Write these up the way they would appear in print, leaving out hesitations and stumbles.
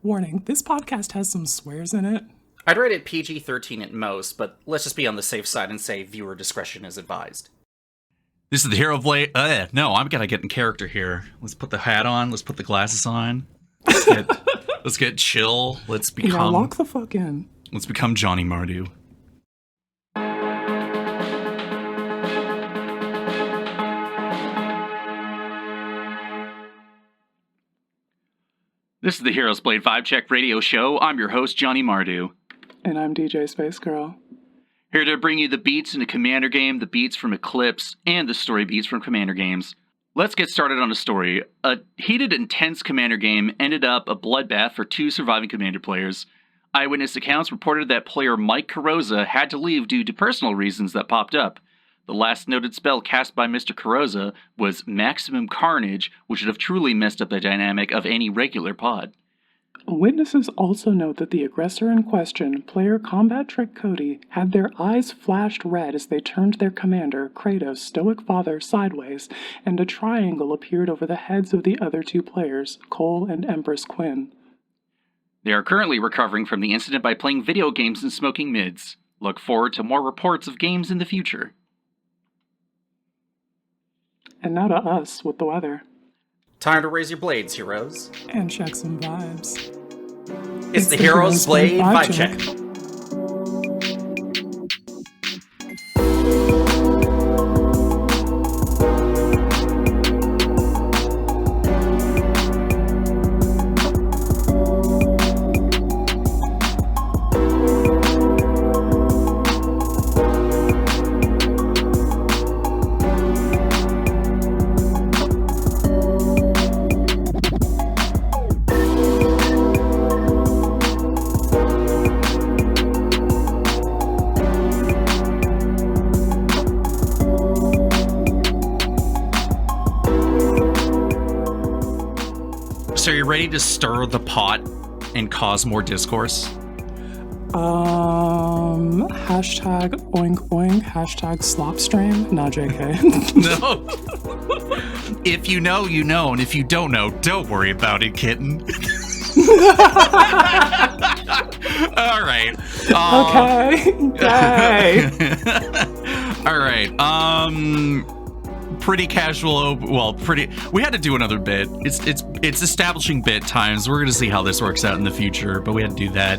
Warning, this podcast has some swears in it. I'd rate it PG-13 at most, but let's just be on the safe side and say viewer discretion is advised. This is the Hero Blade. No, I'm gonna get in character here. Let's put the hat on. Let's put the glasses on. Let's get chill. Let's become. Yeah, lock the fuck in. Let's become Johnny Mardu. This is the Heroes Blade 5 Check Radio Show. I'm your host, Johnny Mardu. And I'm DJ Space Girl. Here to bring you the beats in a Commander game, the beats from Eclipse, and the story beats from Commander games. Let's get started on a story. A heated, intense Commander game ended up a bloodbath for two surviving Commander players. Eyewitness accounts reported that player Mike Carrozza had to leave due to personal reasons that popped up. The last noted spell cast by Mr. Carrozza was Maximum Carnage, which would have truly messed up the dynamic of any regular pod. Witnesses also note that the aggressor in question, player Combat Trick Cody, had their eyes flashed red as they turned their commander, Kratos' stoic father, sideways, and a triangle appeared over the heads of the other two players, Cole and Empress Quinn. They are currently recovering from the incident by playing video games and smoking mids. Look forward to more reports of games in the future. And now to us with the weather. Time to raise your blades, heroes. And check some vibes. It's the Heroes Blade 5 Check. So are you ready to stir the pot and cause more discourse? Hashtag oink oink, hashtag slopstream. Not JK. No. If you know, you know, and if you don't know, don't worry about it, kitten. All right. Okay. All right. Pretty casual. We had to do another bit. It's establishing bit times. We're gonna see how this works out in the future, but we had to do that.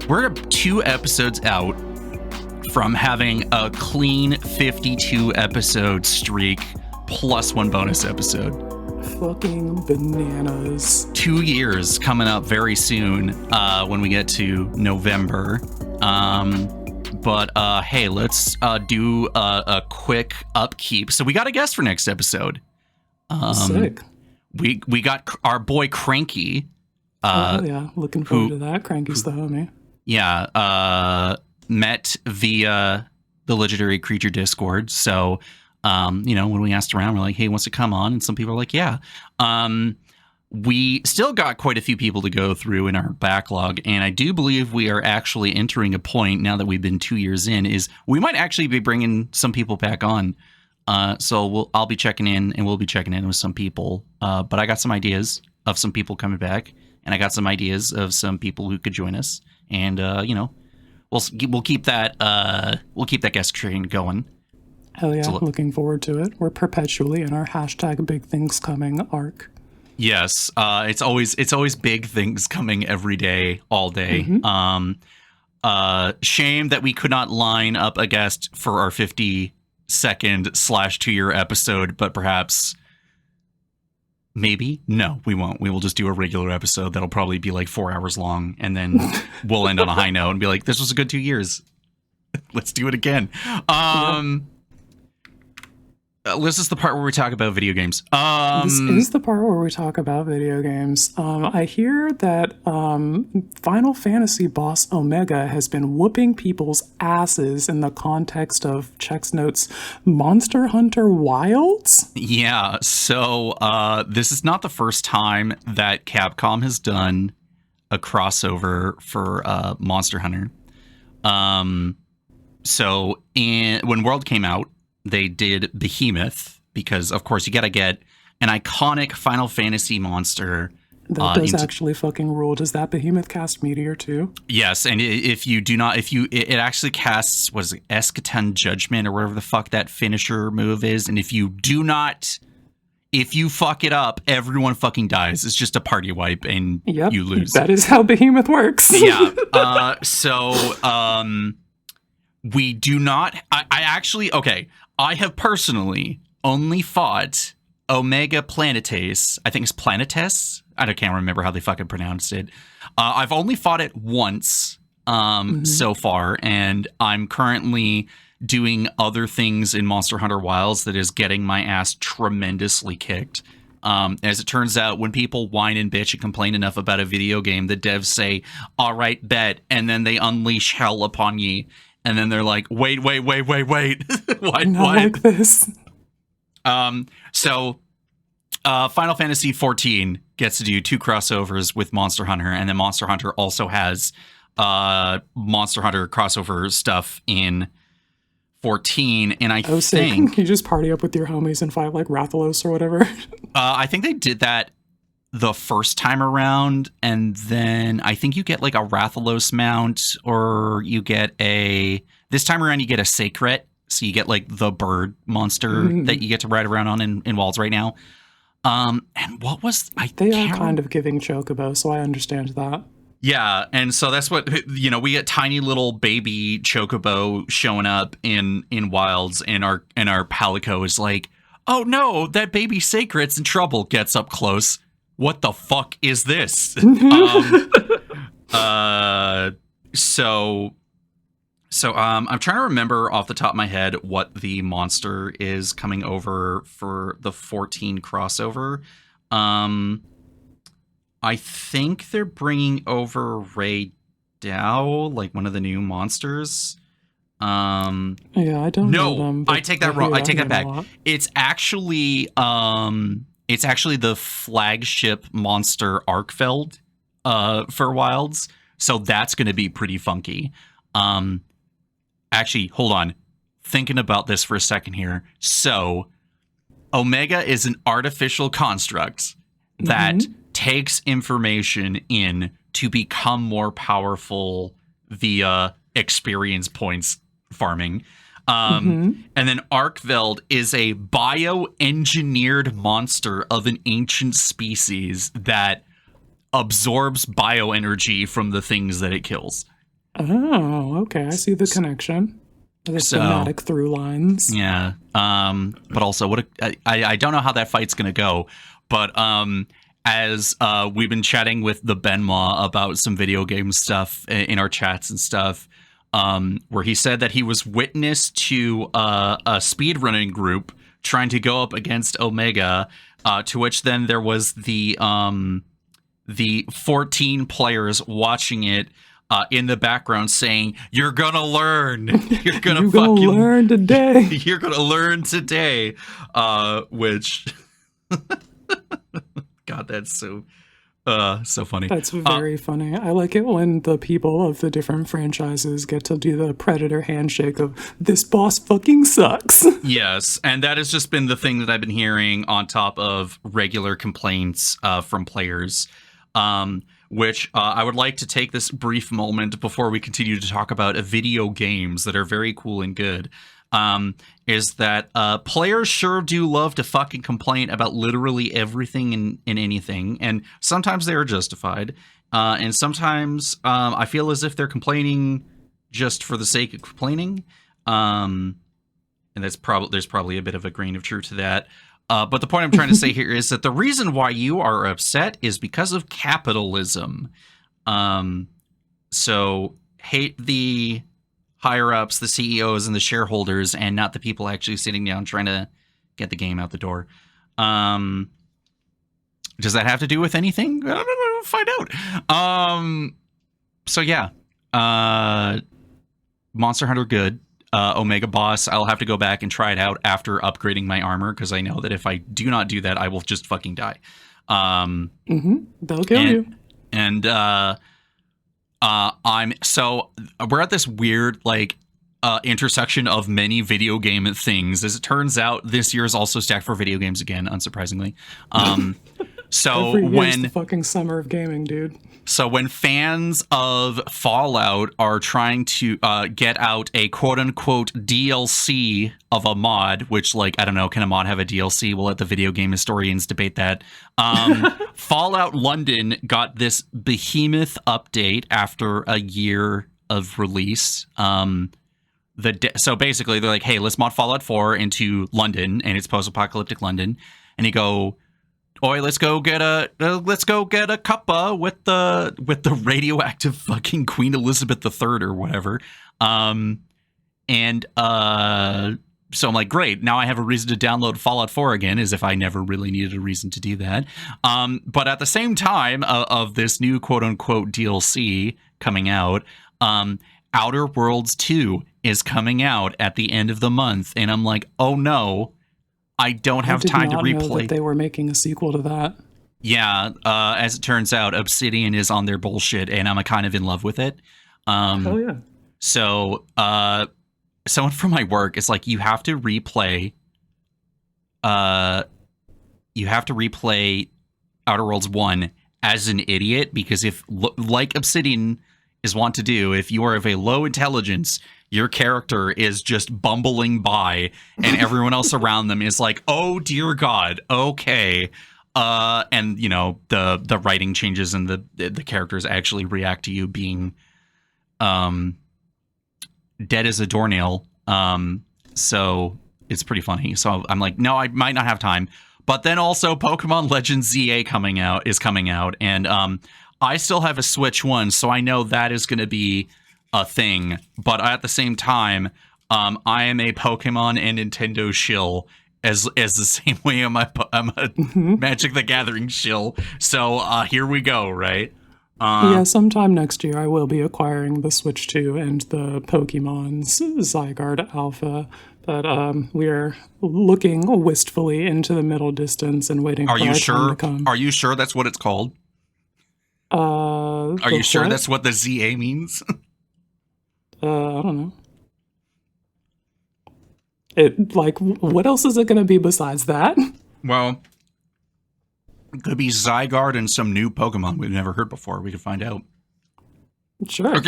We're 2 episodes out from having a clean 52 episode streak plus 1 bonus episode. Fucking bananas. 2 years coming up very soon when we get to November. But hey, let's do a quick upkeep. So we got a guest for next episode. Sick. We got our boy Cranky. Yeah, looking forward to that. Cranky's the homie. Yeah, met via the Legendary Creature Discord. So, when we asked around, we're like, hey, wants to come on? And some people are like, yeah. We still got quite a few people to go through in our backlog, and I do believe we are actually entering a point now that we've been 2 years in, is we might actually be bringing some people back on. So I'll be checking in, and we'll be checking in with some people. But I got some ideas of some people coming back, and I got some ideas of some people who could join us, and we'll keep that guest train going. Hell yeah, so, looking forward to it. We're perpetually in our hashtag big things coming arc. Yes, it's always big things coming every day, all day. Mm-hmm. Shame that we could not line up a guest for our 52nd/2 year episode, but perhaps, maybe? No, we won't. We will just do a regular episode that'll probably be like 4 hours long, and then we'll end on a high note and be like, this was a good 2 years. Let's do it again. This is the part where we talk about video games. This is the part where we talk about video games. I hear that Final Fantasy boss Omega has been whooping people's asses in the context of checks notes Monster Hunter Wilds. Yeah, so this is not the first time that Capcom has done a crossover for Monster Hunter. So when World came out, they did Behemoth because, of course, you got to get an iconic Final Fantasy monster That does actually fucking rule. Does that behemoth cast Meteor too? Yes, and if you do not, it actually casts, what is it, Eschaton Judgment or whatever the fuck that finisher move is, and if you fuck it up, everyone fucking dies. It's just a party wipe, and you lose. That is how behemoth works. Yeah. We do not. I actually, okay. I have personally only fought Omega Planetes. I think it's Planetes. I can't remember how they fucking pronounced it. I've only fought it once so far, and I'm currently doing other things in Monster Hunter Wilds that is getting my ass tremendously kicked. As it turns out, when people whine and bitch and complain enough about a video game, the devs say, all right, bet, and then they unleash hell upon ye. And then they're like, wait. What? Like this. Final Fantasy XIV gets to do 2 crossovers with Monster Hunter, and then Monster Hunter also has Monster Hunter crossover stuff in 14, and I think you just party up with your homies and fight like Rathalos or whatever. I think they did that the first time around, and then I think you get like a Rathalos mount, or you get this time around you get a Sacred, so you get like the bird monster that you get to ride around on in Wilds right now. And what was they are kind of giving Chocobo, so I understand that. Yeah, and so that's what, we get tiny little baby Chocobo showing up in Wilds, and our Palico is like, oh no, that baby Sacred's in trouble, gets up close. What the fuck is this? I'm trying to remember off the top of my head what the monster is coming over for the 14 crossover. I think they're bringing over Ray Dow, like one of the new monsters. I don't know them. I take that wrong. I take that back. It's actually the flagship monster Arkfeld for Wilds. So that's going to be pretty funky. Actually, hold on. Thinking about this for a second here. So Omega is an artificial construct that takes information in to become more powerful via experience points farming. And then Arkveld is a bioengineered monster of an ancient species that absorbs bioenergy from the things that it kills. Oh, okay. I see the connection. The thematic through lines. Yeah. But also, I don't know how that fight's going to go. But as we've been chatting with the Benma about some video game stuff in our chats and stuff, where he said that he was witness to a speedrunning group trying to go up against Omega, to which then there was the 14 players watching it in the background saying, "You're gonna learn. You're gonna fucking learn today. You're gonna learn today." Which, God, that's so funny. That's very funny. I like it when the people of the different franchises get to do the Predator handshake of, this boss fucking sucks. Yes, and that has just been the thing that I've been hearing on top of regular complaints from players. Which I would like to take this brief moment before we continue to talk about video games that are very cool and good. Is that players sure do love to fucking complain about literally everything and anything. And sometimes they are justified. And sometimes I feel as if they're complaining just for the sake of complaining. And there's probably a bit of a grain of truth to that. But the point I'm trying to say here is that the reason why you are upset is because of capitalism. So hate the higher-ups, the CEOs, and the shareholders, and not the people actually sitting down trying to get the game out the door. Does that have to do with anything? I don't know. We'll find out. So yeah. Monster Hunter good. Omega Boss, I'll have to go back and try it out after upgrading my armor, because I know that if I do not do that, I will just fucking die. They'll kill you. And we're at this weird intersection of many video game things. As it turns out, this year is also stacked for video games again, unsurprisingly. So Every year's when the fucking summer of gaming, dude. So when fans of Fallout are trying to get out a quote-unquote DLC of a mod, which, like, I don't know, can a mod have a DLC? We'll let the video game historians debate that. Fallout London got this behemoth update after a year of release. So basically, they're like, hey, let's mod Fallout 4 into London, and it's post-apocalyptic London. And you go... Oi, let's go get a cuppa with the radioactive fucking Queen Elizabeth III or whatever. So I'm like, great, now I have a reason to download Fallout 4 again, as if I never really needed a reason to do that. But at the same time of this new quote-unquote DLC coming out, Outer Worlds 2 is coming out at the end of the month, and I'm like, oh no, I don't have time to replay. I did not know that they were making a sequel to that. Yeah, as it turns out, Obsidian is on their bullshit, and I'm kind of in love with it. Hell yeah. So, someone from my work is like, you have to replay Outer Worlds 1 as an idiot, because if, like Obsidian is wont to do, if you are of a low intelligence, your character is just bumbling by, and everyone else around them is like, "Oh dear God, okay." And you know, the writing changes, and the characters actually react to you being, dead as a doornail. So it's pretty funny. So I'm like, no, I might not have time. But then also, Pokemon Legends ZA is coming out, and I still have a Switch 1, so I know that is going to be a thing. But at the same time, I am a Pokemon and Nintendo shill, as the same way I'm a Magic the Gathering shill. So here we go, right? Yeah, sometime next year I will be acquiring the Switch 2 and the Pokemon's Zygarde Alpha. But we are looking wistfully into the middle distance and waiting for our time to come. Are you sure that's what it's called? Are you sure that's what the ZA means? I don't know. What else is it going to be besides that? Well, it could be Zygarde and some new Pokemon we've never heard before. We could find out. Sure.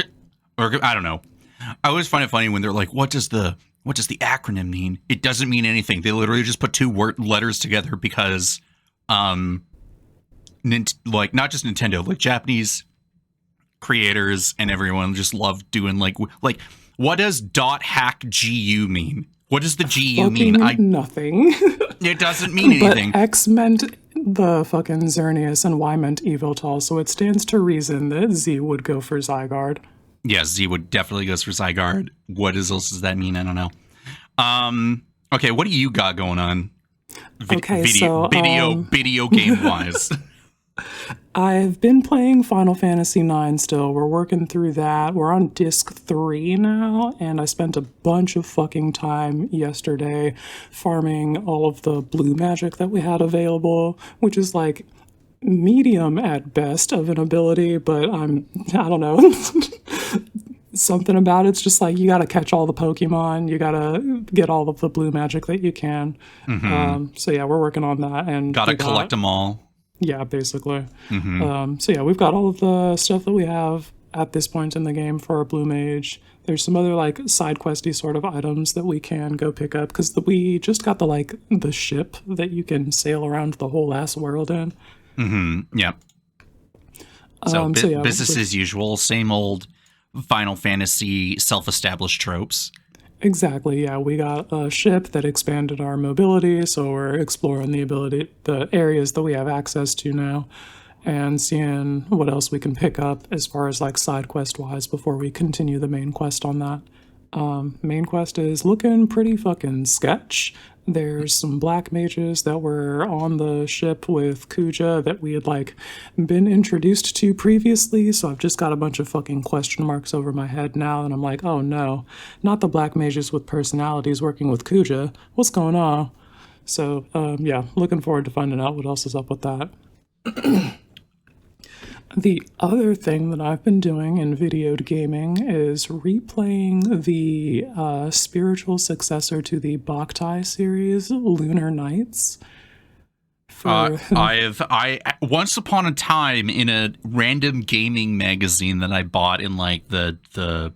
Or I don't know. I always find it funny when they're like, what does the acronym mean? It doesn't mean anything. They literally just put two letters together because, not just Nintendo, like Japanese creators and everyone just love doing like what does .hack.gu mean? What does the GU mean? Nothing. It doesn't mean anything. But X meant the fucking Xerneas and Y meant Yveltal, so it stands to reason that Z would go for Zygarde. Yeah, Z would definitely goes for Zygarde. What else does that mean? I don't know. Okay, what do you got going on? Video game wise. I've been playing Final Fantasy IX still. We're working through that. We're on disc 3 now, and I spent a bunch of fucking time yesterday farming all of the blue magic that we had available, which is like medium at best of an ability, but I don't know. Something about it's just like you gotta catch all the Pokemon, you gotta get all of the blue magic that you can. So yeah, we're working on that, and gotta collect them all. Yeah, basically. So yeah, we've got all of the stuff that we have at this point in the game for our blue mage. There's some other like side questy sort of items that we can go pick up because we just got the ship that you can sail around the whole ass world in. Yeah. So business as usual, same old Final Fantasy self-established tropes. Exactly, yeah. We got a ship that expanded our mobility, so we're exploring the areas that we have access to now, and seeing what else we can pick up as far as like side quest wise before we continue the main quest on that. Main quest is looking pretty fucking sketch. There's some black mages that were on the ship with Kuja that we had like been introduced to previously, so I've just got a bunch of fucking question marks over my head now, and I'm like, oh no, not the black mages with personalities working with Kuja. What's going on? So yeah, looking forward to finding out what else is up with that. The other thing that I've been doing in video gaming is replaying the spiritual successor to the Boktai series, Lunar Nights. for I once upon a time in a random gaming magazine that I bought in like the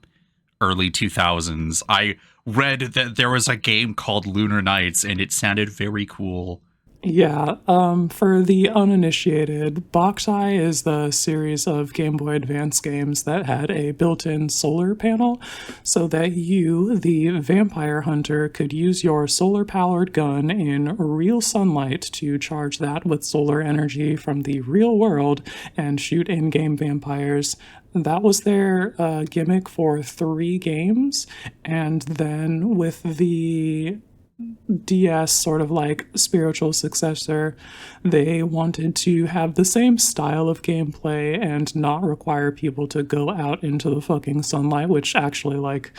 early 2000s, I read that there was a game called Lunar Nights, and it sounded very cool. Yeah, for the uninitiated, Boxeye is the series of Game Boy Advance games that had a built-in solar panel so that you, the vampire hunter, could use your solar-powered gun in real sunlight to charge that with solar energy from the real world and shoot in-game vampires. That was their gimmick for 3 games, and then with the DS sort of like spiritual successor, they wanted to have the same style of gameplay and not require people to go out into the fucking sunlight, which actually, like,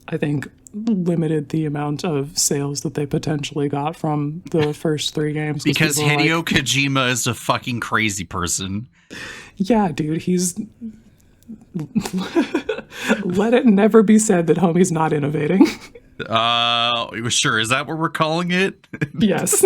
I think limited the amount of sales that they potentially got from the first 3 games. Because Hideo Kojima is a fucking crazy person. Yeah, dude, he's... Let it never be said that homie's not innovating. Sure. Is that what we're calling it? Yes.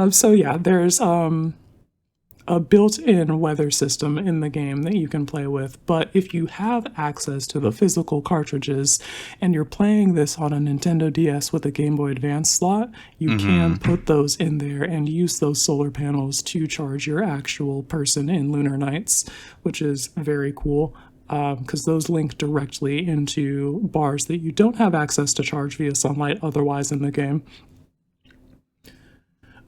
So yeah, there's a built-in weather system in the game that you can play with, but if you have access to the physical cartridges and you're playing this on a Nintendo DS with a Game Boy Advance slot, you can put those in there and use those solar panels to charge your actual person in Lunar Nights, which is very cool. Because those link directly into bars that you don't have access to charge via sunlight otherwise in the game.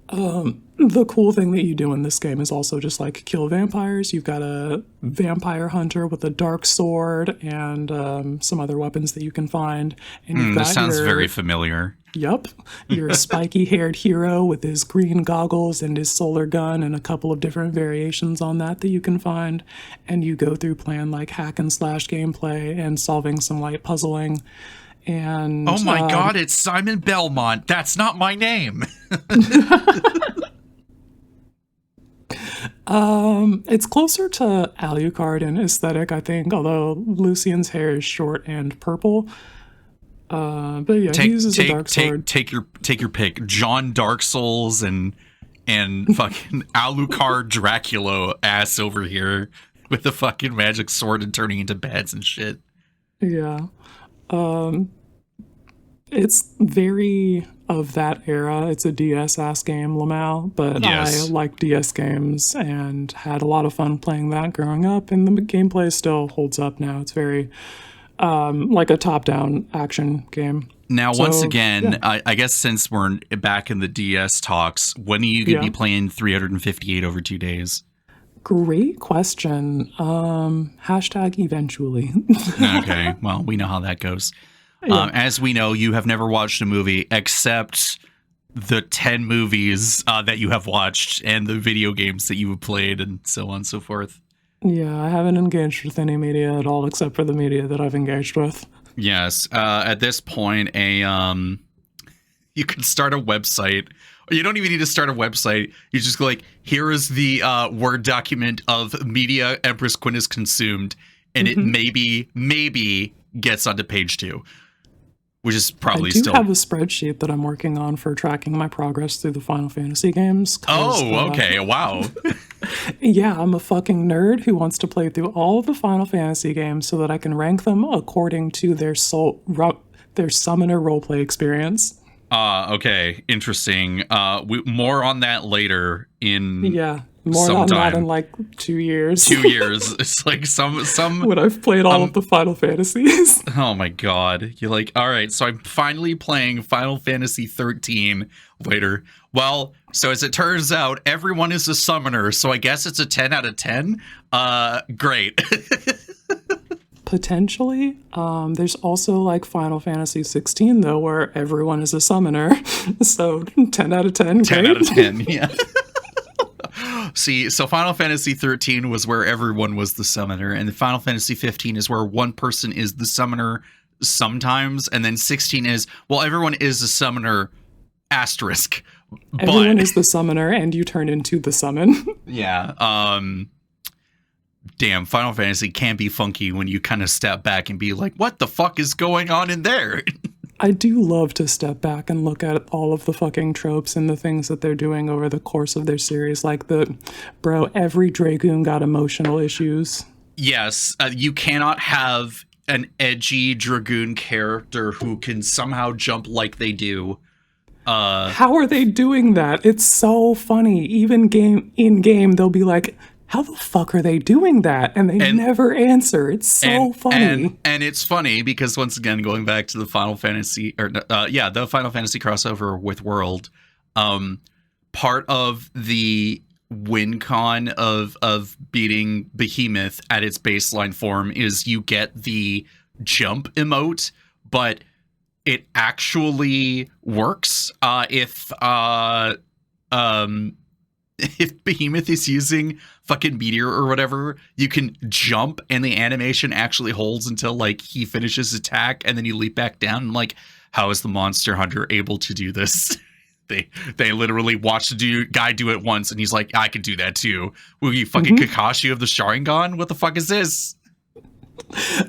The cool thing that you do in this game is also just like kill vampires. You've got a vampire hunter with a dark sword and some other weapons that you can find. And you've got this sounds very familiar. Yup. Your spiky-haired hero with his green goggles and his solar gun and a couple of different variations on that you can find. And you go through playing like hack and slash gameplay and solving some light puzzling. And oh my god, it's Simon Belmont. That's not my name. It's closer to Alucard in aesthetic, I think, although Lucian's hair is short and purple. But yeah, he uses a dark sword. Take your pick. John Dark Souls and fucking Alucard Dracula ass over here with the fucking magic sword and turning into bats and shit. Yeah. It's very of that era. It's a DS-ass game, Lamau, but yes. I like DS games and had a lot of fun playing that growing up, and the gameplay still holds up now. It's very like a top-down action game. Now, once again, yeah. I guess since we're back in the DS talks, when are you going to be playing 358 over 2 days? Great question. Hashtag eventually. Okay, well, we know how that goes. Yeah. As we know, you have never watched a movie except the 10 movies that you have watched and the video games that you have played and so on and so forth. Yeah, I haven't engaged with any media at all except for the media that I've engaged with. Yes. At this point, you can start a website. You don't even need to start a website. You just go like, here is the Word document of media Empress Quinn has consumed, and it maybe gets onto page 2. Which is probably still... I do have a spreadsheet that I'm working on for tracking my progress through the Final Fantasy games. Oh, okay. Wow. Yeah, I'm a fucking nerd who wants to play through all of the Final Fantasy games so that I can rank them according to their summoner roleplay experience. Okay. Interesting. More on that later in... Yeah. More on that in like 2 years. 2 years. It's like some when I've played all of the Final Fantasies. Oh my god. You're like, all right, so I'm finally playing Final Fantasy 13 later. Well, so as it turns out, everyone is a summoner, so I guess it's a 10 out of 10. Great. Potentially. There's also like Final Fantasy 16 though, where everyone is a summoner. So 10 out of 10. 10 out of 10, yeah. See, so Final Fantasy 13 was where everyone was the summoner, and Final Fantasy 15 is where one person is the summoner sometimes, and then 16 is, well, everyone is a summoner, asterisk. Everyone is the summoner, and you turn into the summon. Yeah. Damn, Final Fantasy can be funky when you kind of step back and be like, what the fuck is going on in there? I do love to step back and look at all of the fucking tropes and the things that they're doing over the course of their series. Like every Dragoon got emotional issues. Yes, you cannot have an edgy Dragoon character who can somehow jump like they do. How are they doing that? It's so funny. Even in game, they'll be like, how the fuck are they doing that? And they never answer. It's so funny. And it's funny because, once again, going back to the Final Fantasy, the Final Fantasy crossover with World, part of the win con of beating Behemoth at its baseline form is you get the jump emote, but it actually works if Behemoth is using fucking Meteor or whatever, you can jump and the animation actually holds until like he finishes his attack and then you leap back down. I'm like, how is the Monster Hunter able to do this? They literally watched the guy do it once and he's like, I could do that too. Will you fucking Kakashi of the Sharingan? What the fuck is this?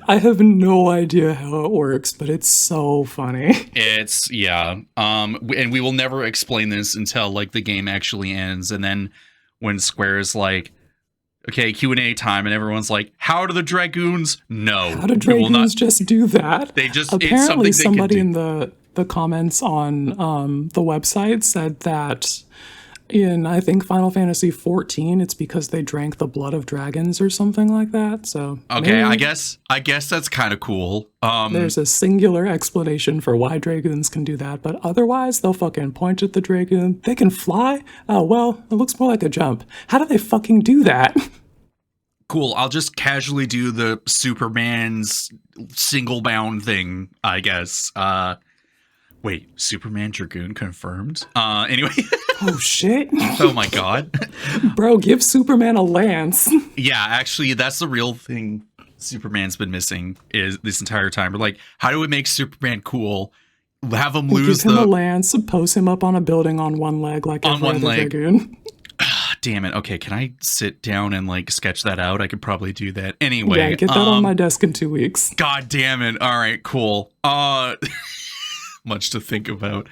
I have no idea how it works, but it's so funny. It's and we will never explain this until like the game actually ends, and then when Square is like, okay, Q&A time, and everyone's like, how do the Dragoons know? How do Dragoons just do that? They just apparently it's somebody in the comments on the website said that in, I think, Final Fantasy 14, it's because they drank the blood of dragons or something like that. So okay, I guess that's kind of cool. There's a singular explanation for why Dragoons can do that, but otherwise they'll fucking point at the Dragoon. They can fly? Oh, well, it looks more like a jump. How do they fucking do that? Cool, I'll just casually do the Superman's single bound thing, I guess. Wait, Superman Dragoon confirmed? Anyway. Oh, shit. Oh, my God. Bro, give Superman a lance. Yeah, actually, that's the real thing Superman's been missing is this entire time. But, like, how do we make Superman cool? Have him lose give him a lance, pose him up on a building on one leg like every other Dragoon. Damn it. Okay, can I sit down and, like, sketch that out? I could probably do that. Anyway. Yeah, get that on my desk in 2 weeks. God damn it. All right, cool. Much to think about.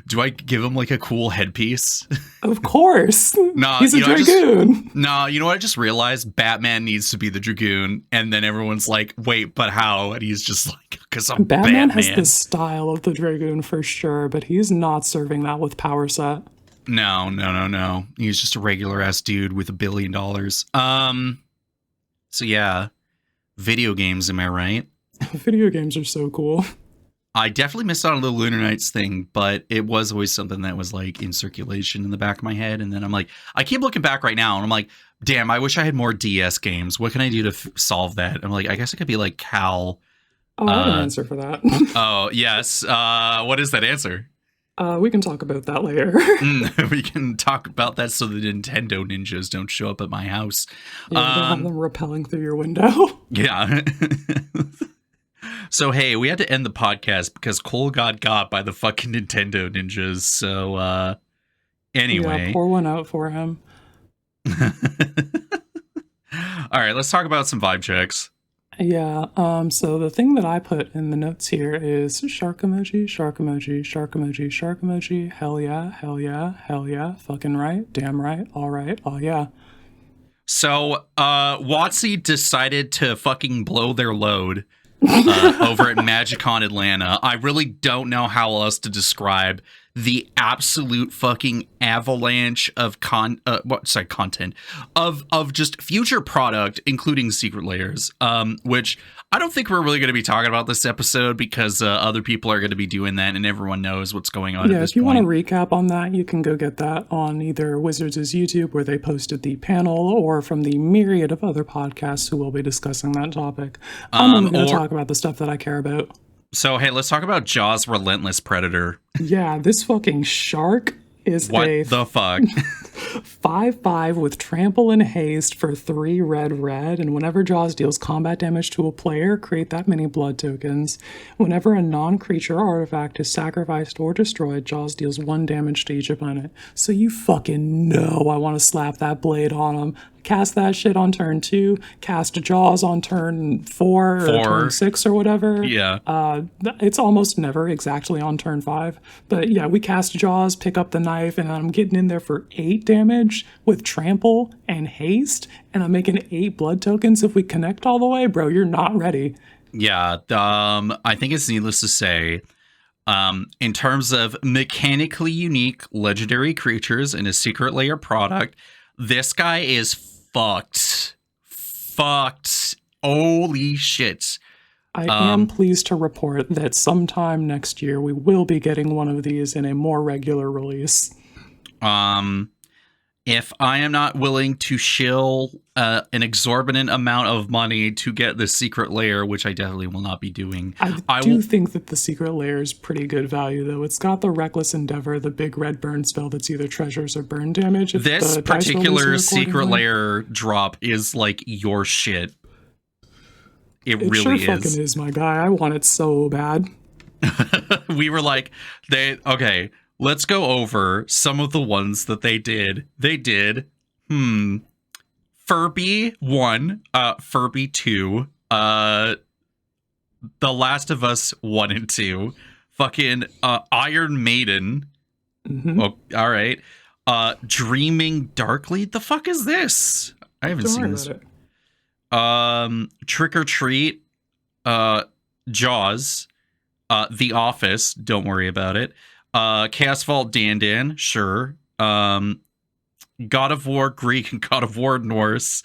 Do I give him like a cool headpiece? Of course. Nah, he's a Dragoon. You know what I just realized? Batman needs to be the Dragoon, and then everyone's like, wait, but how? And he's just like, because I'm Batman. Has the style of the Dragoon for sure, but he's not serving that with power set. No. He's just a regular ass dude with $1 billion. So yeah, video games, am I right? Video games are so cool. I definitely missed out on the Lunar Nights thing, but it was always something that was like in circulation in the back of my head. And then I'm like, I keep looking back right now and I'm like, damn, I wish I had more DS games. What can I do to solve that? I'm like, I guess it could be like Cal. Oh, I have an answer for that. Oh, yes. What is that answer? We can talk about that later. We can talk about that so the Nintendo ninjas don't show up at my house. Yeah, don't have them rappelling through your window. Yeah. So, hey, we had to end the podcast because Cole got by the fucking Nintendo ninjas. So, anyway. Yeah, pour one out for him. All right, let's talk about some vibe checks. Yeah, so the thing that I put in the notes here is shark emoji, shark emoji, shark emoji, shark emoji, hell yeah, hell yeah, hell yeah, fucking right, damn right, all right, oh yeah. So, WotC decided to fucking blow their load over at MagicCon Atlanta. I really don't know how else to describe the absolute fucking avalanche of content of just future product, including secret layers, which I don't think we're really going to be talking about this episode because other people are going to be doing that and everyone knows what's going on. Yeah, at this if you point. want to recap on that, you can go get that on either Wizards' YouTube where they posted the panel or from the myriad of other podcasts who will be discussing that topic. I'm only going to talk about the stuff that I care about. So, hey, let's talk about Jaws' Relentless Predator. Yeah, this fucking shark is what the fuck? 5/5 with trample and haste for 3 red, and whenever Jaws deals combat damage to a player, create that many blood tokens. Whenever a non-creature artifact is sacrificed or destroyed, Jaws deals 1 damage to each opponent. So you fucking know I want to slap that blade on him. cast that shit on turn 2, cast Jaws on turn 4 or turn 6 or whatever. Yeah. It's almost never exactly on turn 5. But yeah, we cast Jaws, pick up the knife, and I'm getting in there for 8 damage with trample and haste, and I'm making 8 blood tokens if we connect all the way. Bro, you're not ready. Yeah. I think it's needless to say, in terms of mechanically unique legendary creatures in a secret layer product, this guy is fucked. Holy shit. I am pleased to report that sometime next year we will be getting one of these in a more regular release. If I am not willing to shill an exorbitant amount of money to get the secret layer, which I definitely will not be doing, I do think that the secret layer is pretty good value, though. It's got the Reckless Endeavor, the big red burn spell that's either treasures or burn damage. This particular secret layer drop is like your shit. It really sure is. Fucking is, my guy. I want it so bad. We were like, okay. Let's go over some of the ones that they did. They did, Furby 1, Furby 2, The Last of Us 1 and 2, fucking Iron Maiden. Mm-hmm. Oh, all right. Dreaming Darkly. The fuck is this? I haven't seen this. Trick or Treat, Jaws, The Office. Don't worry about it. Chaos Vault Dandan, sure. God of War Greek and God of War Norse,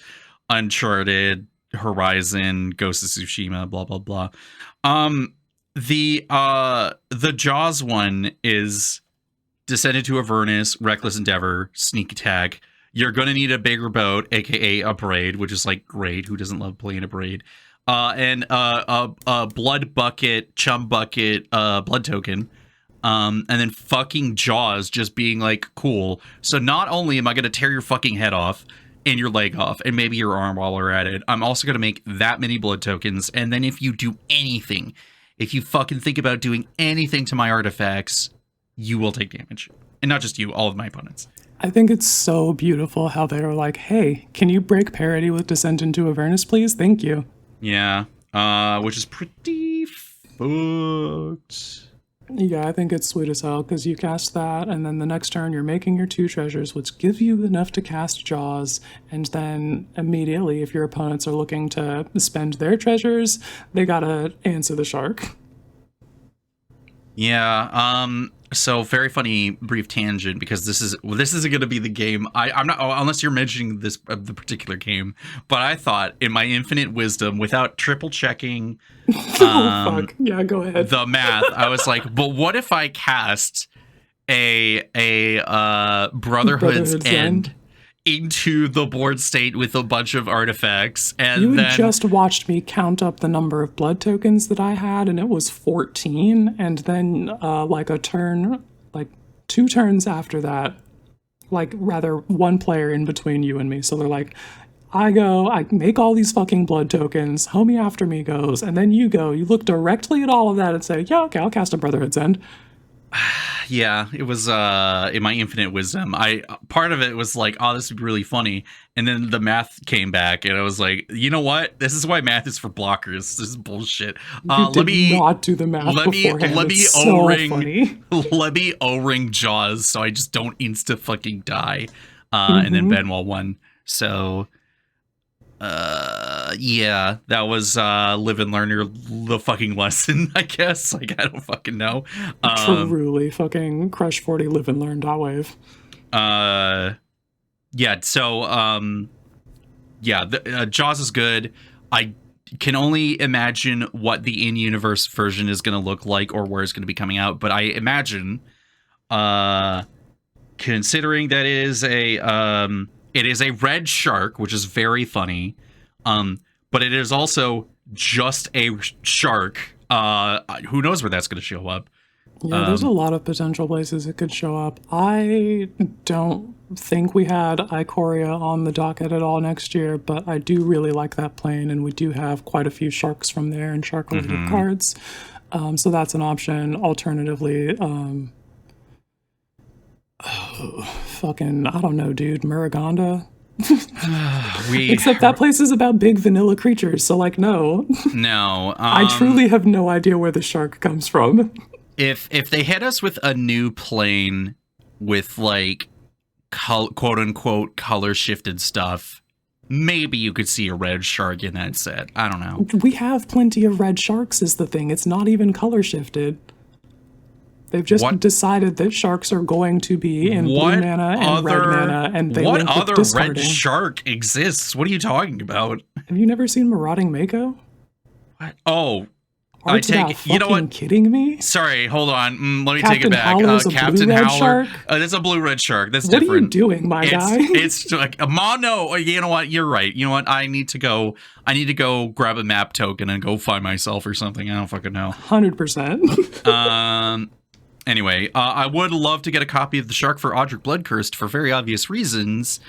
Uncharted, Horizon, Ghost of Tsushima, blah blah blah. The Jaws one is Descended to Avernus, Reckless Endeavor, Sneak Attack. You're gonna need a bigger boat, aka a braid, which is like great. Who doesn't love playing a braid? And a blood bucket, chum bucket, blood token. And then fucking Jaws just being like, cool. So not only am I going to tear your fucking head off and your leg off and maybe your arm while we're at it, I'm also going to make that many blood tokens. And then if you do anything, if you fucking think about doing anything to my artifacts, you will take damage. And not just you, all of my opponents. I think it's so beautiful how they were like, hey, can you break parity with Descent into Avernus, please? Thank you. Yeah, which is pretty fucked. Yeah, I think it's sweet as hell because you cast that, and then the next turn you're making your 2 treasures, which give you enough to cast Jaws, and then immediately, if your opponents are looking to spend their treasures, they gotta answer the shark. Yeah, so very funny brief tangent because this isn't going to be the game. I'm not, unless you're mentioning this the particular game, but I thought in my infinite wisdom, without triple checking oh fuck. Yeah, go ahead. The math, I was like, but what if I cast a Brotherhood's End into the board state with a bunch of artifacts, and you then just watched me count up the number of blood tokens that I had, and it was 14, and then like 2 turns after that, like rather 1 player in between you and me, so they're like, I make all these fucking blood tokens, homie after me goes, and then you look directly at all of that and say, yeah, okay, I'll cast a Brotherhood's End. Yeah, it was in my infinite wisdom. Part of it was like, oh, this would be really funny, and then the math came back, and I was like, you know what? This is why math is for blockers. This is bullshit. Let me not do the math beforehand. Let me O-ring. Let me O-ring Jaws, so I just don't insta fucking die. And then Benwell won. So, yeah, that was live and learn the fucking lesson, I guess. Like, I don't fucking know. Truly fucking crush 40 live and learn .wave. Yeah, so Jaws is good. I can only imagine what the in-universe version is going to look like or where it's going to be coming out, but I imagine considering that it is a red shark, which is very funny. But it is also just a shark. Who knows where that's going to show up? Yeah, there's a lot of potential places it could show up. I don't think we had Ikoria on the docket at all next year, but I do really like that plane, and we do have quite a few sharks from there and shark-related cards. So that's an option. Alternatively, fucking, I don't know, dude, Muraganda. Except that place is about big vanilla creatures, so like, no. No. I truly have no idea where the shark comes from. If they hit us with a new plane with like quote unquote color shifted stuff, maybe you could see a red shark in that set. I don't know. We have plenty of red sharks is the thing. It's not even color shifted. They've just decided that sharks are going to be in blue mana and red mana, and they link with discarding. Red shark exists? What are you talking about? Have you never seen Marauding Mako? What? Oh, I take it. You know what? Kidding me? Sorry, hold on. Let me Captain take it back. Captain Howler. That's a blue red shark. That's different. What are you doing, my guy? It's like a mono. You know what? You're right. You know what? I need to go grab a map token and go find myself or something. I don't fucking know. 100%. Anyway, I would love to get a copy of the Shark for Audric Bloodcursed for very obvious reasons.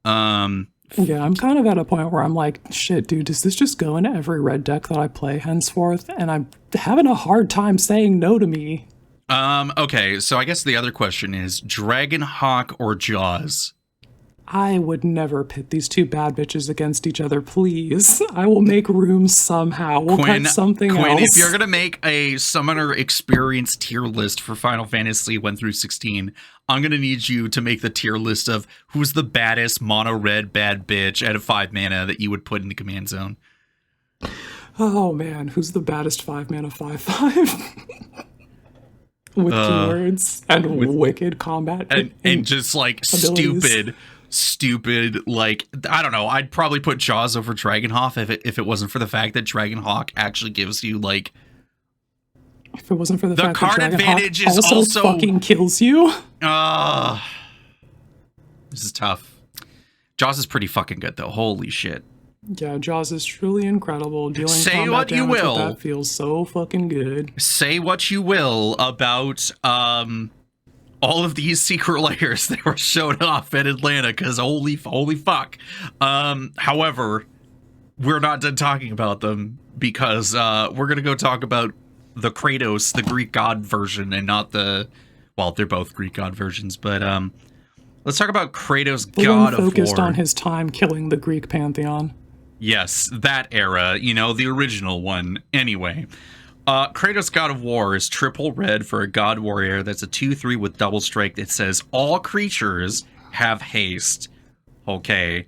Yeah, I'm kind of at a point where I'm like, shit, dude, does this just go into every red deck that I play henceforth? And I'm having a hard time saying no to me. Okay, so I guess the other question is Dragonhawk or Jaws? I would never pit these two bad bitches against each other, please. I will make room somehow. We'll cut something else. If you're going to make a Summoner Experience tier list for Final Fantasy 1 through 16, I'm going to need you to make the tier list of who's the baddest mono-red bad bitch out of 5 mana that you would put in the command zone. Oh, man. Who's the baddest 5 mana 5/5? With keywords and wicked combat. And just like abilities. stupid, like, I don't know, I'd probably put Jaws over Dragonhawk if it wasn't for the fact that Dragonhawk actually gives you, like... If it wasn't for the fact card that advantage Dragonhawk is also fucking kills you. This is tough. Jaws is pretty fucking good, though. Holy shit. Yeah, Jaws is truly incredible. Dealing Say what you will. That feels so fucking good. Say what you will about all of these secret layers that were showed off at Atlanta, because holy fuck. However, we're not done talking about them, because we're gonna go talk about the Kratos, the Greek god version, and not the... Well, they're both Greek god versions, but let's talk about Kratos, God of War. Focused on his time killing the Greek pantheon. Yes, that era, you know, the original one. Anyway, Kratos God of War is triple red for a God Warrior. That's a 2/3 with double strike. It says all creatures have haste. Okay.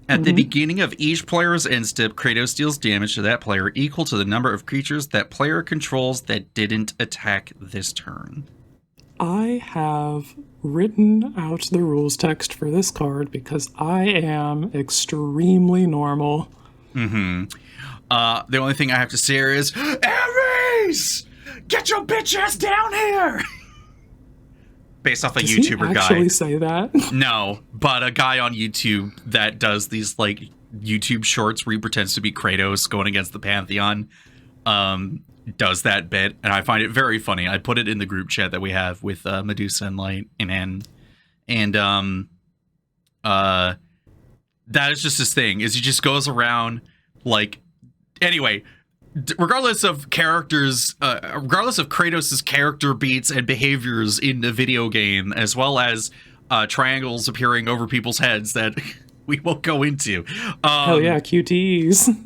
At the beginning of each player's end step, Kratos deals damage to that player equal to the number of creatures that player controls that didn't attack this turn. I have written out the rules text for this card because I am extremely normal. The only thing I have to say here is, Ares! Get your bitch ass down here! Based off a YouTuber guy. Does he actually say that? No, but a guy on YouTube that does these, like, YouTube shorts where he pretends to be Kratos going against the Pantheon, does that bit, and I find it very funny. I put it in the group chat that we have with Medusa and Light and N, and that is just his thing. Is he just goes around like, anyway, regardless of characters, regardless of Kratos's character beats and behaviors in the video game, as well as triangles appearing over people's heads that we won't go into. Hell yeah, QTEs.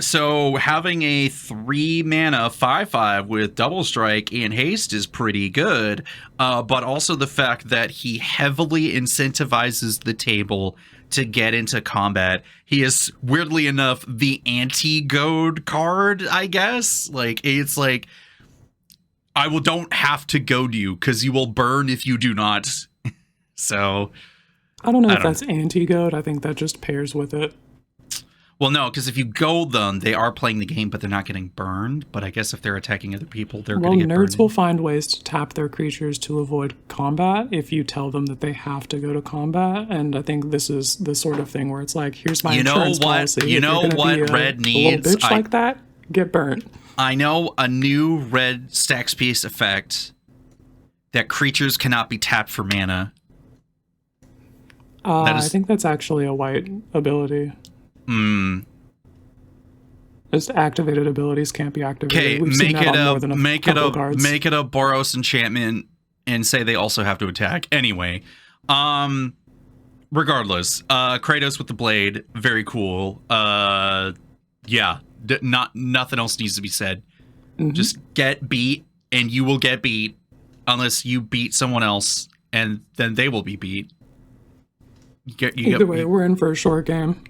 So having a 3 mana 5/5 with double strike and haste is pretty good, but also the fact that he heavily incentivizes the table to get into combat. He is, weirdly enough, the anti-goad card, I guess. Like, it's like, don't have to goad you, because you will burn if you do not. So... I don't know if that's anti-goad. I think that just pairs with it. Well, no, because if you goad them, they are playing the game, but they're not getting burned. But I guess if they're attacking other people, they're going to get burned. Nerds will find ways to tap their creatures to avoid combat if you tell them that they have to go to combat. And I think this is the sort of thing where it's like, here's my insurance policy. You know what Red needs? A little bitch like that, get burnt. I know a new red stacks piece effect that creatures cannot be tapped for mana. I think that's actually a white ability. Just activated abilities can't be activated. Okay, make it a Boros enchantment and say they also have to attack. Anyway, regardless, Kratos with the blade, very cool. Yeah, nothing else needs to be said. Just get beat, and you will get beat unless you beat someone else, and then they will be beat. Either way, we're in for a short game.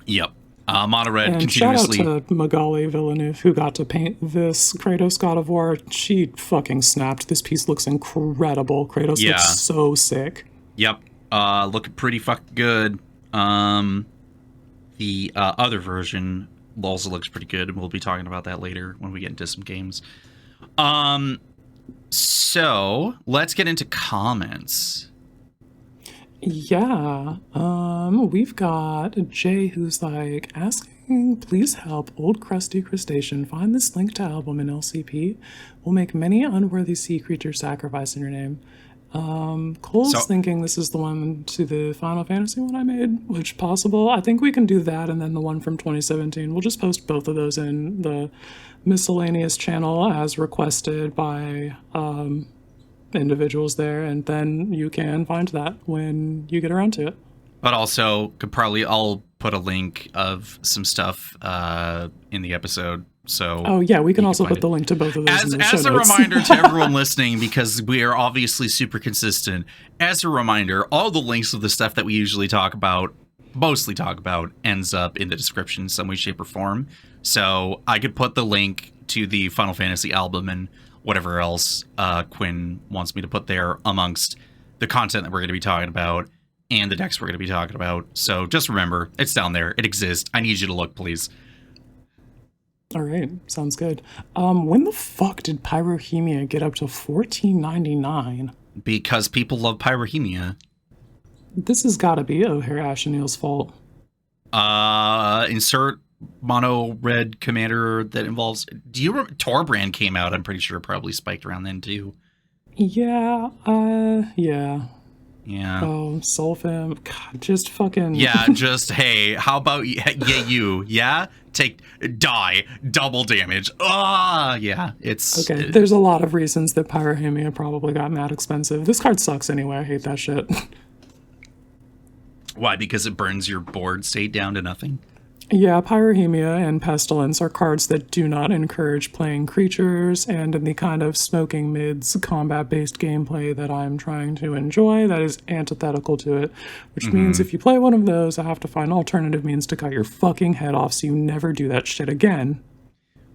Yep. Mono Red and continuously. Shout out to Magali Villeneuve, who got to paint this Kratos God of War. She fucking snapped. This piece looks incredible. Kratos looks so sick. Yep. Looking pretty fucking good. The other version also looks pretty good, and we'll be talking about that later when we get into some games. So let's get into comments. Yeah, we've got Jay who's like asking, please help old crusty crustacean find this link to album in LCP. Will make many unworthy sea creatures sacrifice in your name. Cole's thinking this is the one to the Final Fantasy one I made, which possible. I think we can do that and then the one from 2017. We'll just post both of those in the miscellaneous channel as requested by individuals there, and then you can find that when you get around to it. But also, I'll put a link of some stuff in the episode. So we can also put the link to both of those in the show as a notes. reminder to everyone listening, because we are obviously super consistent. As a reminder, all the links of the stuff that we usually mostly talk about, ends up in the description in some way, shape, or form. So I could put the link to the Final Fantasy album and whatever else Quinn wants me to put there amongst the content that we're going to be talking about and the decks we're going to be talking about. So just remember, it's down there. It exists. I need you to look, please. All right, sounds good. When the fuck did Pyrohemia get up to $14.99? Because people love Pyrohemia. This has got to be O'Hare Ashenil's fault. Insert mono red commander that involves. Do you remember Torbrand came out? I'm pretty sure probably spiked around then too. Yeah. Yeah. Oh, Solfim. God, just fucking. Yeah, just hey, how about you? Yeah, die, double damage. Yeah, it's okay. There's a lot of reasons that Pyrohemia probably got mad expensive. This card sucks anyway. I hate that shit. Why? Because it burns your board state down to nothing. Yeah, Pyrohemia and Pestilence are cards that do not encourage playing creatures, and in the kind of smoking mids combat-based gameplay that I'm trying to enjoy, that is antithetical to it, which means if you play one of those, I have to find alternative means to cut your fucking head off so you never do that shit again.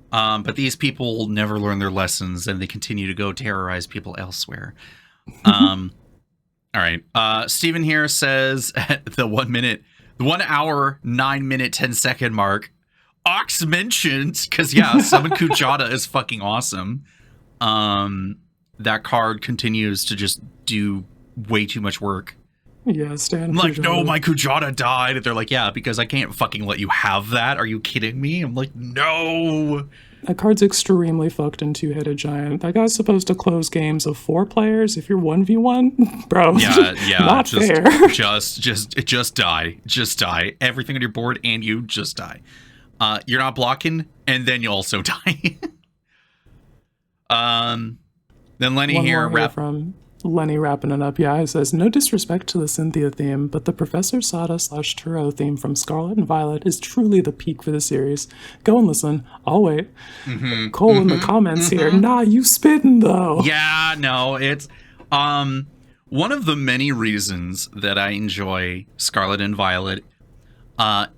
But these people never learn their lessons, and they continue to go terrorize people elsewhere. All right. Steven here says at the 1 hour, 9 minute, 10 second mark, Ox mentioned, because Summon Kujata is fucking awesome. That card continues to just do way too much work. Yeah, Stan. I'm like, no, my Kujata died. And they're like, yeah, because I can't fucking let you have that. Are you kidding me? I'm like, no. That card's extremely fucked in Two-Headed Giant. That guy's supposed to close games of 4 players. If you're 1v1, bro, not fair. Just die. Just die. Everything on your board and you just die. You're not blocking, and then you also die. Then Lenny here from Lenny wrapping it up. Yeah, he says, no disrespect to the Cynthia theme, but the Professor Sada/Turo theme from Scarlet and Violet is truly the peak for the series. Go and listen. I'll wait. Cole in the comments here. Nah, you spitting though. Yeah, no, it's one of the many reasons that I enjoy Scarlet and Violet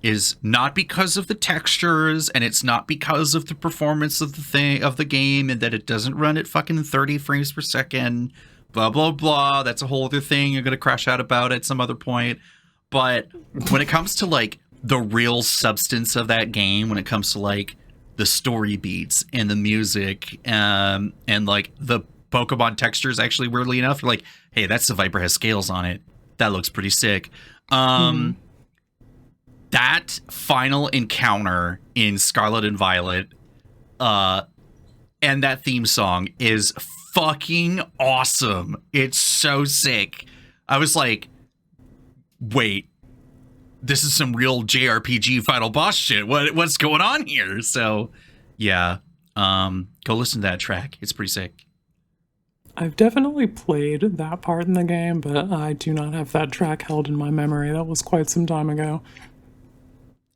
is not because of the textures, and it's not because of the performance of the game, and that it doesn't run at fucking 30 frames per second. Blah, blah, blah. That's a whole other thing you're going to crash out about at some other point. But when it comes to, like, the real substance of that game, when it comes to, like, the story beats and the music and, like, the Pokemon textures, actually, weirdly enough, you're like, hey, that's the Viper has scales on it. That looks pretty sick. That final encounter in Scarlet and Violet and that theme song is fucking awesome. It's so sick. I was like, wait, this is some real JRPG final boss shit. What's going on here? So yeah, go listen to that track. It's pretty sick. I've definitely played that part in the game, but I do not have that track held in my memory. That was quite some time ago.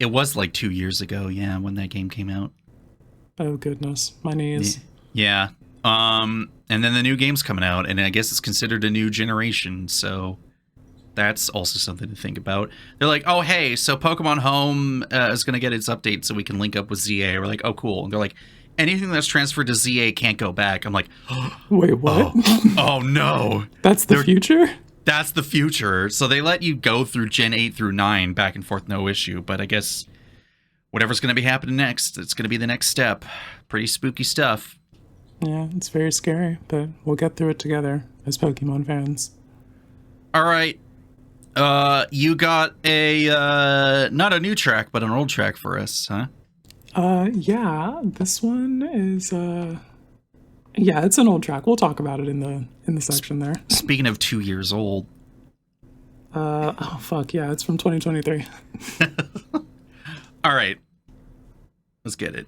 It was like 2 years ago, yeah, when that game came out. Oh goodness, my knees. Yeah. And then the new game's coming out, and I guess it's considered a new generation, so that's also something to think about. They're like, oh, hey, so Pokemon Home is going to get its update so we can link up with ZA. We're like, oh, cool. And they're like, anything that's transferred to ZA can't go back. I'm like, wait, what? Oh no. That's the future? That's the future. So they let you go through Gen 8 through 9 back and forth, no issue. But I guess whatever's going to be happening next, it's going to be the next step. Pretty spooky stuff. Yeah, it's very scary, but we'll get through it together as Pokemon fans. All right. You got a, not a new track, but an old track for us, huh? Yeah, this one is, yeah, it's an old track. We'll talk about it in the section there. Speaking of 2 years old. Oh, fuck, yeah, it's from 2023. All right. Let's get it.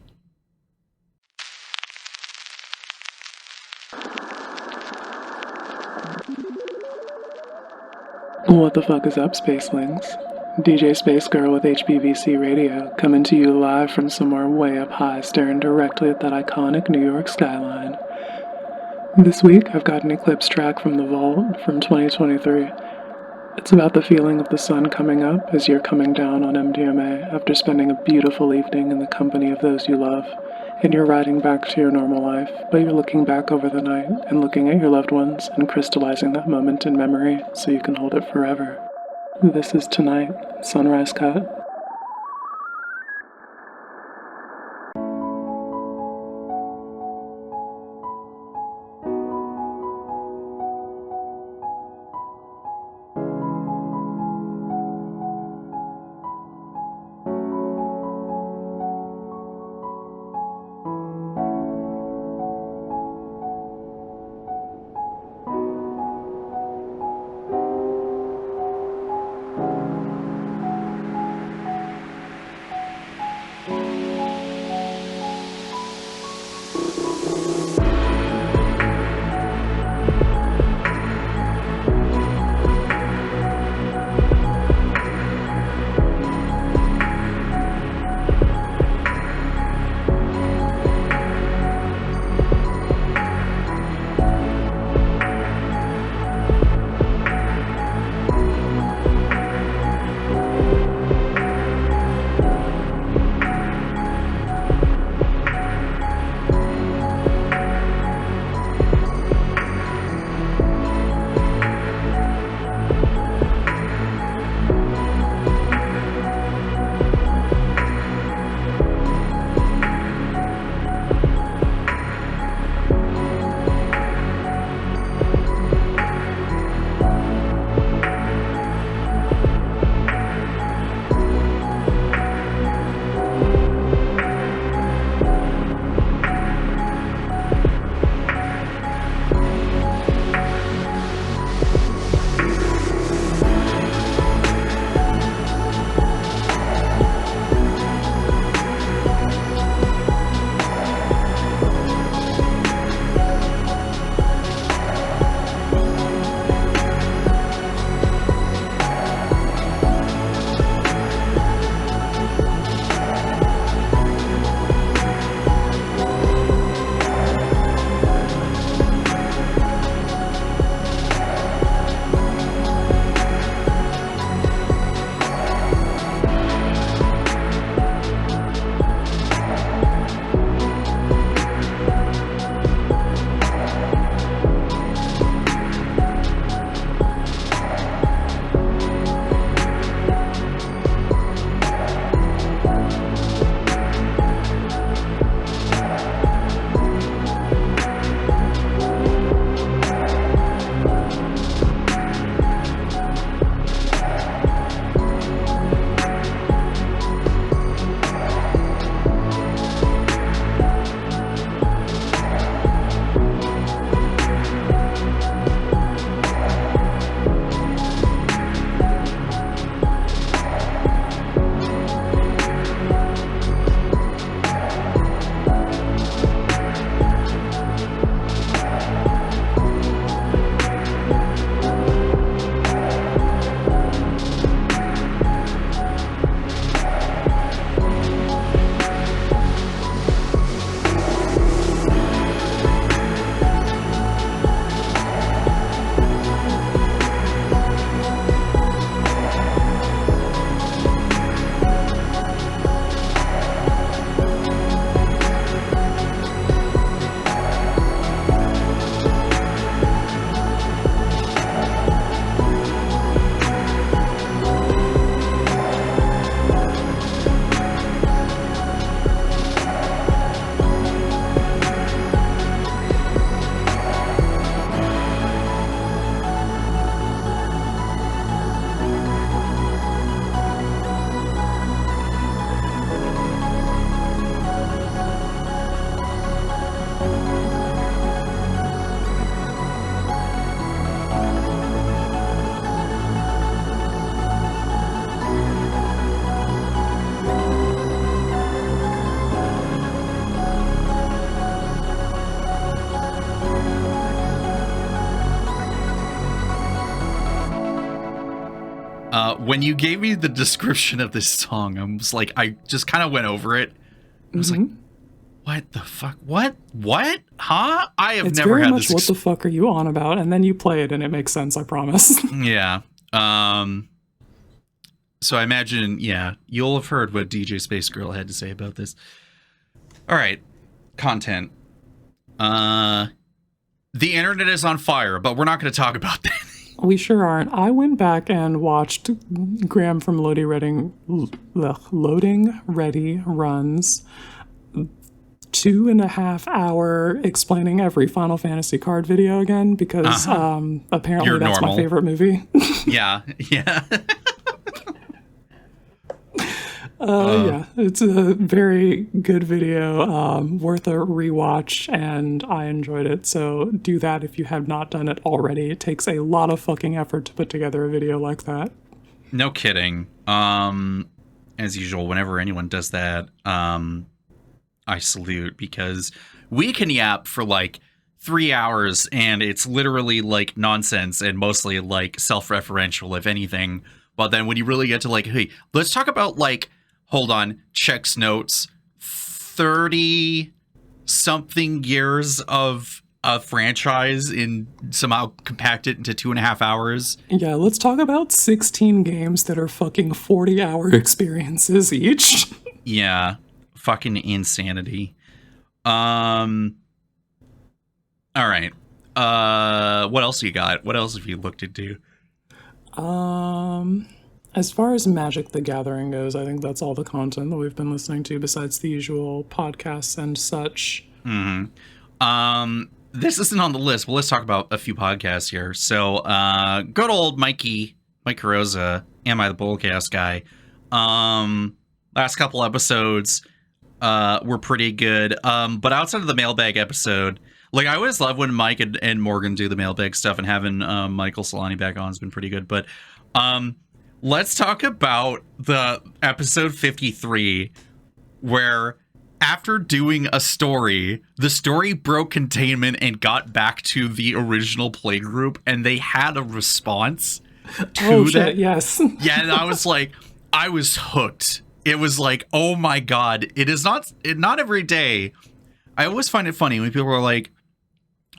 What the fuck is up, Spacelings? DJ Space Girl with HBVC Radio, coming to you live from somewhere way up high, staring directly at that iconic New York skyline. This week, I've got an Eclipse track from the Vault from 2023. It's about the feeling of the sun coming up as you're coming down on MDMA after spending a beautiful evening in the company of those you love, and you're riding back to your normal life, but you're looking back over the night and looking at your loved ones and crystallizing that moment in memory so you can hold it forever. This is Tonight, Sunrise Cut. when you gave me the description of this song, I just kind of went over it. I was like, what the fuck? What? Huh? I have never had this. It's very much what the fuck are you on about? And then you play it and it makes sense, I promise. Yeah. So I imagine, you'll have heard what DJ Space Girl had to say about this. All right. Content. The internet is on fire, but we're not going to talk about that. We sure aren't. I went back and watched Graham from Loading Ready runs 2.5 hour explaining every Final Fantasy card video again because apparently You're that's normal. my favorite movie. Yeah. Yeah, it's a very good video, worth a rewatch, and I enjoyed it. So do that if you have not done it already. It takes a lot of fucking effort to put together a video like that. No kidding. As usual, whenever anyone does that, I salute, because we can yap for like 3 hours and it's literally like nonsense and mostly like self-referential, if anything. But then when you really get to like, hey, let's talk about like, hold on, checks notes, 30 something years of a franchise and somehow compact it into 2.5 hours. Yeah, let's talk about 16 games that are fucking 40-hour experiences each. Yeah, fucking insanity. All right. What else you got? What else have you looked into? As far as Magic the Gathering goes, I think that's all the content that we've been listening to besides the usual podcasts and such. This isn't on the list, but let's talk about a few podcasts here. So, good old Mike Rosa, Am I the Bullcast guy? Last couple episodes were pretty good. But outside of the mailbag episode, like I always love when Mike and Morgan do the mailbag stuff, and having Michael Solani back on has been pretty good. But let's talk about the episode 53, where after doing a story, the story broke containment and got back to the original playgroup, and they had a response to that. Shit, yes. Yeah, and I was like, I was hooked. It was like, oh my god, it is not every day. I always find it funny when people are like,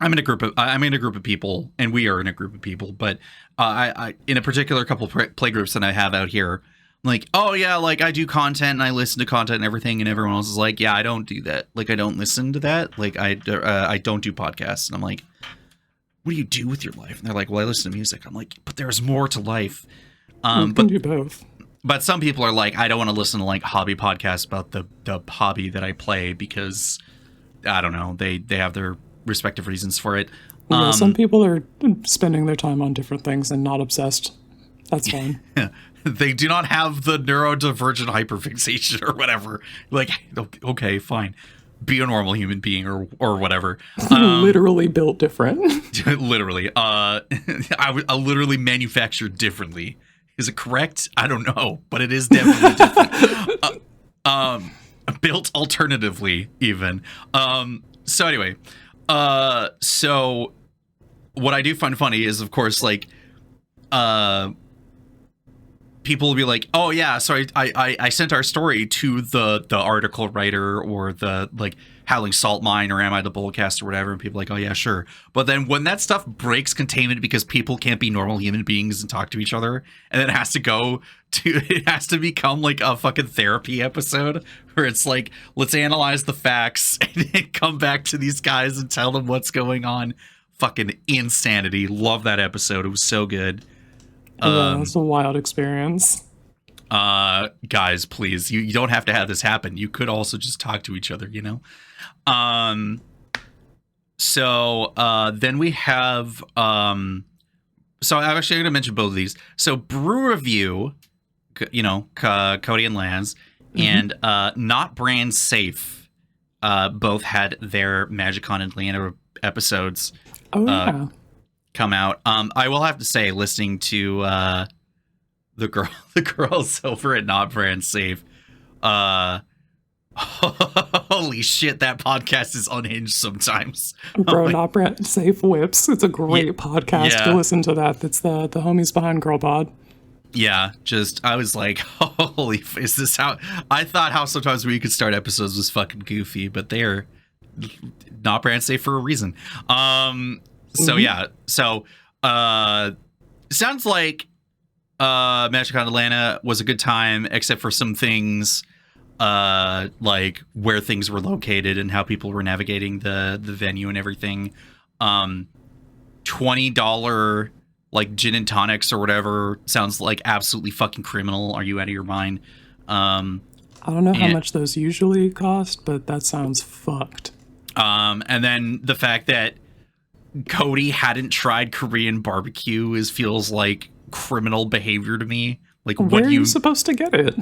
I'm in a group of people, and we are in a group of people, but I in a particular couple playgroups that I have out here, I'm like, oh yeah, like I do content and I listen to content and everything, and everyone else is like, yeah, I don't do that. Like I don't listen to that. Like I don't do podcasts. And I'm like, what do you do with your life? And they're like, well, I listen to music. I'm like, but there's more to life. You can do both. But some people are like, I don't want to listen to like hobby podcasts about the hobby that I play because I don't know, they have their respective reasons for it. Yeah, some people are spending their time on different things and not obsessed. That's fine. They do not have the neurodivergent hyperfixation or whatever. Like, okay, fine. Be a normal human being or whatever. Literally built different. Literally. I literally manufactured differently. Is it correct? I don't know, but it is definitely different. Built alternatively, even. So anyway, so what I do find funny is, of course, like, people will be like, oh yeah, so I sent our story to the article writer or the like Howling Salt Mine or Am I the Bullcast or whatever, and people are like, oh yeah, sure. But then when that stuff breaks containment because people can't be normal human beings and talk to each other, and then it has to become like a fucking therapy episode where it's like, let's analyze the facts and then come back to these guys and tell them what's going on. Fucking insanity. Love that episode. It was so good. Yeah, it's a wild experience. Guys, please, you don't have to have this happen. You could also just talk to each other, you know? So then we have, so I'm actually going to mention both of these. So Brew Review, you know, Cody and Lance, and Not Brand Safe, both had their MagicCon Atlanta episodes come out. I will have to say, listening to the girls over at Not Brand Safe, holy shit, that podcast is unhinged sometimes. Bro, Not Brand Safe whips. It's a great podcast to listen to that. That's the homies behind Girl Pod. Yeah, I was like, holy, is this how I thought how sometimes we could start episodes was fucking goofy, but they're not brand safe for a reason. Sounds like MagicCon Atlanta was a good time, except for some things like where things were located and how people were navigating the venue and everything. $20 like gin and tonics or whatever sounds like absolutely fucking criminal. Are you out of your mind? I don't know how much those usually cost, but that sounds fucked. And then the fact that Cody hadn't tried Korean barbecue feels like criminal behavior to me. Like, where are you supposed to get it?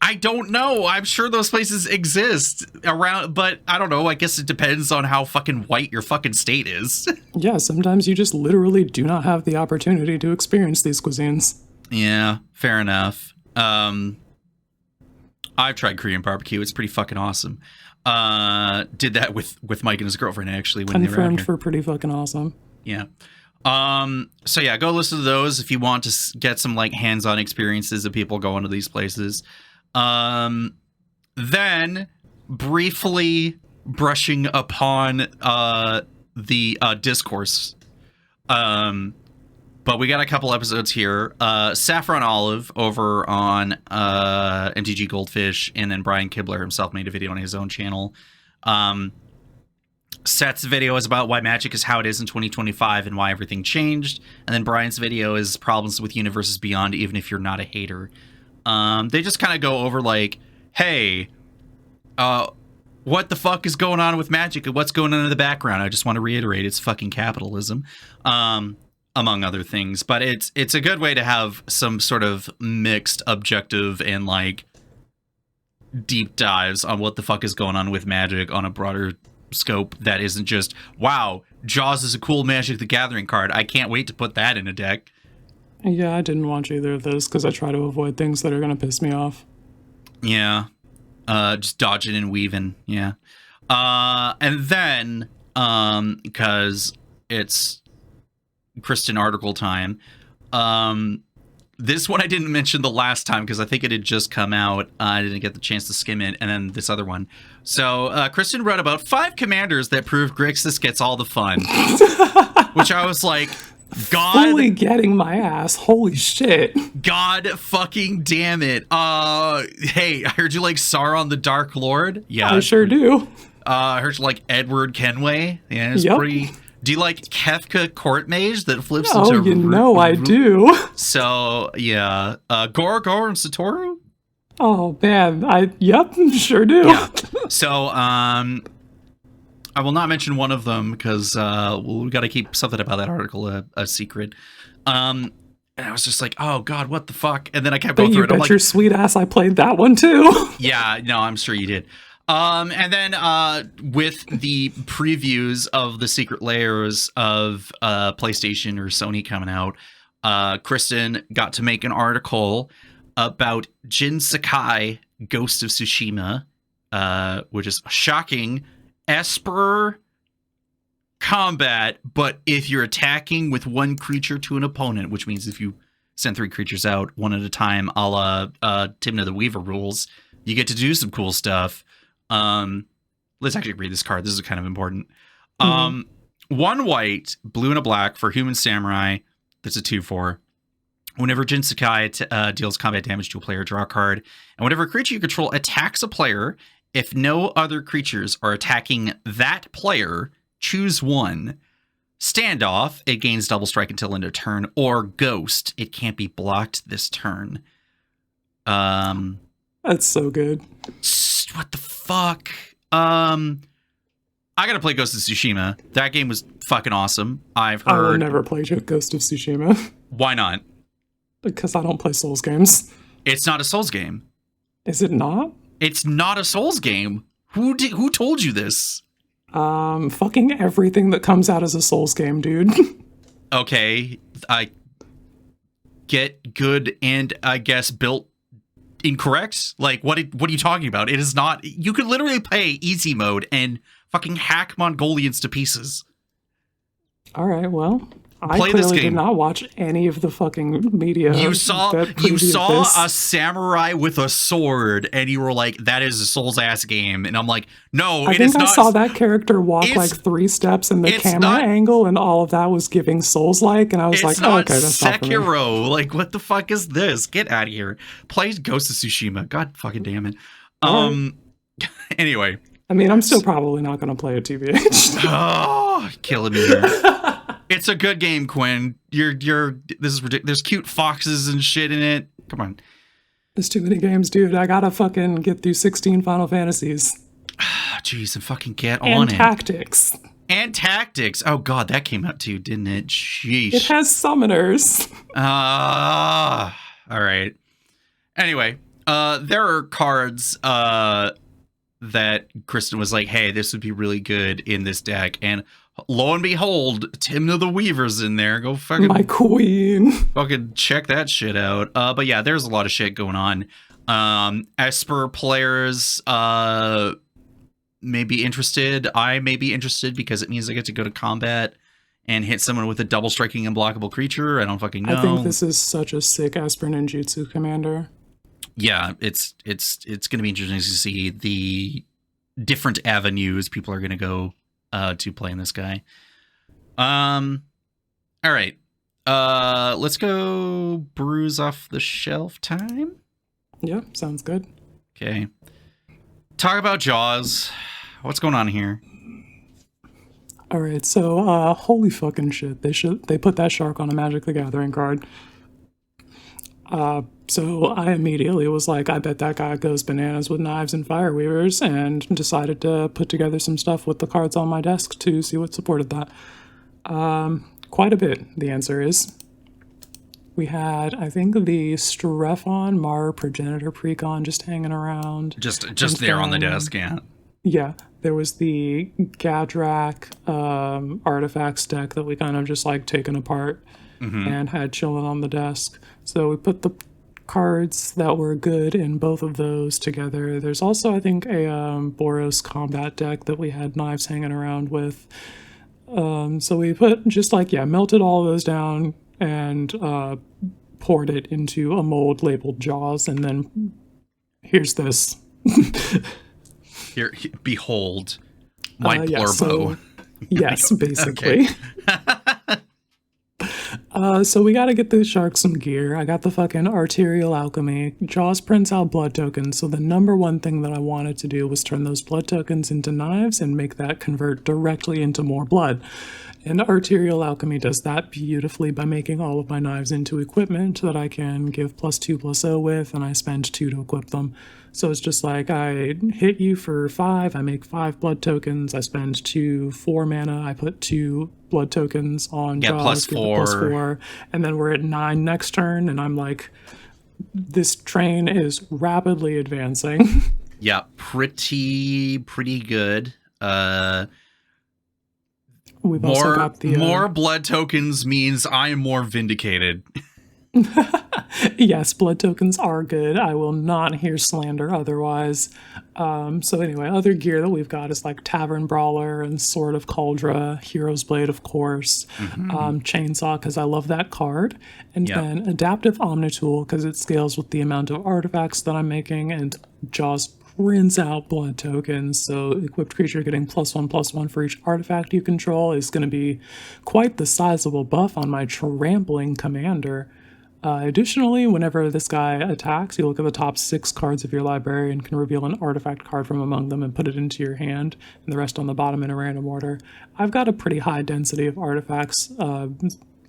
I don't know. I'm sure those places exist around, but I don't know. I guess it depends on how fucking white your fucking state is. Yeah, sometimes you just literally do not have the opportunity to experience these cuisines. Yeah, fair enough. I've tried Korean barbecue. It's pretty fucking awesome. Did that with Mike and his girlfriend, actually, when they were out here. For pretty fucking awesome. Yeah. So yeah, go listen to those if you want to get some like hands-on experiences of people going to these places. Then briefly brushing upon the discourse. But we got a couple episodes here. Saffron Olive over on MTG Goldfish, and then Brian Kibler himself made a video on his own channel. Seth's video is about why Magic is how it is in 2025 and why everything changed. And then Brian's video is problems with Universes Beyond, even if you're not a hater. They just kind of go over like, hey, what the fuck is going on with Magic and what's going on in the background? I just want to reiterate, it's fucking capitalism, among other things. But it's a good way to have some sort of mixed objective and like deep dives on what the fuck is going on with Magic on a broader scope that isn't just, wow, Jaws is a cool Magic the Gathering card. I can't wait to put that in a deck. Yeah, I didn't watch either of those because I try to avoid things that are going to piss me off. Yeah. Just dodging and weaving. Yeah. And then, because it's Kristen article time, this one I didn't mention the last time because I think it had just come out. I didn't get the chance to skim it. And then this other one. So Kristen wrote about 5 commanders that prove Grixis gets all the fun. Which I was like, God. Fully getting my ass. Holy shit. God fucking damn it. Hey, I heard you like Sauron the Dark Lord. Yeah. I sure do. I heard you like Edward Kenway. Yeah, it's pretty. Do you like Kefka Court Mage that flips into... Oh, you know I do. So, yeah. Gor and Satoru? Oh, man. Yep, sure do. Yeah. So, I will not mention one of them because we got to keep something about that article a secret. And I was just like, oh, God, what the fuck? And then I kept going through it. I'm like, your sweet ass I played that one, too. Yeah, no, I'm sure you did. And then with the previews of the secret layers of PlayStation or Sony coming out, Kristen got to make an article about Jin Sakai, Ghost of Tsushima, which is shocking. Esper combat, but if you're attacking with one creature to an opponent, which means if you send 3 creatures out one at a time, a la Timna the Weaver rules, you get to do some cool stuff. Let's actually read this card. This is kind of important. 1 white, blue and a black for Human Samurai. That's a 2/4. Whenever Jin Sakai deals combat damage to a player, draw a card. And whenever a creature you control attacks a player, if no other creatures are attacking that player, choose 1. Standoff, it gains double strike until end of turn. Or Ghost, it can't be blocked this turn. That's so good. What the fuck? I gotta play Ghost of Tsushima. That game was fucking awesome. I've heard... I will never play Ghost of Tsushima. Why not? Because I don't play Souls games. It's not a Souls game. Is it not? It's not a Souls game. Who told you this? Fucking everything that comes out as a Souls game, dude. Okay, I get good and I guess built incorrect. Like, what are you talking about? It is not. You could literally play easy mode and fucking hack Mongolians to pieces. All right, well, I Play this clearly game. did not watch any of the fucking media. You saw that previewed this. a samurai with a sword, and you were like, "That is a Souls ass game." And I'm like, "No, I it think is I not." saw that character walk it's- like 3 steps, and the it's camera not- angle and all of that was giving Souls-like, and I was It's like, oh, not okay, that's not for me. Sekiro. Like, what the fuck is this? Get out of here. Play Ghost of Tsushima. God fucking damn it. Anyway. I mean, I'm still probably not going to play a TBH. Oh, killing me here. It's a good game, Quinn. This is ridiculous. There's cute foxes and shit in it. Come on. There's too many games, dude. I gotta fucking get through 16 Final Fantasies. Jeez, and fucking get and on Tactics. it. And Tactics. Oh god, that came out too, didn't it? Sheesh. It has summoners. All right. Anyway, there are cards that Kristen was like, hey, this would be really good in this deck. And lo and behold, Timna the Weaver's in there. Go fucking My queen. fucking check that shit out. But yeah, there's a lot of shit going on. Esper players may be interested. I may be interested because it means I get to go to combat and hit someone with a double striking unblockable creature. I don't fucking know. I think this is such a sick Esper Ninjutsu commander. Yeah, it's going to be interesting to see the different avenues people are going to go to playing this guy. All right. Let's go brews off the shelf time. Yeah, sounds good. Okay. Talk about Jaws. What's going on here? All right, so holy fucking shit. They put that shark on a Magic the Gathering card. So I immediately was like, I bet that guy goes bananas with knives and fireweavers, and decided to put together some stuff with the cards on my desk to see what supported that. Quite a bit, the answer is. We had, I think, the Strephon Mar Progenitor Precon just hanging around. Just there on the desk, yeah. Yeah, there was the Gadrak artifacts deck that we kind of just like taken apart and had chilling on the desk. So we put the cards that were good in both of those together. There's also, I think, a Boros combat deck that we had knives hanging around with. So we put just like, melted all of those down and poured it into a mold labeled Jaws, and then here's this. Here, behold, my yeah, Blurbo. so, yes, basically. So we gotta get this shark some gear. I got the fucking Arterial Alchemy. Jaws prints out blood tokens, so the number one thing that I wanted to do was turn those blood tokens into knives and make that convert directly into more blood. And Arterial Alchemy does that beautifully by making all of my knives into equipment that I can give +2/+0 with, and I spend 2 to equip them. So it's just like, I hit you for 5, I make 5 blood tokens, I spend 2 4 mana, I put 2 blood tokens on Jaws, give it +4, and then we're at 9 next turn, and I'm like, this train is rapidly advancing. Yeah, pretty good. We've also got the more blood tokens means I am more vindicated. Yes, blood tokens are good. I will not hear slander otherwise. So anyway, other gear that we've got is like Tavern Brawler and Sword of Cauldra, Hero's Blade, of course, Chainsaw, because I love that card, and then Adaptive Omnitool, because it scales with the amount of artifacts that I'm making, and Jaws prints out blood tokens, so equipped creature getting +1/+1 for each artifact you control is going to be quite the sizable buff on my trampling commander. Additionally, whenever this guy attacks, you look at the top 6 cards of your library and can reveal an artifact card from among them and put it into your hand, and the rest on the bottom in a random order. I've got a pretty high density of artifacts,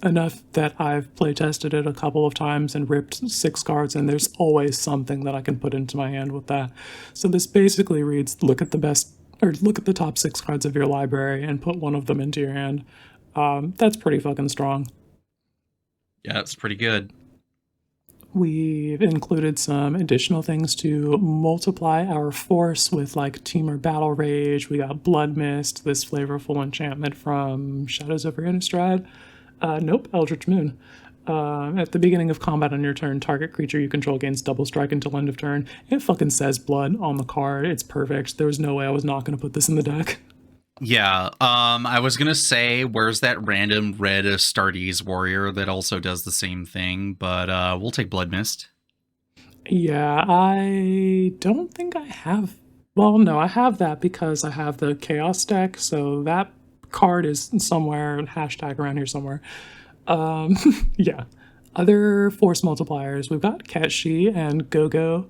enough that I've playtested it a couple of times and ripped 6 cards, and there's always something that I can put into my hand with that. So this basically reads, look at the top 6 cards of your library and put one of them into your hand. That's pretty fucking strong. Yeah, it's pretty good. We've included some additional things to multiply our force with like Temur Battle Rage. We got Blood Mist, this flavorful enchantment from Shadows over Innistrad. Nope, Eldritch Moon. At the beginning of combat on your turn, target creature you control gains double strike until end of turn. It fucking says blood on the card. It's perfect. There was no way I was not going to put this in the deck. Yeah, I was gonna say, where's that random red Astartes warrior that also does the same thing, but we'll take Blood Mist. Yeah, I don't think I have. Well, no, I have that because I have the Chaos deck, so that card is somewhere, hashtag around here somewhere. Um, yeah. Other force multipliers, we've got Ketshi and Gogo,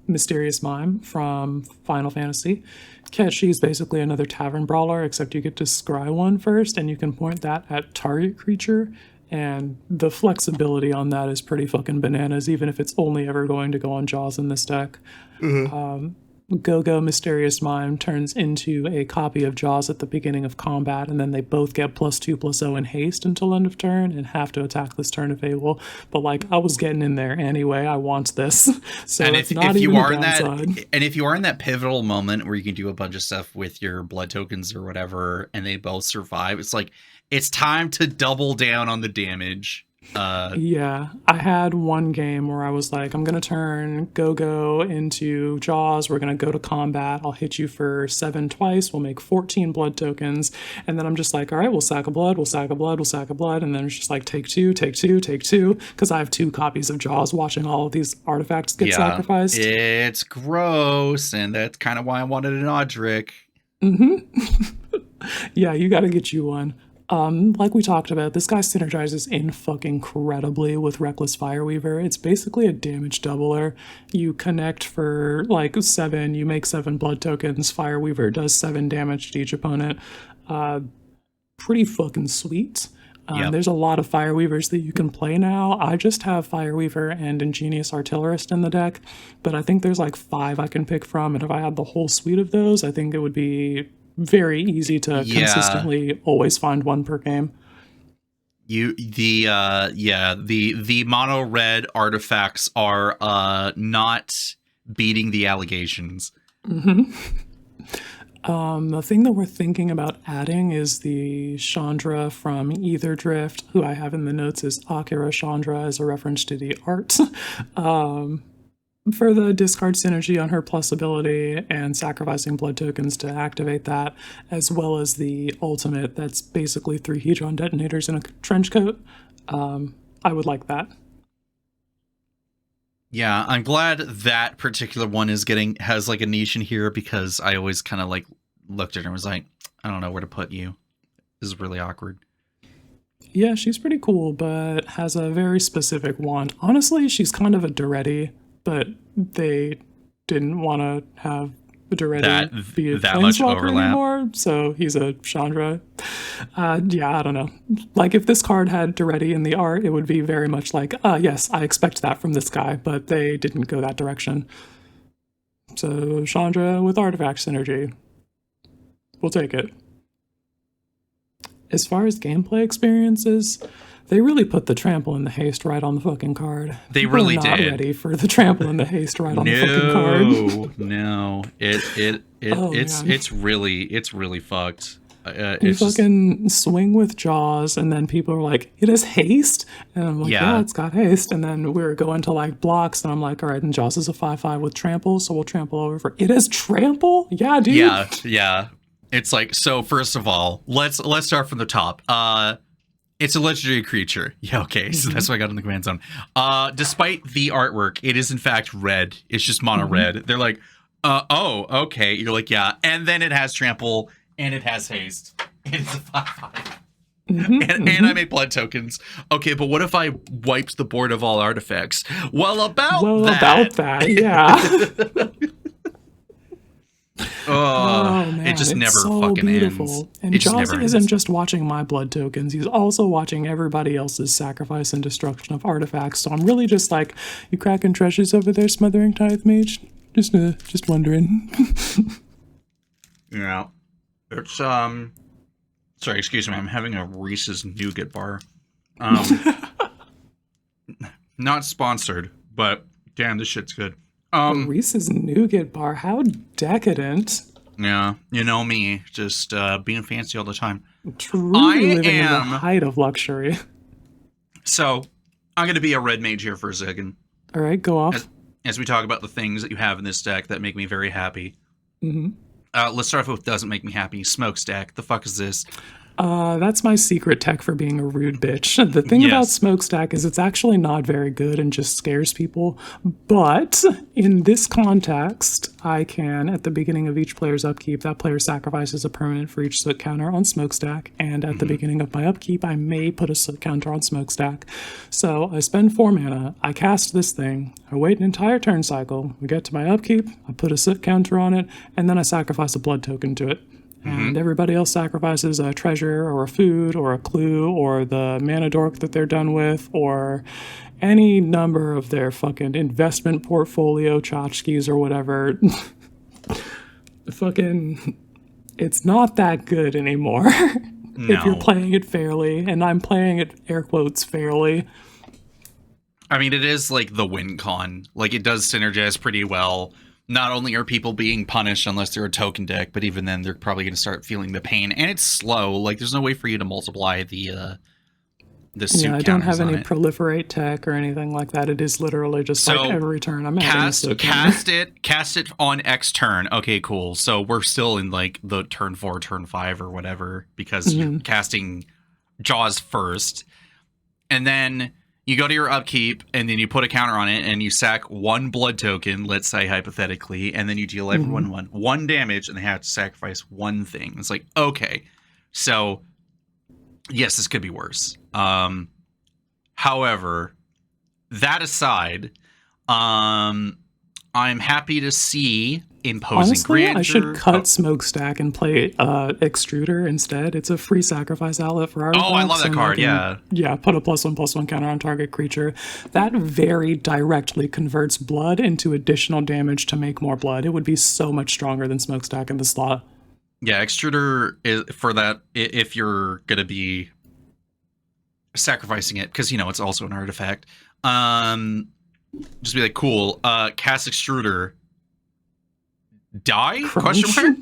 Mysterious Mime from Final Fantasy. Ketshi is basically another tavern brawler, except you get to scry one first, and you can point that at target creature. And the flexibility on that is pretty fucking bananas, even if it's only ever going to go on Jaws in this deck. Go-Go Mysterious Mime turns into a copy of Jaws at the beginning of combat, and then they both get +2/+0 in haste until end of turn and have to attack this turn if able. But like, I was getting in there anyway. I want this. So And it's if not you even are a in downside. that, and if you are in that pivotal moment where you can do a bunch of stuff with your blood tokens or whatever, and they both survive, it's like it's time to double down on the damage. Yeah, I had one game where I was like, I'm gonna turn Go-Go into Jaws. We're gonna go to combat. I'll hit you for 7 twice. We'll make 14 blood tokens, and then I'm just like, all right, we'll sack a blood, we'll sack a blood, we'll sack a blood, and then it's just like take two, take two, take two, because I have 2 copies of Jaws watching all of these artifacts get sacrificed. It's gross, and that's kind of why I wanted an Audric. Yeah, you got to get you one. Like we talked about, this guy synergizes in fucking incredibly with Reckless Fireweaver. It's basically a damage doubler. You connect for like 7, you make 7 blood tokens. Fireweaver does 7 damage to each opponent. Pretty fucking sweet. Yep. There's a lot of Fireweavers that you can play now. I just have Fireweaver and Ingenious Artillerist in the deck, but I think there's like 5 I can pick from, and if I had the whole suite of those, I think it would be very easy to consistently always find one per game. The mono red artifacts are not beating the allegations. The thing that we're thinking about adding is the Chandra from Ether Drift, who I have in the notes as Akira Chandra as a reference to the art. For the discard synergy on her plus ability and sacrificing blood tokens to activate that, as well as the ultimate that's basically 3 Hedron detonators in a trench coat. I would like that. Yeah, I'm glad that particular one has like a niche in here, because I always kind of like looked at her and was like, I don't know where to put you. This is really awkward. Yeah, she's pretty cool, but has a very specific wand. Honestly, she's kind of a Duretti, but they didn't want to have a Duretti be a that much planeswalker overlap anymore, so he's a Chandra. Yeah, I don't know. Like, if this card had Duretti in the art, it would be very much like, yes, I expect that from this guy, but they didn't go that direction. So, Chandra with artifact synergy. We'll take it. As far as gameplay experiences, they really put the trample and the haste right on the fucking card. They People really are not did. ready for the trample and the haste right on the fucking card. No, it's really fucked. You fucking swing with Jaws, and then people are like, it has haste? And I'm like, yeah, it's got haste. And then we're going to like blocks, and I'm like, all right, and Jaws is a 5/5 with trample, so we'll trample over for it has trample? Yeah, dude. Yeah. It's like, so first of all, let's start from the top. It's a legendary creature. Yeah, okay, so that's what I got in the command zone. Despite the artwork, it is in fact red. It's just mono red. They're like, oh, okay. You're like, yeah. And then it has trample, and it has haste. And it's a 5/5. And I make blood tokens. Okay, but what if I wiped the board of all artifacts? About that, yeah. Oh, man, it just never so fucking beautiful. ends. And Jaws isn't just watching my blood tokens, he's also watching everybody else's sacrifice and destruction of artifacts. So I'm really just like, you cracking treasures over there, Smothering Tithe Mage? Just wondering. Yeah. It's sorry, excuse me, I'm having a Reese's Nougat bar. Not sponsored, but damn, this shit's good. Reese's Nougat bar, how decadent. Yeah, you know me, just being fancy all the time. Truly living in the height of luxury. So, I'm going to be a red mage here for a second. All right, go off. As we talk about the things that you have in this deck that make me very happy. Let's start off with doesn't make me happy. Smokestack. The fuck is this? That's my secret tech for being a rude bitch. The thing about Smokestack is it's actually not very good and just scares people. But in this context, I can, at the beginning of each player's upkeep, that player sacrifices a permanent for each soot counter on Smokestack. And at the beginning of my upkeep, I may put a soot counter on Smokestack. So I spend 4 mana, I cast this thing, I wait an entire turn cycle, we get to my upkeep, I put a soot counter on it, and then I sacrifice a blood token to it. And everybody else sacrifices a treasure or a food or a clue or the mana dork that they're done with or any number of their fucking investment portfolio tchotchkes or whatever. Fucking, it's not that good anymore. If you're playing it fairly, and I'm playing it air quotes fairly. I mean, it is like the win con. Like, it does synergize pretty well. Not only are people being punished unless they're a token deck, but even then they're probably going to start feeling the pain. And it's slow. Like, there's no way for you to multiply the suit. Yeah, I don't have any proliferate tech or anything like that. It is literally just like every turn I'm cast it on X turn. Okay, cool. So we're still in like the turn 4, turn 5 or whatever because you're casting Jaws first. And then you go to your upkeep, and then you put a counter on it, and you sack 1 blood token, let's say hypothetically, and then you deal everyone 1 damage, and they have to sacrifice 1 thing. It's like, okay, so yes, this could be worse. However, that aside, I'm happy to see imposing Honestly, grandeur. I should cut Smokestack and play Extruder instead. It's a free sacrifice outlet for artifacts. Oh, I love that card, Yeah, put a +1/+1 counter on target creature. That very directly converts blood into additional damage to make more blood. It would be so much stronger than Smokestack in the slot. Yeah, Extruder is for that if you're going to be sacrificing it, because, you know, it's also an artifact. Just be like, cool, cast Extruder. Die? Crunch. Question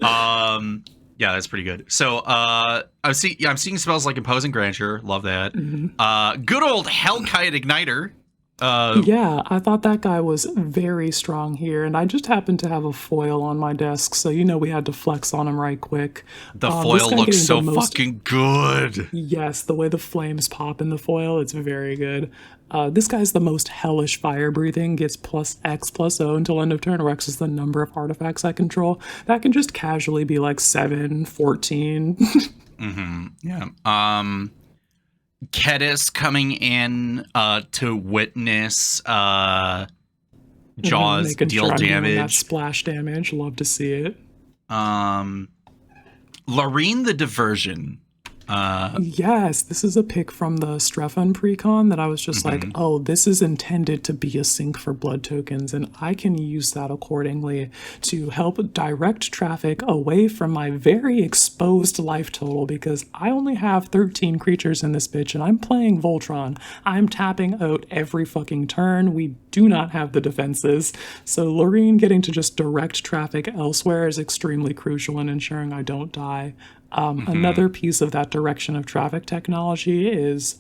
mark? Yeah, that's pretty good. So I'm seeing spells like Imposing Grandeur. Love that. Good old Hellkite Igniter. Yeah, I thought that guy was very strong here, and I just happened to have a foil on my desk, so you know we had to flex on him right quick. The foil looks so fucking good. Yes, the way the flames pop in the foil, it's very good. This guy's the most hellish fire breathing, gets +X/+O until end of turn, or X is the number of artifacts I control. That can just casually be like 7, 14. Yeah. Kedis coming in to witness Jaws deal damage. That splash damage, love to see it. Lorwyn the Diversion. Yes, this is a pick from the Strefan precon that I was just like, oh, this is intended to be a sink for blood tokens, and I can use that accordingly to help direct traffic away from my very exposed life total, because I only have 13 creatures in this bitch, and I'm playing Voltron. I'm tapping out every fucking turn. We do not have the defenses, so Lorwyn getting to just direct traffic elsewhere is extremely crucial in ensuring I don't die. Another piece of that direction of traffic technology is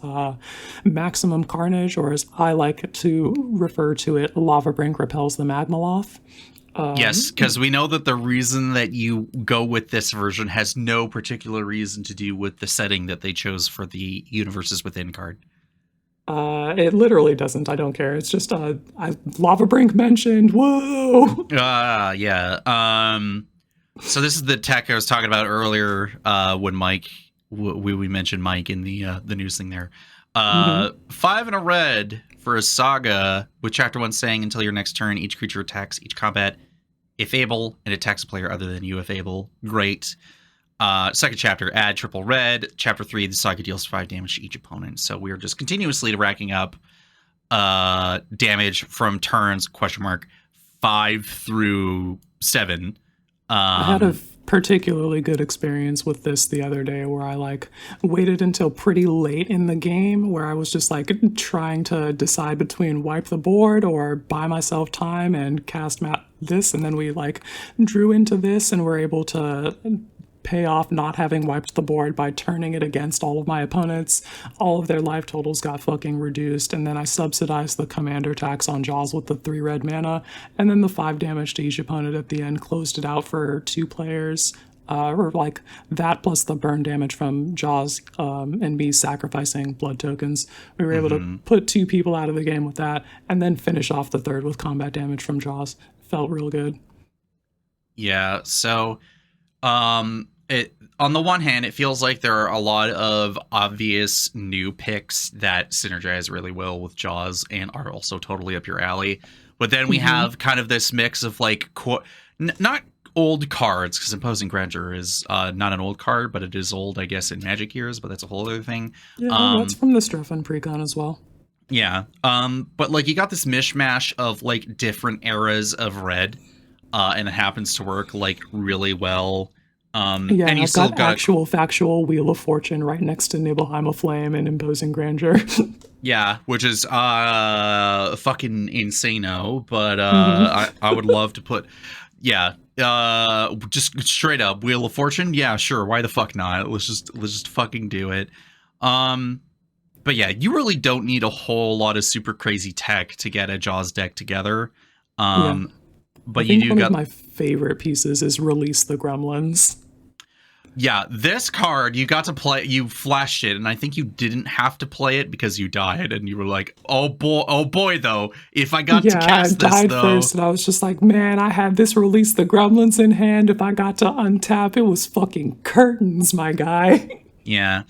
Maximum Carnage, or as I like to refer to it, Lava Brink repels the Magmaloth. Yes, because we know that the reason that you go with this version has no particular reason to do with the setting that they chose for the Universes Within card. It literally doesn't. I don't care. It's just Lava Brink mentioned. Whoa! Yeah. So this is the tech I was talking about earlier when Mike, we mentioned Mike in the news thing there. 5 and a red for a saga with chapter 1 saying until your next turn, each creature attacks each combat if able and attacks a player other than you if able. Great. Second chapter, add triple red. Chapter 3, the saga deals 5 damage to each opponent. So we're just continuously racking up damage from turns, 5 through 7. I had a particularly good experience with this the other day where I waited until pretty late in the game where I was just trying to decide between wipe the board or buy myself time and cast this, and then we drew into this and were able to pay off not having wiped the board by turning it against all of my opponents. All of their life totals got fucking reduced, and then I subsidized the commander tax on Jaws with the 3 red mana, and then the 5 damage to each opponent at the end closed it out for 2 players. Or like that plus the burn damage from Jaws and me sacrificing blood tokens. We were able to put 2 people out of the game with that, and then finish off the 3rd with combat damage from Jaws. Felt real good. Yeah, so it on the one hand, it feels like there are a lot of obvious new picks that synergize really well with Jaws and are also totally up your alley. But then we have kind of this mix of like not old cards, because Imposing Grandeur is not an old card, but it is old, I guess, in Magic years, but that's a whole other thing. Yeah, that's from the Strifen precon as well. Yeah, but like you got this mishmash of like different eras of red, and it happens to work like really well. And you I've still got actual factual Wheel of Fortune right next to Nibelheim of Flame and Imposing Grandeur. Yeah, which is fucking insano, but I would love to put just straight up Wheel of Fortune. Yeah, sure, why the fuck not? Let's just fucking do it. But yeah, you really don't need a whole lot of super crazy tech to get a Jaws deck together. But I think one of my favorite pieces is Release the Gremlins. Yeah, this card you got to play. You flashed it, and I think you didn't have to play it because you died, and you were like, "Oh boy, though! If I got to cast this, I died first, and I was just like, man, I had this Release the Gremlins in hand. If I got to untap, it was fucking curtains, my guy." Yeah.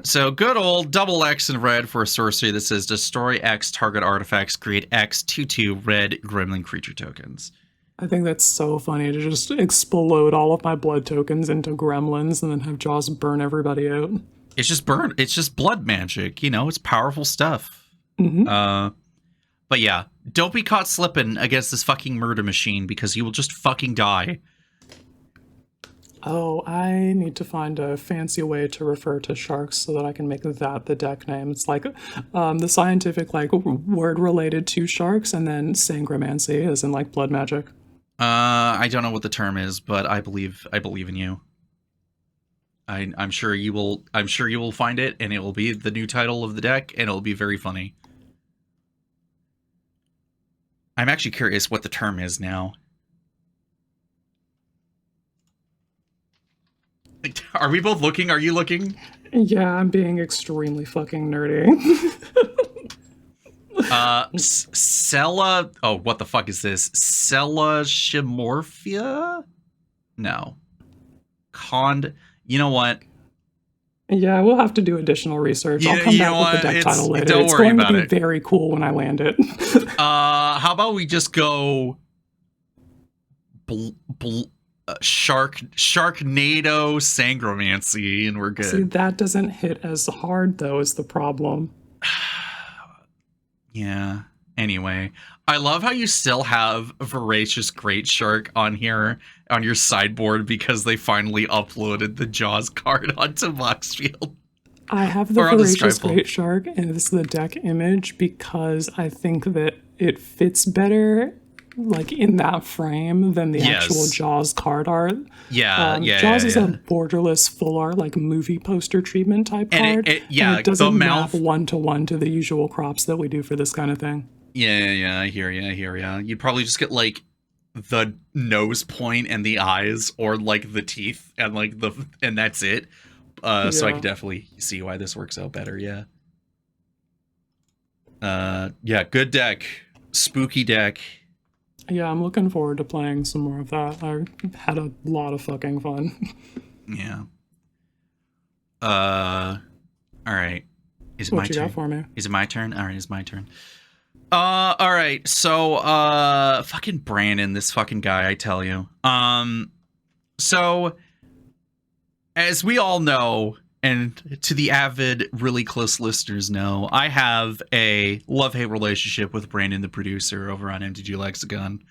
So good old double X in red for a sorcery that says destroy X target artifacts, create X 2/2 red gremlin creature tokens. I think that's so funny to just explode all of my blood tokens into gremlins and then have Jaws burn everybody out. It's just blood magic, it's powerful stuff. But yeah, don't be caught slipping against this fucking murder machine because you will just fucking die. Oh, I need to find a fancy way to refer to sharks so that I can make that the deck name. It's like the scientific word related to sharks, and then Sangromancy as in like blood magic. I don't know what the term is, but I believe in you. I'm sure you will. I'm sure you will find it, and it will be the new title of the deck, and it'll be very funny. I'm actually curious what the term is now. Are we both looking? Are you looking? Yeah, I'm being extremely fucking nerdy. Sela. Oh, what the fuck is this? Selachian? No. You know what? Yeah, we'll have to do additional research. I'll come back with the deck title later. Don't worry about it. It's going to be very cool when I land it. How about we just go Sharknado Sangromancy, and we're good. See, that doesn't hit as hard, though, is the problem. Yeah. Anyway, I love how you still have Voracious Great Shark on here on your sideboard because they finally uploaded the Jaws card onto Voxfield. I have the Voracious Great Shark, and this is the deck image because I think that it fits better like in that frame than the actual Jaws card art. Jaws is a borderless full art like movie poster treatment type card. And it doesn't map 1-to-1 to the usual crops that we do for this kind of thing. Yeah, I hear ya. You'd probably just get like the nose point and the eyes, or like the teeth and like and that's it. So I can definitely see why this works out better. Good deck, spooky deck. Yeah, I'm looking forward to playing some more of that. I had a lot of fucking fun. Yeah. All right. Is it my turn? What you got for me? Is it my turn? All right, it's my turn. All right. So, fucking Brandon, this fucking guy, I tell you. So, as we all know, and to the avid, really close listeners know, I have a love-hate relationship with Brandon, the producer, over on MTG Lexicon.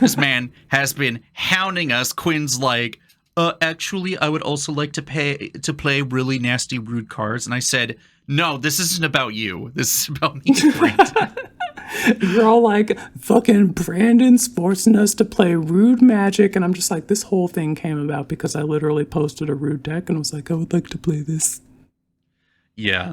This man has been hounding us. Quinn's like, actually, I would also like to play really nasty, rude cards. And I said, no, this isn't about you. This is about me, Brandon. You're all like, fucking Brandon's forcing us to play rude magic. And I'm just like, this whole thing came about because I literally posted a rude deck and was like, I would like to play this. Yeah.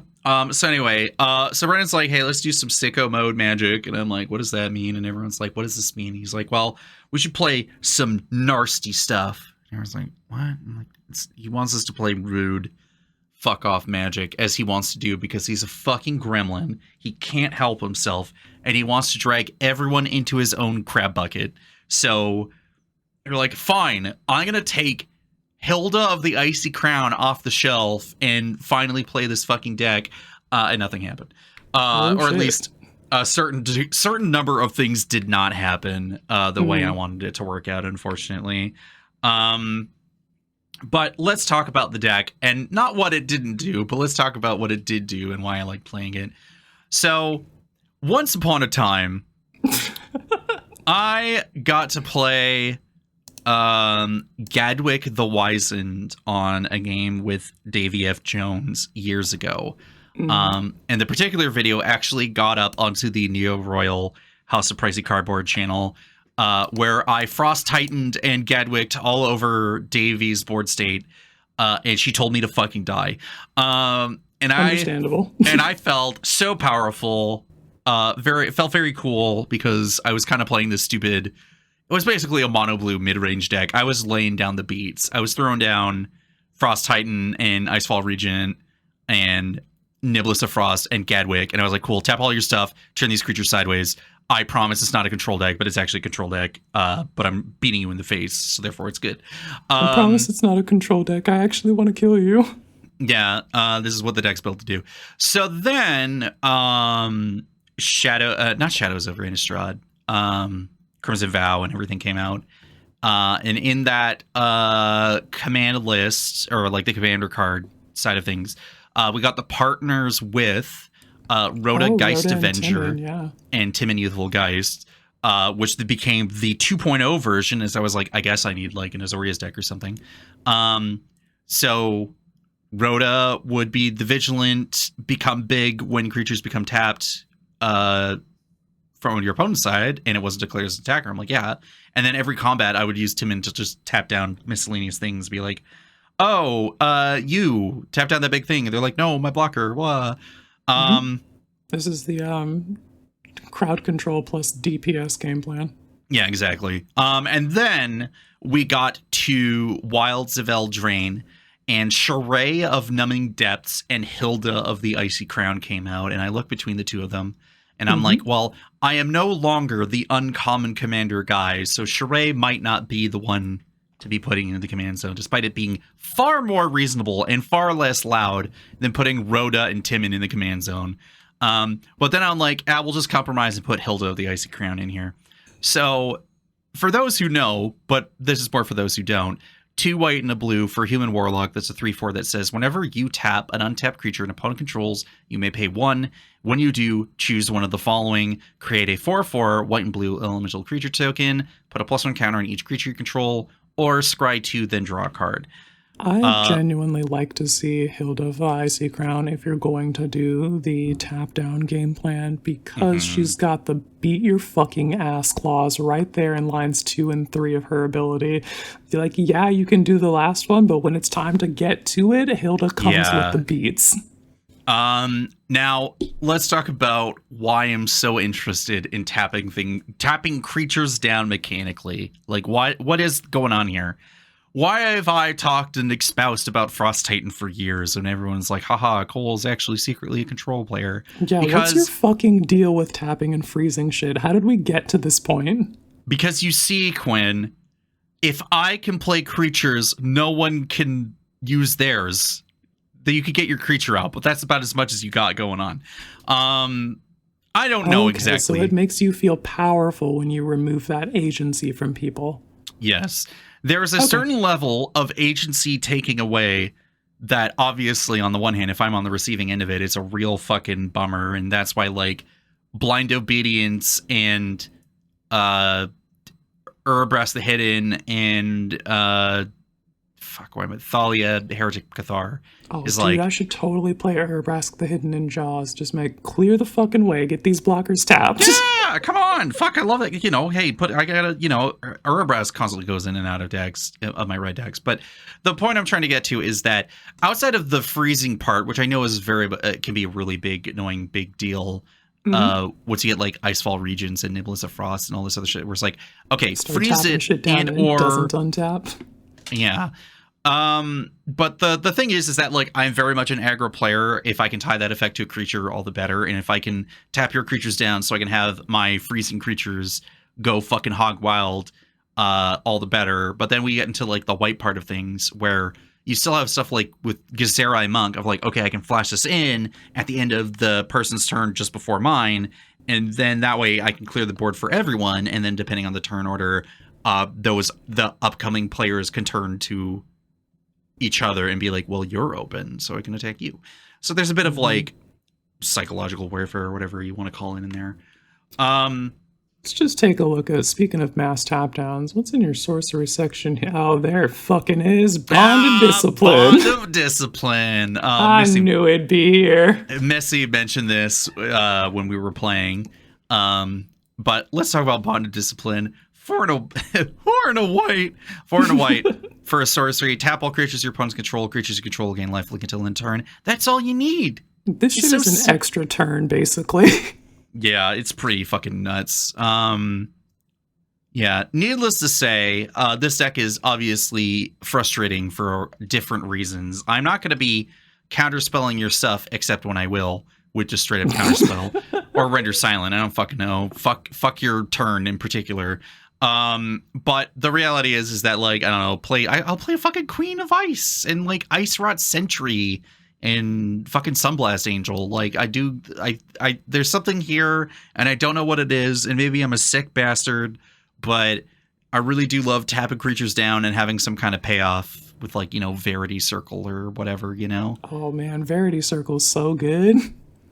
So anyway, so Brandon's like, hey, let's do some sicko mode magic. And I'm like, what does that mean? And everyone's like, what does this mean? He's like, well, we should play some nasty stuff. And everyone's like, what? I'm like, he wants us to play rude fuck off magic as he wants to do because he's a fucking gremlin. He can't help himself. And he wants to drag everyone into his own crab bucket. So you're like, fine, I'm going to take Hilda of the Icy Crown off the shelf and finally play this fucking deck, and nothing happened. Or at least a certain number of things did not happen the way I wanted it to work out, unfortunately. But let's talk about the deck, and not what it didn't do, but let's talk about what it did do and why I like playing it. So, once upon a time, I got to play Gadwick the Wizened on a game with Davey F. Jones years ago. And the particular video actually got up onto the Neo Royal House of Pricey Cardboard channel, where I Frost Titaned and Gadwicked all over Davey's board state, and she told me to fucking die. And Understandable. I felt so powerful. It felt very cool because I was kind of playing this stupid. It was basically a mono blue mid range deck. I was laying down the beats. I was throwing down Frost Titan and Icefall Regent and Niblis of Frost and Gadwick, and I was like, cool, tap all your stuff, turn these creatures sideways. I promise it's not a control deck, but it's actually a control deck. But I'm beating you in the face, so therefore it's good. I promise it's not a control deck. I actually want to kill you. Yeah, this is what the deck's built to do. So then, not Shadows over Innistrad, Crimson Vow and everything came out. And in that command list, or like the commander card side of things, we got the partners with Rhoda Geist Rhoda Avenger and Timon Youthful Geist, which became the 2.0 version, as I was like, I guess I need like an Azorius deck or something. So Rhoda would be the Vigilant, become big when creatures become tapped from your opponent's side, and it wasn't declared as an attacker. I'm like, yeah. And then every combat, I would use Timon to just tap down miscellaneous things, be like, oh, you tap down that big thing. And they're like, no, my blocker. Wah. This is the crowd control plus DPS game plan. Yeah, exactly. And then we got to Wild Zavel Drain, and Sheree of Numbing Depths and Hilda of the Icy Crown came out, and I looked between the two of them, and I'm like, well, I am no longer the uncommon commander guy, so Sheree might not be the one to be putting into the command zone, despite it being far more reasonable and far less loud than putting Rhoda and Timon in the command zone. But then I'm like, we'll just compromise and put Hilda of the Icy Crown in here. So for those who know, but this is more for those who don't, 2 white and a blue for Human Warlock. That's a 3/4 that says whenever you tap an untapped creature an opponent controls, you may pay 1. When you do, choose one of the following: create a 4/4 white and blue elemental creature token, put a +1 counter on each creature you control, or scry 2, then draw a card. I genuinely like to see Hilda of the Icy Crown if you're going to do the tap down game plan, because she's got the beat your fucking ass clause right there in lines 2 and 3 of her ability. You're like, yeah, you can do the last one, but when it's time to get to it, Hilda comes with the beats. Now let's talk about why I'm so interested in tapping creatures down mechanically. Like, what is going on here? Why have I talked and espoused about Frost Titan for years, and everyone's like, haha, Cole's actually secretly a control player? Yeah, what's your fucking deal with tapping and freezing shit? How did we get to this point? Because you see, Quinn, if I can play creatures, no one can use theirs. That you could get your creature out, but that's about as much as you got going on. I don't know exactly. So it makes you feel powerful when you remove that agency from people. Yes. There is a certain level of agency taking away that, obviously, on the one hand, if I'm on the receiving end of it, it's a real fucking bummer. And that's why, like, Blind Obedience and Erebras the Hidden and fuck, why am I Thalia, Heretic Cathar Oh, is dude, like, I should totally play Urabrask the Hidden in Jaws. Just make clear the fucking way. Get these blockers tapped. yeah, come on, fuck, I love it. Hey, I gotta, Urabrask constantly goes in and out of decks, of my red decks. But the point I'm trying to get to is that outside of the freezing part, which I know is can be a really big, annoying, big deal. Once you get like Icefall Regions and Nibblus of Frost and all this other shit, where it's like, okay, Start freeze tapping it shit down and and or doesn't untap. yeah. But the thing is that like I'm very much an aggro player. If I can tie that effect to a creature, all the better. And if I can tap your creatures down so I can have my freezing creatures go fucking hog wild, all the better. But then we get into like the white part of things where you still have stuff like with Gazzerai Monk of like, okay, I can flash this in at the end of the person's turn just before mine. And then that way I can clear the board for everyone. And then depending on the turn order, the upcoming players can turn to each other and be like, well, you're open, so I can attack you. So there's a bit of like psychological warfare or whatever you want to call it in there. Let's just take a look at, speaking of mass tap downs, what's in your sorcery section? Oh, there fucking is. Bond of Discipline. Bond of Discipline. I knew it'd be here. Messy mentioned this when we were playing. But let's talk about Bond of Discipline. 4 and a white for a sorcery. Tap all creatures your opponents control. Creatures you control gain lifelink until end turn. That's all you need. This shit is an extra turn, basically. Yeah, it's pretty fucking nuts. Yeah, needless to say, this deck is obviously frustrating for different reasons. I'm not going to be counterspelling your stuff, except when I will, with just straight up counterspell or render silent. I don't fucking know. Fuck your turn in particular. But the reality is that like, I don't know, I'll play fucking Queen of Ice and like Ice Rot Sentry and fucking Sunblast Angel. Like I there's something here and I don't know what it is, and maybe I'm a sick bastard, but I really do love tapping creatures down and having some kind of payoff with like, Verity Circle or whatever, Oh man, Verity Circle's so good.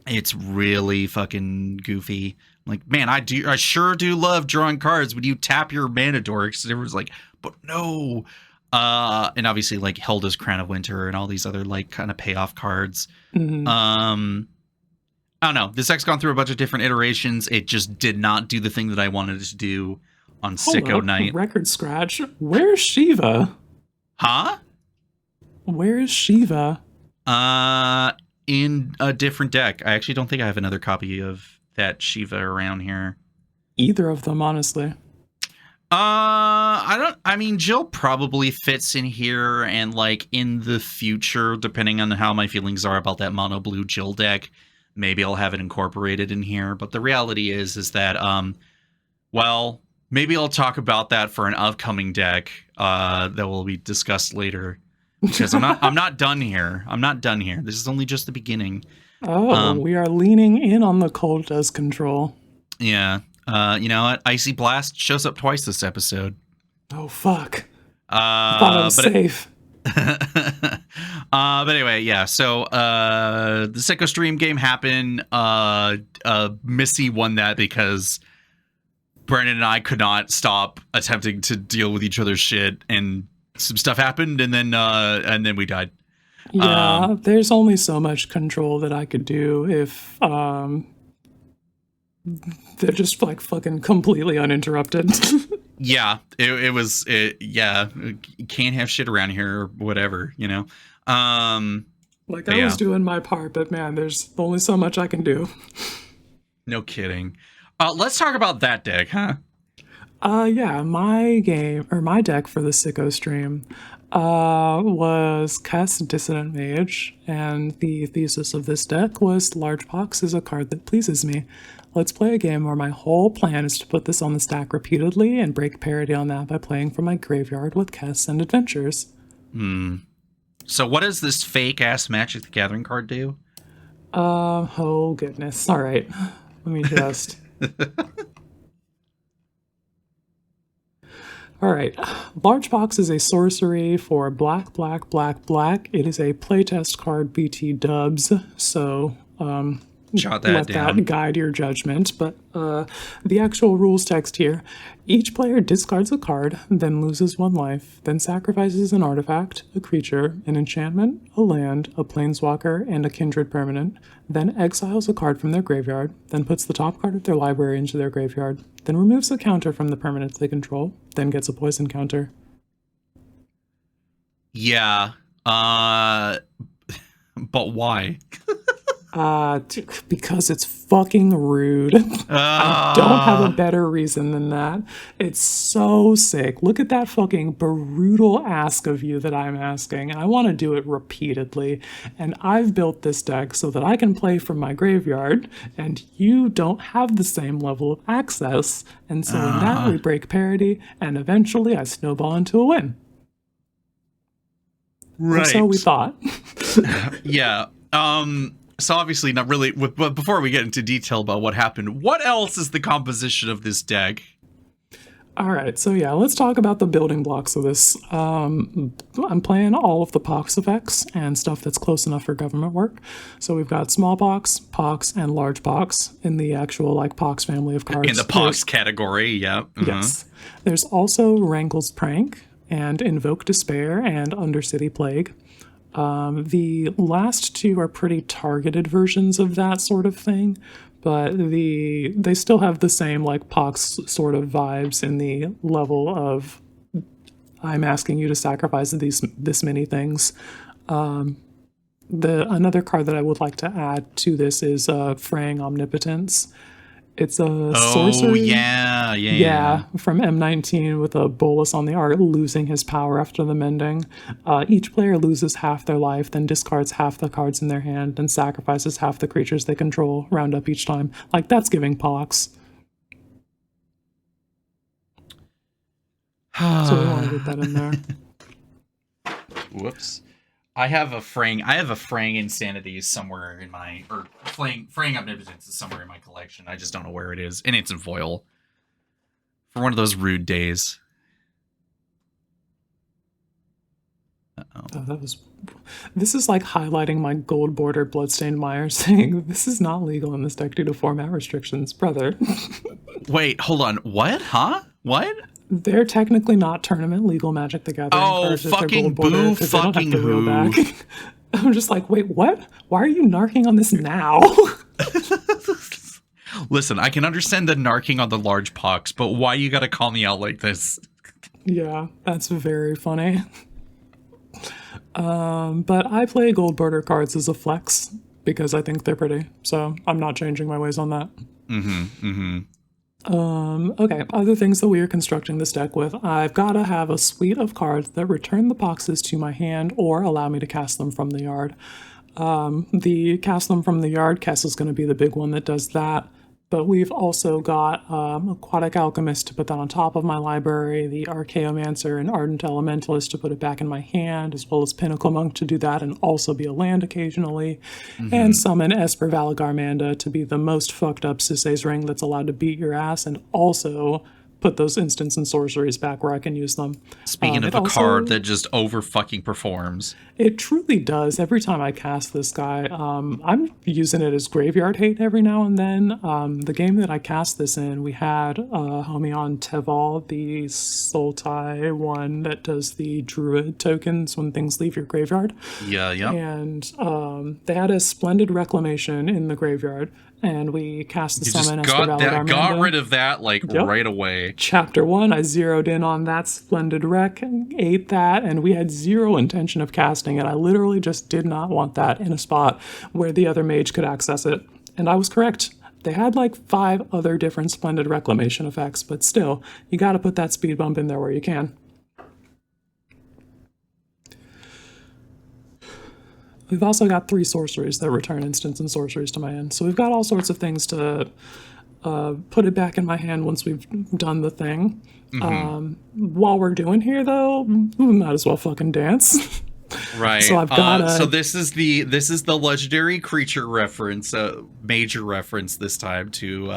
It's really fucking goofy. Like, man, I sure do love drawing cards when you tap your mana dorks. And everyone's like, but no. And obviously like Hilda's Crown of Winter and all these other like kind of payoff cards. Mm-hmm. I don't know. This deck's gone through a bunch of different iterations. It just did not do the thing that I wanted it to do on Sicko Night. Record scratch. Where's Shiva? Huh? Where is Shiva? In a different deck. I actually don't think I have another copy of that Shiva around here. Either of them, honestly. I mean, Jill probably fits in here, and like in the future, depending on how my feelings are about that mono blue Jill deck, maybe I'll have it incorporated in here. But the reality is that, well, maybe I'll talk about that for an upcoming deck, that will be discussed later. Because I'm not done here. I'm not done here. This is only just the beginning. Oh, we are leaning in on the cold does control. Yeah. You know what? Icy Blast shows up twice this episode. Oh, fuck. I thought I was safe. But anyway, yeah. So the Sicko Stream game happened. Missy won that because Brandon and I could not stop attempting to deal with each other's shit, and some stuff happened, and then we died. Yeah, there's only so much control that I could do if they're just like fucking completely uninterrupted. Yeah, it was. Yeah, you can't have shit around here or whatever, you know. Like I was doing my part, but man, there's only so much I can do. No kidding. Let's talk about that deck, huh? Yeah, my deck for the Sicko stream was cast Dissonant Mage, and the thesis of this deck was Large Box is a card that pleases me. Let's play a game where my whole plan is to put this on the stack repeatedly and break parity on that by playing from my graveyard with Casts and Adventures. So what does this fake-ass Magic the Gathering card do? Oh goodness. All right. Let me just... All right. Large Box is a sorcery for black, black, black, black. It is a playtest card, BT dubs. So, Jot that let down. that guide your judgment. But the actual rules text here: each player discards a card, then loses 1 life, then sacrifices an artifact, a creature, an enchantment, a land, a planeswalker, and a kindred permanent, then exiles a card from their graveyard, then puts the top card of their library into their graveyard, then removes a counter from the permanents they control, then gets a poison counter. Yeah. But why? Because it's fucking rude. I don't have a better reason than that. It's so sick. Look at that fucking brutal ask of you that I'm asking. I want to do it repeatedly. And I've built this deck so that I can play from my graveyard, and you don't have the same level of access. And so in that, we break parity, and eventually I snowball into a win. Right. Or so we thought. Yeah. So obviously not really, but before we get into detail about what happened, what else is the composition of this deck? All right, so yeah, let's talk about the building blocks of this. I'm playing all of the pox effects and stuff that's close enough for government work. So we've got small pox, and large pox in the actual like pox family of cards. In the pox category, yeah. Yes. There's also Wrangle's Prank and Invoke Despair and Undercity Plague. The last 2 are pretty targeted versions of that sort of thing, but they still have the same like pox sort of vibes in the level of I'm asking you to sacrifice this many things. Another card that I would like to add to this is Fraying Omnipotence. It's a sorcery. Yeah, from M19 with a bolus on the art, losing his power after the mending. Each player loses half their life, then discards half the cards in their hand, then sacrifices half the creatures they control, round up each time. Like, that's giving pox. So we want to get that in there. Whoops. I have a fraying insanity somewhere in my, or fraying omnipotence is somewhere in my collection. I just don't know where it is, and it's in foil for one of those rude days. This is like highlighting my gold bordered bloodstained mire, saying this is not legal in this deck due to format restrictions, brother. Wait, hold on. What? Huh? What? They're technically not tournament legal Magic the Gathering cards. Fucking boo, fucking who. I'm just like, wait, what? Why are you narking on this now? Listen, I can understand the narking on the large pox, but why you gotta call me out like this? Yeah, that's very funny. But I play gold border cards as a flex because I think they're pretty, so I'm not changing my ways on that. Okay, other things that we are constructing this deck with. I've got to have a suite of cards that return the poxes to my hand or allow me to cast them from the yard. The cast them from the yard, Kess is going to be the big one that does that. But we've also got Aquatic Alchemist to put that on top of my library, the Archaeomancer and Ardent Elementalist to put it back in my hand, as well as Pinnacle Monk to do that and also be a land occasionally, and summon Esper Valagarmanda to be the most fucked up Sisay's Ring that's allowed to beat your ass, and also put those instants and sorceries back where I can use them. Speaking of a card that just over fucking performs. It truly does. Every time I cast this guy, I'm using it as graveyard hate every now and then. The game that I cast this in, we had homie on Teval, the Sultai one that does the druid tokens when things leave your graveyard. Yeah. And they had a Splendid Reclamation in the graveyard. And we cast the summon Esper Valagarmanda. Got rid of that right away. Chapter 1, I zeroed in on that Splendid Rec, ate that, and we had zero intention of casting it. I literally just did not want that in a spot where the other mage could access it. And I was correct. They had like 5 other different Splendid Reclamation effects, but still, you gotta put that speed bump in there where you can. We've also got 3 sorceries that return instants and sorceries to my hand. So we've got all sorts of things to put it back in my hand once we've done the thing. While we're doing here, though, we might as well fucking dance. Right. So I've got so this is the legendary creature reference, major reference this time to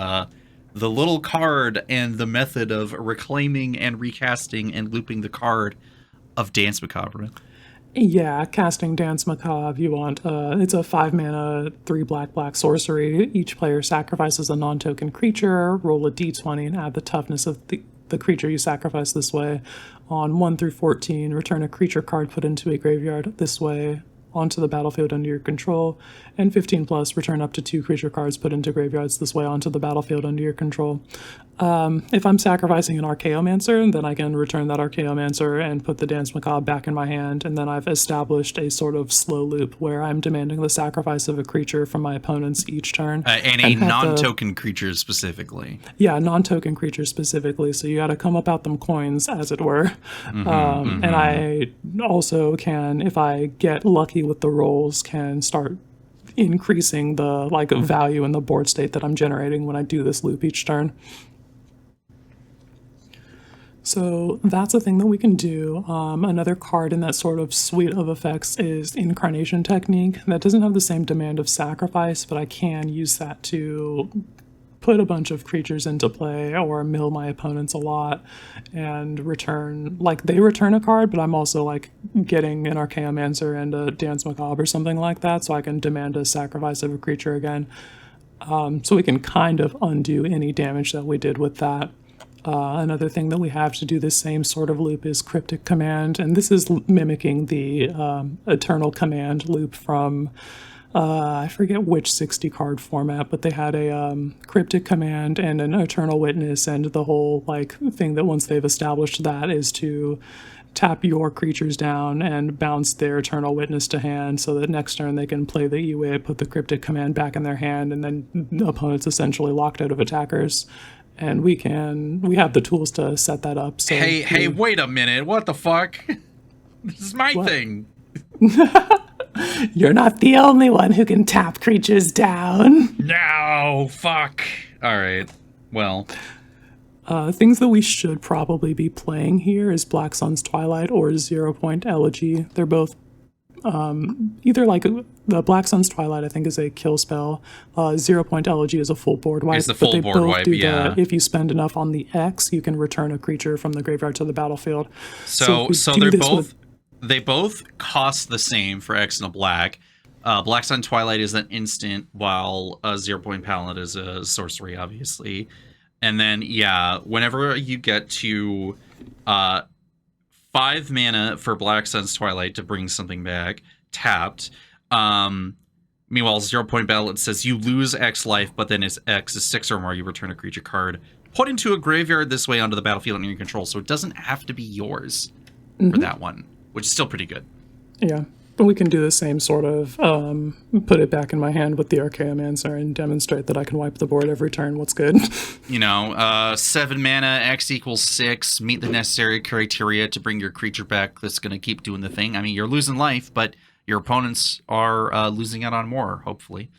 the little card and the method of reclaiming and recasting and looping the card of Dance Macabre. Yeah, casting Dance Macabre, you want, it's a 5 mana, 3 black sorcery. Each player sacrifices a non token creature, roll a d20, and add the toughness of the creature you sacrifice this way. On 1 through 14, return a creature card put into a graveyard this way onto the battlefield under your control, and 15 plus, return up to 2 creature cards put into graveyards this way onto the battlefield under your control. If I'm sacrificing an Archaeomancer, then I can return that Archaeomancer and put the Dance Macabre back in my hand, and then I've established a sort of slow loop where I'm demanding the sacrifice of a creature from my opponents each turn. And a non-token creature specifically. Yeah, non-token creature specifically, so you gotta come up out them coins, as it were. And I also can, if I get lucky with the rolls, can start increasing the value in the board state that I'm generating when I do this loop each turn. So that's a thing that we can do. Another card in that sort of suite of effects is Incarnation Technique. That doesn't have the same demand of sacrifice, but I can use that to put a bunch of creatures into play or mill my opponents a lot and return, they return a card, but I'm also getting an Archaeomancer and a Dance Macabre or something like that, so I can demand a sacrifice of a creature again. So we can kind of undo any damage that we did with that. Another thing that we have to do this same sort of loop is Cryptic Command, and this is mimicking the Eternal Command loop from, I forget which 60 card format, but they had a Cryptic Command and an Eternal Witness, and the whole thing that once they've established that is to tap your creatures down and bounce their Eternal Witness to hand so that next turn they can play the EWA, put the Cryptic Command back in their hand, and then the opponent's essentially locked out of attackers. And we have the tools to set that up. So hey, wait a minute. What the fuck? This is my thing. You're not the only one who can tap creatures down. No, fuck. All right. Well. Things that we should probably be playing here is Black Sun's Twilight or 0 Point Elegy. They're both either the Black Sun's Twilight, I think, is a kill spell. 0 Point Elegy is a full board wipe. It's the full board wipe, yeah. If you spend enough on the X, you can return a creature from the graveyard to the battlefield. So they both cost the same for X and a black. Black Sun Twilight is an instant, while 0 Point Palette is a sorcery, obviously. And then, whenever you get to 5 mana for Black Sun's Twilight to bring something back, tapped. Meanwhile, 0 Point Battle, it says you lose X life, but then it's X is 6 or more, you return a creature card. Put into a graveyard this way onto the battlefield under your control, so it doesn't have to be yours for that one, which is still pretty good. Yeah, but we can do the same sort of put it back in my hand with the Archaeomancer and demonstrate that I can wipe the board every turn. What's good? 7 mana, X equals 6, meet the necessary criteria to bring your creature back that's going to keep doing the thing. I mean, you're losing life, but your opponents are losing out on more, hopefully.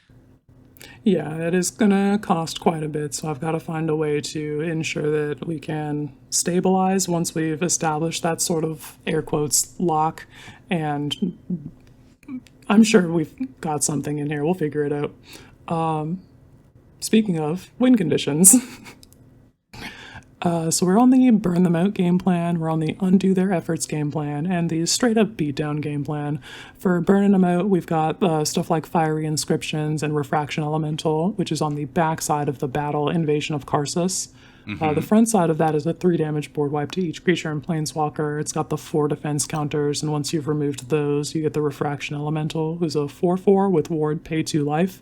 Yeah, it is going to cost quite a bit, so I've got to find a way to ensure that we can stabilize once we've established that sort of, air quotes, lock, and I'm sure we've got something in here. We'll figure it out. Speaking of win conditions, so we're on the Burn Them Out game plan, we're on the Undo Their Efforts game plan, and the Straight Up Beatdown game plan. For Burning Them Out, we've got stuff like Fiery Inscriptions and Refraction Elemental, which is on the back side of the battle Invasion of Karsus. The front side of that is a 3 damage board wipe to each creature and planeswalker. It's got the 4 defense counters, and once you've removed those, you get the Refraction Elemental, who's a 4/4 with ward, pay 2 life.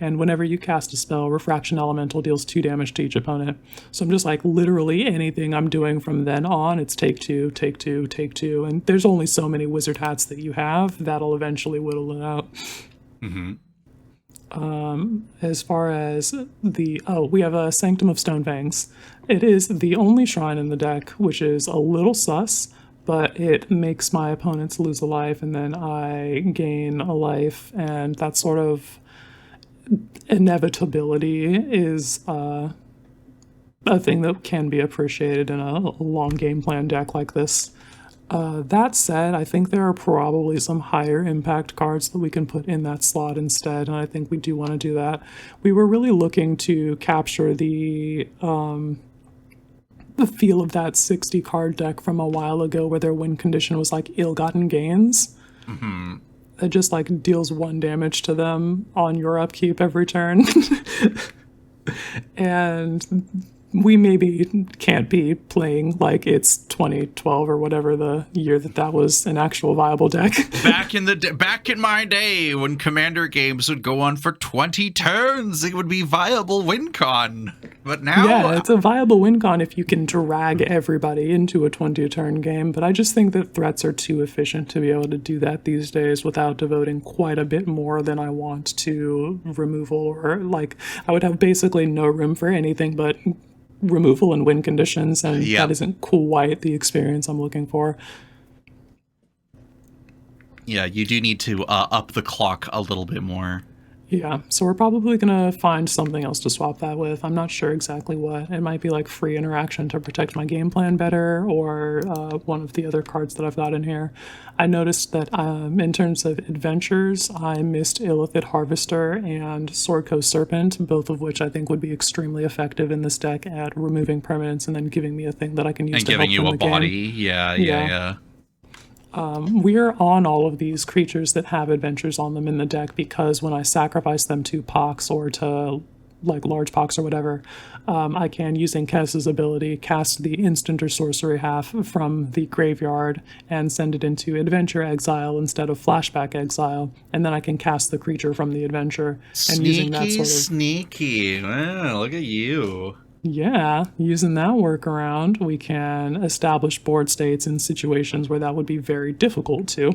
And whenever you cast a spell, Refraction Elemental deals 2 damage to each opponent. So I'm just literally anything I'm doing from then on, it's take 2, take 2, take 2. And there's only so many wizard hats that you have. That'll eventually whittle it out. As far as we have a Sanctum of Stonefangs. It is the only shrine in the deck, which is a little sus, but it makes my opponents lose a life, and then I gain a life, and that sort of inevitability is a thing that can be appreciated in a long game plan deck like this. That said, I think there are probably some higher impact cards that we can put in that slot instead, and I think we do want to do that. We were really looking to capture the feel of that 60 card deck from a while ago where their win condition was Ill-Gotten Gains. Mm-hmm. It just like deals 1 damage to them on your upkeep every turn. And we maybe can't be playing like it's 2012 or whatever the year that was an actual viable deck. Back in my day, when Commander games would go on for 20 turns, it would be viable win con. But now, yeah, it's a viable win con if you can drag everybody into a 20-turn game. But I just think that threats are too efficient to be able to do that these days without devoting quite a bit more than I want to removal, or like I would have basically no room for anything but removal and win conditions, and that isn't quite the experience I'm looking for. Yeah, you do need to up the clock a little bit more. Yeah, so we're probably going to find something else to swap that with. I'm not sure exactly what. It might be like free interaction to protect my game plan better, or one of the other cards that I've got in here. I noticed that in terms of adventures, I missed Illithid Harvester and Swordcoast Serpent, both of which I think would be extremely effective in this deck at removing permanents and then giving me a thing that I can use and to help giving you win a the body. game. Yeah. We're on all of these creatures that have adventures on them in the deck because when I sacrifice them to Pox or to like large Pox or whatever, I can, using Kess's ability, cast the instant or sorcery half from the graveyard and send it into adventure exile instead of flashback exile, and then I can cast the creature from the adventure. And using that sort of sneaky. Wow, look at you. Yeah, using that workaround, we can establish board states in situations where that would be very difficult to.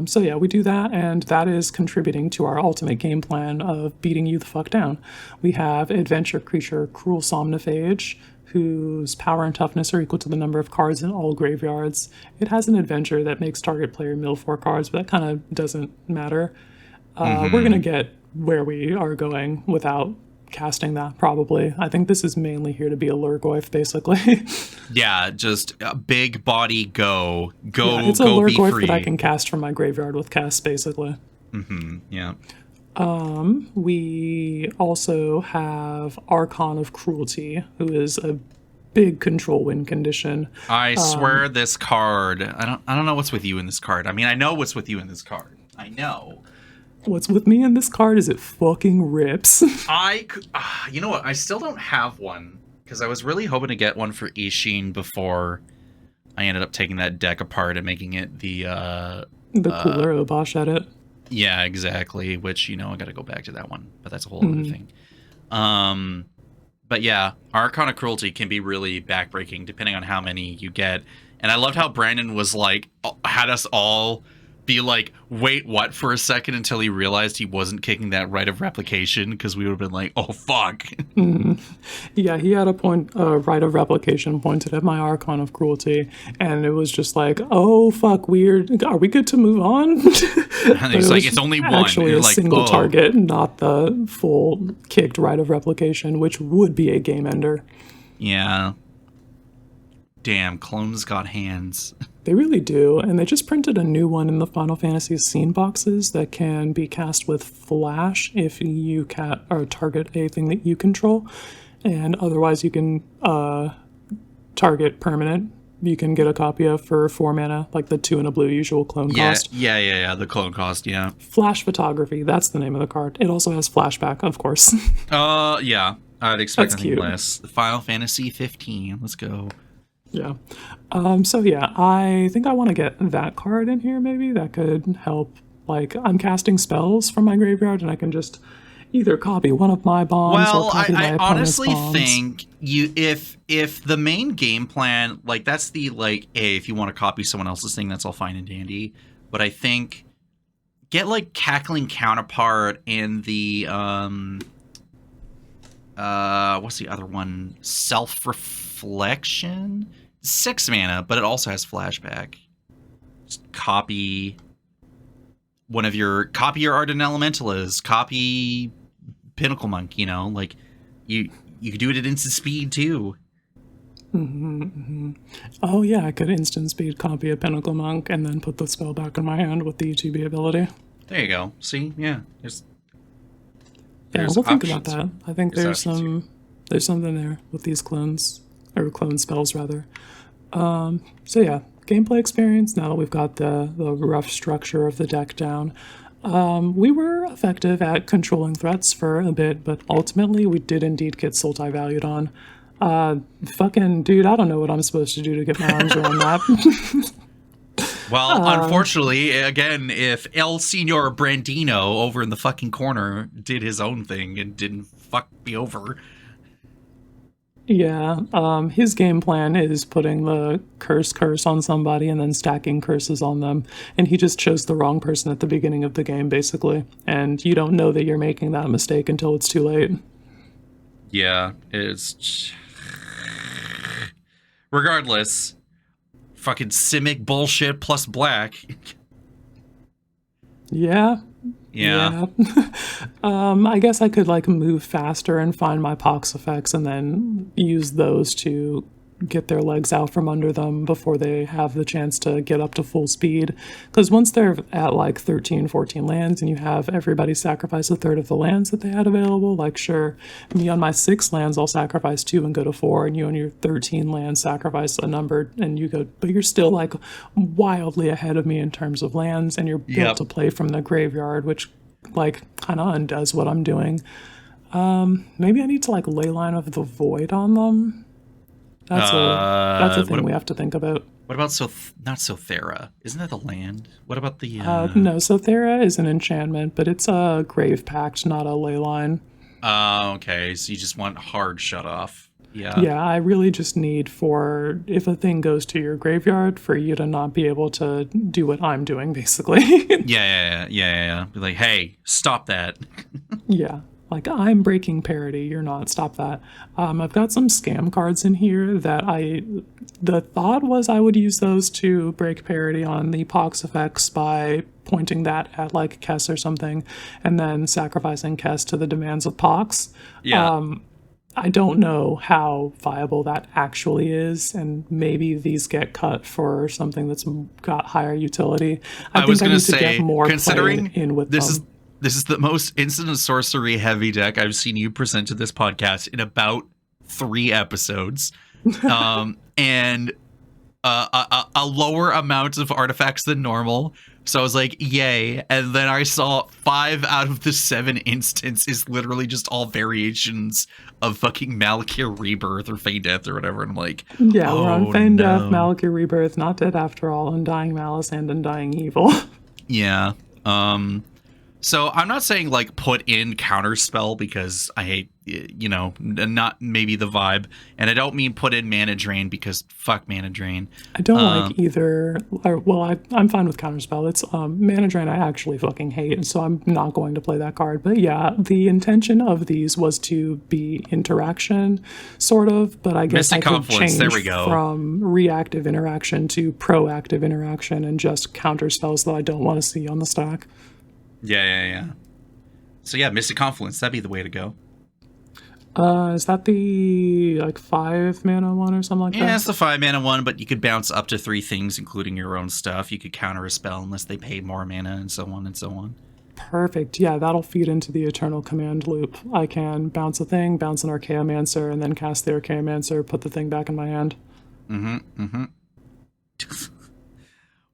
So yeah, we do that, and that is contributing to our ultimate game plan of beating you the fuck down. We have adventure creature Cruel Somnophage, whose power and toughness are equal to the number of cards in all graveyards. It has an adventure that makes target player mill 4 cards, but that kind of doesn't matter. We're going to get where we are going without casting that, probably. I think this is mainly here to be a Lurgoyf, basically. Yeah, just a big body go. It's a Lurgoyf that I can cast from my graveyard with cast, basically. Yeah. We also have Archon of Cruelty, who is a big control win condition. I swear this card, I don't know what's with you in this card. I mean, I know what's with you in this card. I know. What's with me in this card is it fucking rips. You know what? I still don't have one because I was really hoping to get one for Ishin before I ended up taking that deck apart and making it the cooler Obosh edit. Yeah, exactly. Which, I got to go back to that one, but that's a whole other thing. But yeah, Archon of Cruelty can be really backbreaking depending on how many you get. And I loved how Brandon was like, had us all be like, wait, what, for a second, until he realized he wasn't kicking that right of replication, because we would have been like, oh, fuck. Yeah, he had a right of replication pointed at my Archon of Cruelty, and it was just like, oh, fuck, weird. Are we good to move on? And he's like, it's only one. Actually, You're a like, single target, not the full kicked right of replication, which would be a game ender. Yeah. Damn, clones got hands. They really do, and they just printed a new one in the Final Fantasy scene boxes that can be cast with Flash if you target a thing that you control, and otherwise you can target permanent. You can get a copy of for 4 mana, like the 2 and a blue usual clone cost. Yeah, the clone cost, yeah. Flash Photography, that's the name of the card. It also has flashback, of course. Yeah, I'd expect That's nothing cute. less. Final Fantasy 15, let's go. Yeah. So yeah, I think I want to get that card in here, maybe. That could help. Like, I'm casting spells from my graveyard, and I can just either copy one of my bombs or copy my I opponent's honestly bombs. think if the main game plan, like, that's the, like, hey, if you want to copy someone else's thing, that's all fine and dandy. But I think get, like, Cackling Counterpart and the, what's the other one? Self-Reflection? 6 mana, but it also has flashback. Just copy your Ardent Elementalist, copy Pinnacle Monk, like you could do it at instant speed too. Oh yeah, I could instant speed copy a Pinnacle Monk and then put the spell back in my hand with the UTB ability. There you go. See, yeah. There's We'll think about options. that. I think There's there's something there with these clones, or clone spells rather. So yeah, gameplay experience, now that we've got the rough structure of the deck down, we were effective at controlling threats for a bit, but ultimately we did indeed get Sultai valued on. Fucking dude, I don't know what I'm supposed to do to get my arms around that. Well, unfortunately, again, if El Senor Brandino over in the fucking corner did his own thing and didn't fuck me over. Yeah, his game plan is putting the curse on somebody and then stacking curses on them, and he just chose the wrong person at the beginning of the game, basically, and you don't know that you're making that mistake until it's too late. Yeah, it's... Regardless, fucking Simic bullshit plus black. Yeah. Yeah. I guess I could like move faster and find my pox effects and then use those to get their legs out from under them before they have the chance to get up to full speed. Because once they're at like 13, 14 lands and you have everybody sacrifice a third of the lands that they had available, like sure, me on my 6 lands, I'll sacrifice 2 and go to 4, and you on your 13 lands sacrifice a number and you go, but you're still like wildly ahead of me in terms of lands, and you're built to play from the graveyard, which like kind of undoes what I'm doing. Maybe I need to like Leyline of the Void on them. That's a thing we have to think about. What about not Sothera? Isn't that the land? What about the... No, Sothera is an enchantment, but it's a Grave Pact, not a Leyline. Okay, so you just want hard shut off. Yeah. Yeah, I really just need for, if a thing goes to your graveyard, for you to not be able to do what I'm doing, basically. Yeah. Be like, hey, stop that. Yeah. Like, I'm breaking parity, you're not, stop that. I've got some scam cards in here that the thought was I would use those to break parity on the pox effects by pointing that at like Kess or something, and then sacrificing Kess to the demands of pox. Yeah. I don't know how viable that actually is, and maybe these get cut for something that's got higher utility. I was going to say, get more considering in with them. This is the most instant sorcery heavy deck I've seen you present to this podcast in about 3 episodes. And a lower amount of artifacts than normal. So I was like, yay. And then I saw 5 out of the 7 instants is literally just all variations of fucking Malakir Rebirth or Feign Death or whatever. And I'm like, yeah, we're on Feign Death, Malakir Rebirth, Not Dead After All, Undying Malice, and Undying Evil. Yeah. So I'm not saying like put in Counterspell because I hate, not maybe the vibe. And I don't mean put in Mana Drain because fuck Mana Drain. I don't like either. I'm fine with Counterspell. It's Mana Drain I actually fucking hate, so I'm not going to play that card. But yeah, the intention of these was to be interaction, sort of. But I guess Mystic I could change there we go. From reactive interaction to proactive interaction and just counter spells that I don't want to see on the stack. Yeah. So yeah, Mystic Confluence, that'd be the way to go. Is that the like 5 mana one or something like that? Yeah, it's the 5 mana one, but you could bounce up to 3 things, including your own stuff. You could counter a spell unless they pay more mana, and so on and so on. Perfect. Yeah, that'll feed into the Eternal Command loop. I can bounce a thing, bounce an Archaeomancer, and then cast the Archaeomancer, put the thing back in my hand.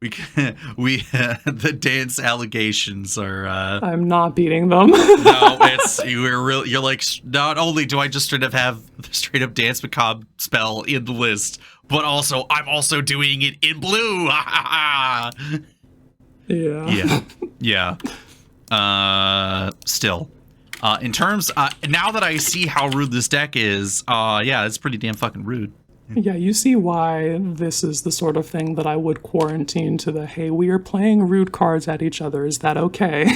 The dance allegations are I'm not beating them. No, you're like, not only do I just straight up Dance Macabre spell in the list, but also I'm also doing it in blue. Yeah. Still, in terms now that I see how rude this deck is, it's pretty damn fucking rude. Yeah, you see why this is the sort of thing that I would quarantine to the, hey, we are playing rude cards at each other. Is that okay?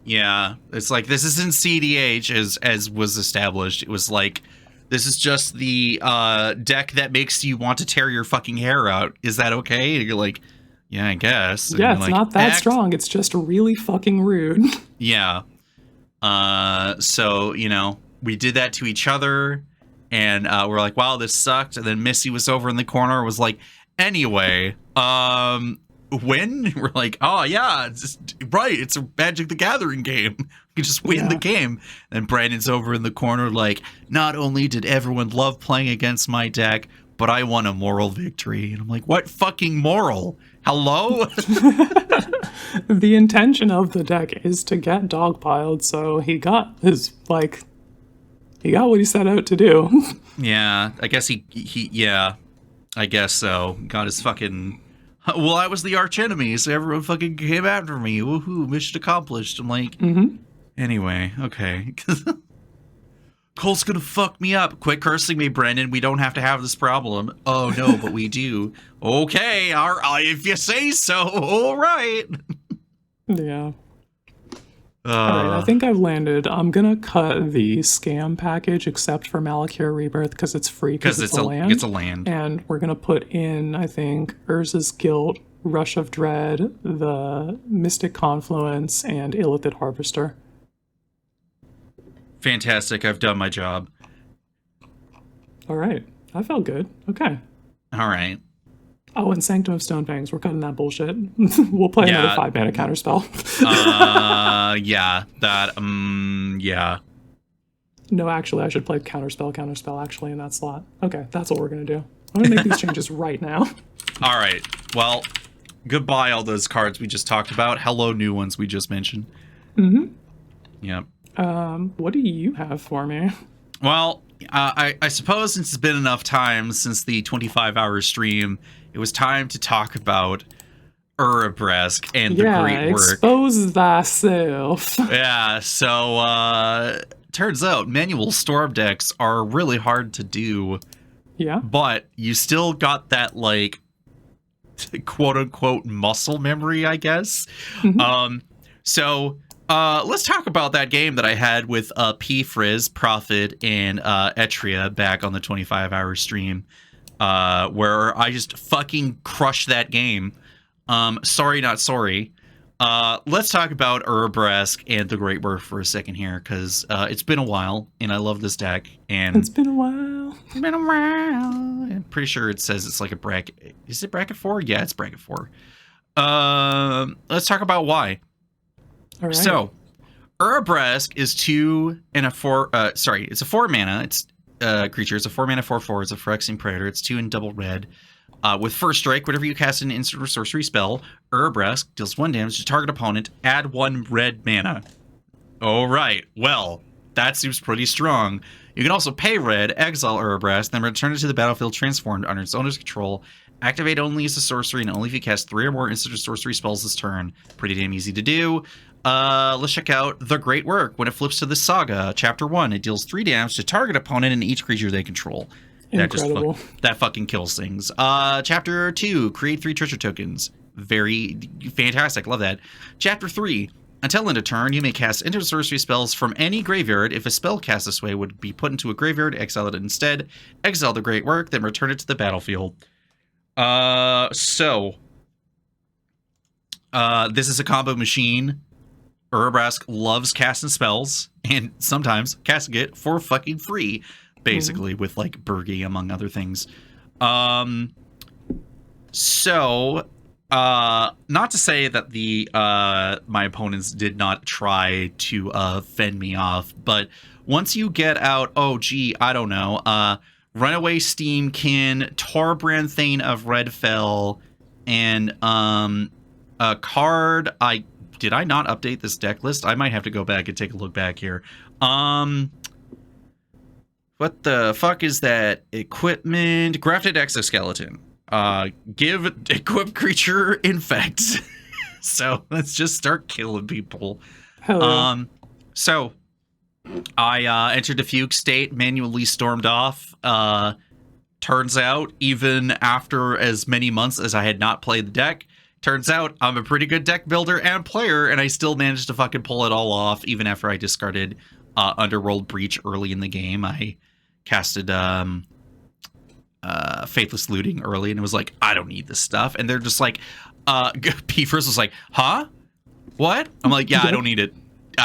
Yeah, it's like, this isn't CDH as was established. It was like, this is just the deck that makes you want to tear your fucking hair out. Is that okay? And you're like, yeah, I guess. And yeah, it's like, not that strong. It's just really fucking rude. Yeah. So, we did that to each other. And we're like, wow, this sucked. And then Missy was over in the corner, was like, anyway, win? We're like, oh, yeah, it's a Magic the Gathering game. You just win the game. And Brandon's over in the corner like, not only did everyone love playing against my deck, but I won a moral victory. And I'm like, what fucking moral? Hello? The intention of the deck is to get dogpiled, so he got his, like, he got what he set out to do. Yeah, I guess yeah, I guess so. Got his fucking... Well, I was the arch enemy, so everyone fucking came after me. Woohoo, mission accomplished. I'm like, anyway, okay. Cole's gonna fuck me up. Quit cursing me, Brendan. We don't have to have this problem. Oh, no, but we do. Okay, if you say so, all right. Yeah. All right, I think I've landed. I'm gonna cut the scam package except for Malakir Rebirth because it's free because it's a land. It's a land. And we're gonna put in, I think, Urza's Guilt, Rush of Dread, the Mystic Confluence, and Illithid Harvester. Fantastic. I've done my job. All right. I felt good. Okay. All right. Oh, and Sanctum of Stonefangs. We're cutting that bullshit. We'll play another 5-mana counterspell. Yeah. That, yeah. No, actually, I should play counterspell, actually, in that slot. Okay, that's what we're going to do. I'm going to make these changes right now. All right. Well, goodbye, all those cards we just talked about. Hello, new ones we just mentioned. Mm-hmm. Yep. What do you have for me? Well, I suppose since it's been enough time since the 25-hour stream, it was time to talk about Urabresk and the great work. Expose thyself. Yeah, so turns out manual storm decks are really hard to do. Yeah. But you still got that, like, quote-unquote muscle memory, I guess. Mm-hmm. So let's talk about that game that I had with P-Frizz, Prophet, and Etria back on the 25-hour stream, where I just fucking crushed that game. Sorry, not sorry. Let's talk about Urabresk and the Great Work for a second here, because it's been a while, and I love this deck. And it's been a while. It's been a while. I'm pretty sure it says it's like a bracket. Is it bracket 4? Yeah, it's bracket 4. Let's talk about why. All right. So, Urabresk is 2 and a 4. It's a 4 mana. It's creature. It's a 4 mana 4/4. It's a Phyrexian Predator. It's 2 in double red. With first strike, whenever you cast an instant or sorcery spell, Urabresk deals 1 damage to target opponent. Add 1 red mana. All right. Well, that seems pretty strong. You can also pay red, exile Urabresk, then return it to the battlefield transformed under its owner's control. Activate only as a sorcery, and only if you cast 3 or more instant or sorcery spells this turn. Pretty damn easy to do. Let's check out The Great Work. When it flips to the Saga, Chapter 1, it deals 3 damage to target opponent and each creature they control. Incredible. That fucking kills things. Chapter 2, create 3 treasure tokens. Very fantastic. Love that. Chapter 3, until end of turn, you may cast instant sorcery spells from any graveyard. If a spell cast this way would be put into a graveyard, exile it instead. Exile The Great Work, then return it to the battlefield. This is a combo machine. Urabresk loves casting spells, and sometimes casting it for fucking free, basically, with, like, Burgi, among other things. Not to say that the my opponents did not try to fend me off, but once you get out, I don't know, Runaway Steamkin, Torbrand Thane of Redfell, and a card. Did I not update this deck list? I might have to go back and take a look back here. What the fuck is that? Equipment, Grafted Exoskeleton. Give equipped creature infect. So let's just start killing people. Hello. So I entered a fugue state, manually stormed off. Turns out, even after as many months as I had not played the deck, turns out I'm a pretty good deck builder and player, and I still managed to fucking pull it all off, even after I discarded Underworld Breach early in the game. I casted Faithless Looting early, and it was like, I don't need this stuff. And they're just like, P-First was like, huh? What? I'm like, yeah, I don't need it.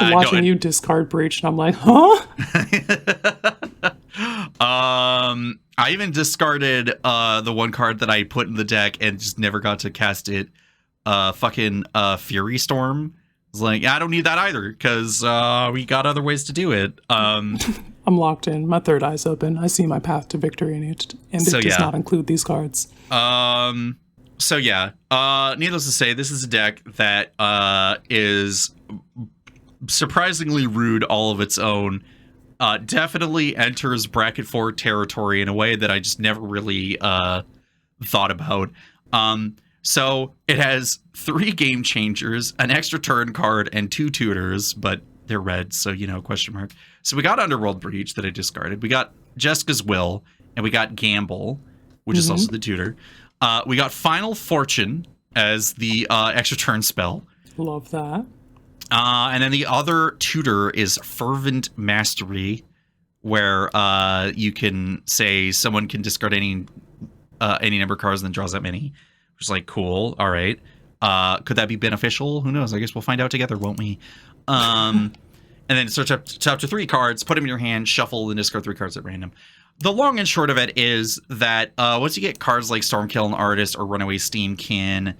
Watching you discard Breach, and I'm like, huh? I even discarded the one card that I put in the deck and just never got to cast it. Fury Storm. I was like, yeah, I don't need that either, because we got other ways to do it. I'm locked in. My third eye's open. I see my path to victory, and it does not include these cards. So yeah, needless to say, this is a deck that is surprisingly rude all of its own. Definitely enters bracket 4 territory in a way that I just never really thought about. So it has 3 game changers, an extra turn card, and 2 tutors, but they're red, so question mark. So we got Underworld Breach that I discarded. We got Jessica's Will, and we got Gamble, which is also the tutor. We got Final Fortune as the extra turn spell. Love that. And then the other tutor is Fervent Mastery, where you can say someone can discard any number of cards and then draws that many. Which is like, cool. All right. Could that be beneficial? Who knows? I guess we'll find out together, won't we? And then search up to 3 cards, put them in your hand, shuffle, and discard 3 cards at random. The long and short of it is that once you get cards like Stormkill and Artist or Runaway Steamkin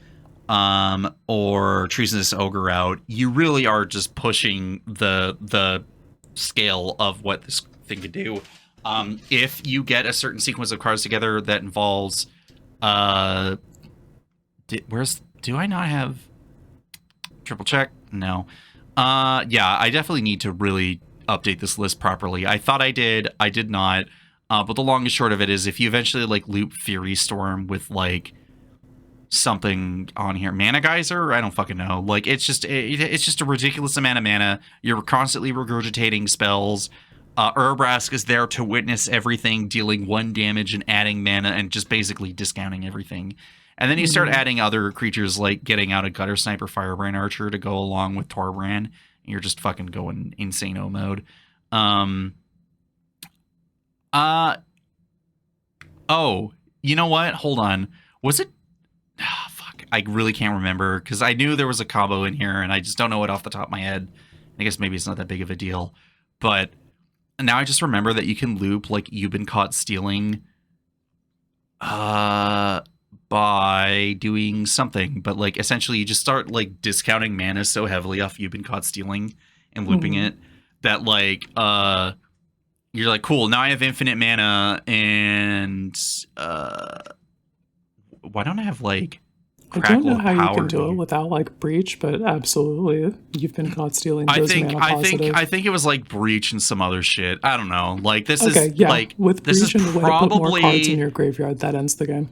or Treasonous Ogre out, you really are just pushing the scale of what this thing could do. If you get a certain sequence of cards together that involves do I not have triple check? No. Yeah, I definitely need to really update this list properly. I thought I did. I did not. But the long and short of it is if you eventually loop Fury Storm with something on here, Mana Geyser, I don't fucking know. It's just a ridiculous amount of mana. You're constantly regurgitating spells. Urabrask is there to witness everything, dealing 1 damage and adding mana and just basically discounting everything. And then you start adding other creatures like getting out a Gutter Sniper Firebrand Archer to go along with Torbrand. And you're just fucking going insano mode. Oh, you know what? Hold on. Was it? Fuck. I really can't remember because I knew there was a combo in here and I just don't know it off the top of my head. I guess maybe it's not that big of a deal. But now I just remember that you can loop You've Been Caught Stealing by doing something. But essentially you just start discounting mana so heavily off You've Been Caught Stealing and looping it that you're cool, now I have infinite mana, and why don't I have I don't know how you can do it without Breach, but absolutely, You've Been Caught Stealing. I think it was Breach and some other shit. I don't know. This is with this Breach is and the way to put more cards in your graveyard, that ends the game.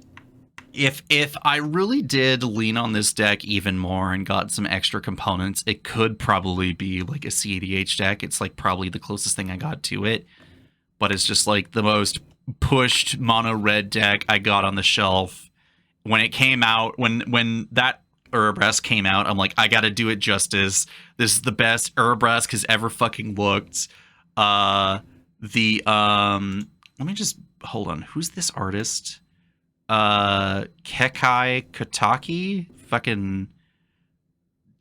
If I really did lean on this deck even more and got some extra components, it could probably be a CADH deck. It's probably the closest thing I got to it. But it's just the most pushed mono red deck I got on the shelf. When it came out, when that Urabrask came out, I'm I gotta do it justice. This is the best Urabrask has ever fucking looked. Let me just hold on. Who's this artist? Kekai Kataki? Fucking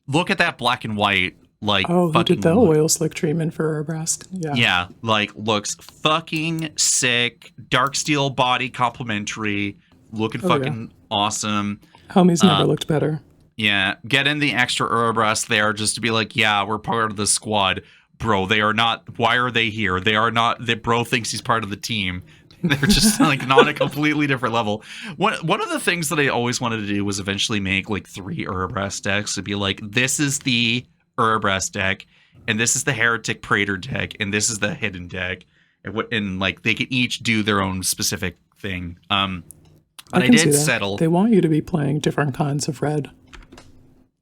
look at that black and white. Who did the oil slick treatment for Urabrask? Yeah, looks fucking sick. Dark steel body complementary, looking fucking awesome. Homie's never looked better. Yeah, get in the extra Urabrask there just to be yeah, we're part of the squad. Bro, they are not. Why are they here? They are not. The bro thinks he's part of the team. They're just not a completely different level. One of the things that I always wanted to do was eventually make 3 Urabrask decks to be this is the Urabrask deck, and this is the Heretic Praetor deck, and this is the Hidden deck, and they can each do their own specific thing. But I did settle. They want you to be playing different kinds of red.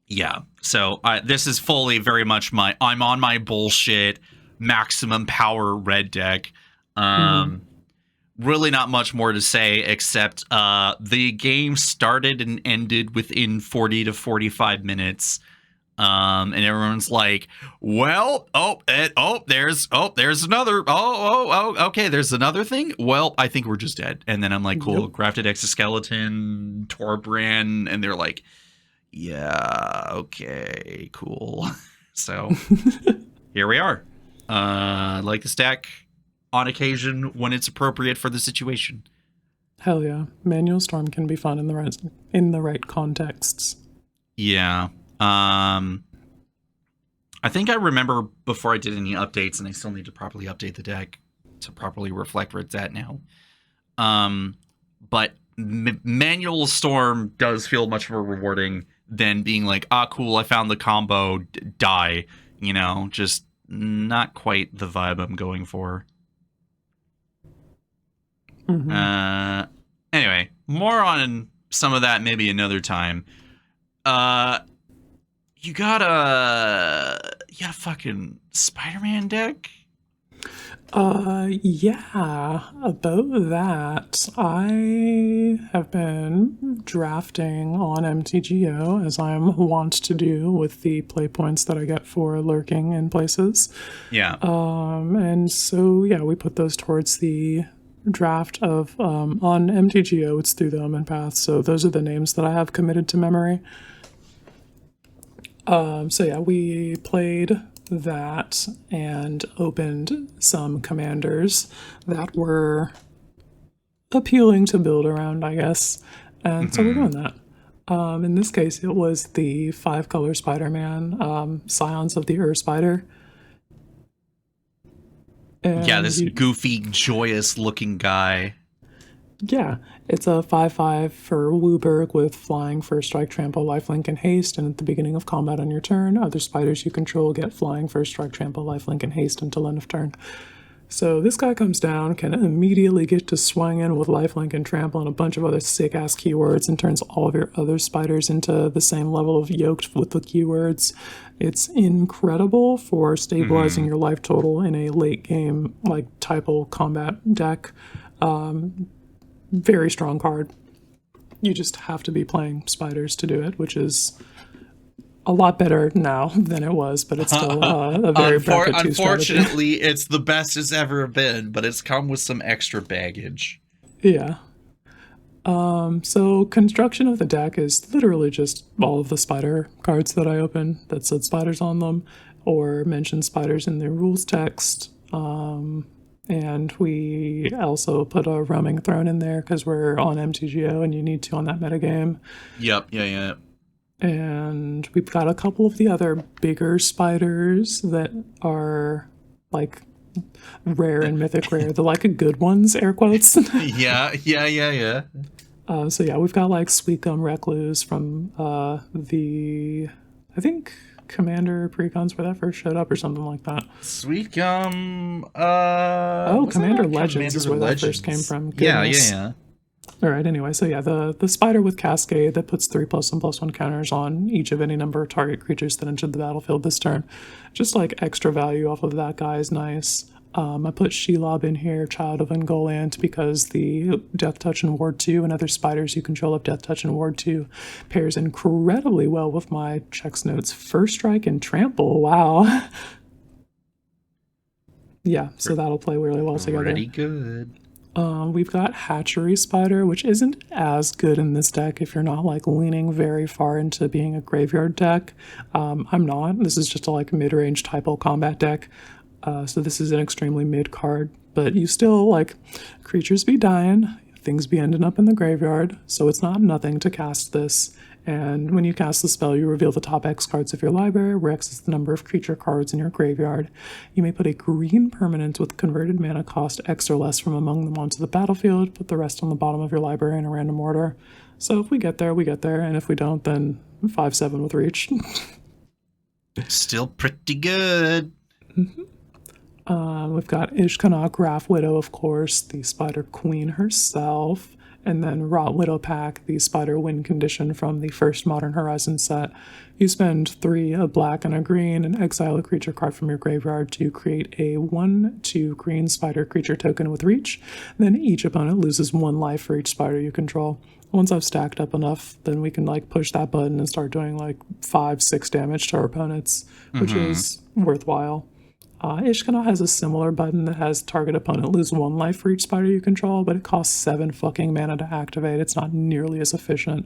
Yeah, so this is fully very much I'm on my bullshit maximum power red deck. Really not much more to say except the game started and ended within 40 to 45 minutes. And everyone's there's another, okay, there's another thing. Well, I think we're just dead. And then I'm cool, yep. Grafted Exoskeleton, Torbrand, and they're yeah, okay, cool. So here we are. This deck on occasion when it's appropriate for the situation. Hell yeah, Manual Storm can be fun in the right contexts. Yeah. I think I remember before I did any updates, and I still need to properly update the deck, to properly reflect where it's at now. But manual storm does feel much more rewarding than being like, cool, I found the combo, die. Just not quite the vibe I'm going for. Mm-hmm. Anyway, more on some of that maybe another time. You got a fucking Spider-Man deck? Yeah, about that. I have been drafting on MTGO, as I'm wont to do with the play points that I get for lurking in places. Yeah. And so, yeah, we put those towards the draft of, on MTGO, it's through the Omen Path, so those are the names that I have committed to memory. So yeah, we played that and opened some commanders that were appealing to build around, I guess. And so we're doing that. In this case, it was the 5-color Spider-Man, Scions of the Spider. And this goofy, joyous-looking guy. Yeah, it's a 5/5 for Wooburg with flying, first strike, trample, lifelink, and haste. And at the beginning of combat on your turn, other spiders you control get flying, first strike, trample, lifelink, and haste until end of turn. So this guy comes down, can immediately get to swinging with lifelink and trample and a bunch of other sick-ass keywords, and turns all of your other spiders into the same level of yoked with the keywords. It's incredible for stabilizing your life total in a late game, like, typo combat deck. Very strong card. You just have to be playing spiders to do it, which is a lot better now than it was, but it's still a very bracket 2 strategy. Unfortunately, it's the best it's ever been, but it's come with some extra baggage. Yeah. So construction of the deck is literally just all of the spider cards that I open that said spiders on them, or mention spiders in the rules text. And we also put a roaming throne in there because we're on MTGO and you need to on that metagame. Yep, yeah. And we've got a couple of the other bigger spiders that are like rare and mythic rare. The like good ones, air quotes. Yeah. So yeah, we've got like Sweet Gum Recluse from the, I think, Commander Precons where that first showed up or something like that. Sweet Gum. Commander Legends is where that first came from. Goodness. Yeah. All right. Anyway, so yeah, the spider with Cascade that puts 3+1/+1 counters on each of any number of target creatures that entered the battlefield this turn. Just like extra value off of that guy is nice. I put Shelob in here, Child of Ungoliant, because the Death Touch and Ward 2 and other spiders you control of Death Touch and Ward 2 pairs incredibly well with my checks notes. First Strike and Trample, wow. Yeah, so that'll play really well together. Pretty good. We've got Hatchery Spider, which isn't as good in this deck if you're not like leaning very far into being a graveyard deck. I'm not. This is just a like mid-range typo combat deck. So this is an extremely mid card, but you still, like, creatures be dying, things be ending up in the graveyard, so it's not nothing to cast this. And when you cast the spell, you reveal the top X cards of your library, where X is the number of creature cards in your graveyard. You may put a green permanent with converted mana cost X or less from among them onto the battlefield, put the rest on the bottom of your library in a random order. So if we get there, we get there, and if we don't, then 5/7 with reach. Still pretty good. Mm-hmm. We've got Ishkanah, Graph Widow, of course, the Spider Queen herself, and then Rot Widow Pack, the Spider Win condition from the first Modern Horizon set. You spend 3, a black and a green, and exile a creature card from your graveyard to create a 1/2 green spider creature token with reach. Then each opponent loses 1 life for each spider you control. Once I've stacked up enough, then we can like push that button and start doing like 5-6 damage to our opponents, which is worthwhile. Ishkanah has a similar button that has target opponent lose 1 life for each spider you control, but it costs 7 fucking mana to activate. It's not nearly as efficient.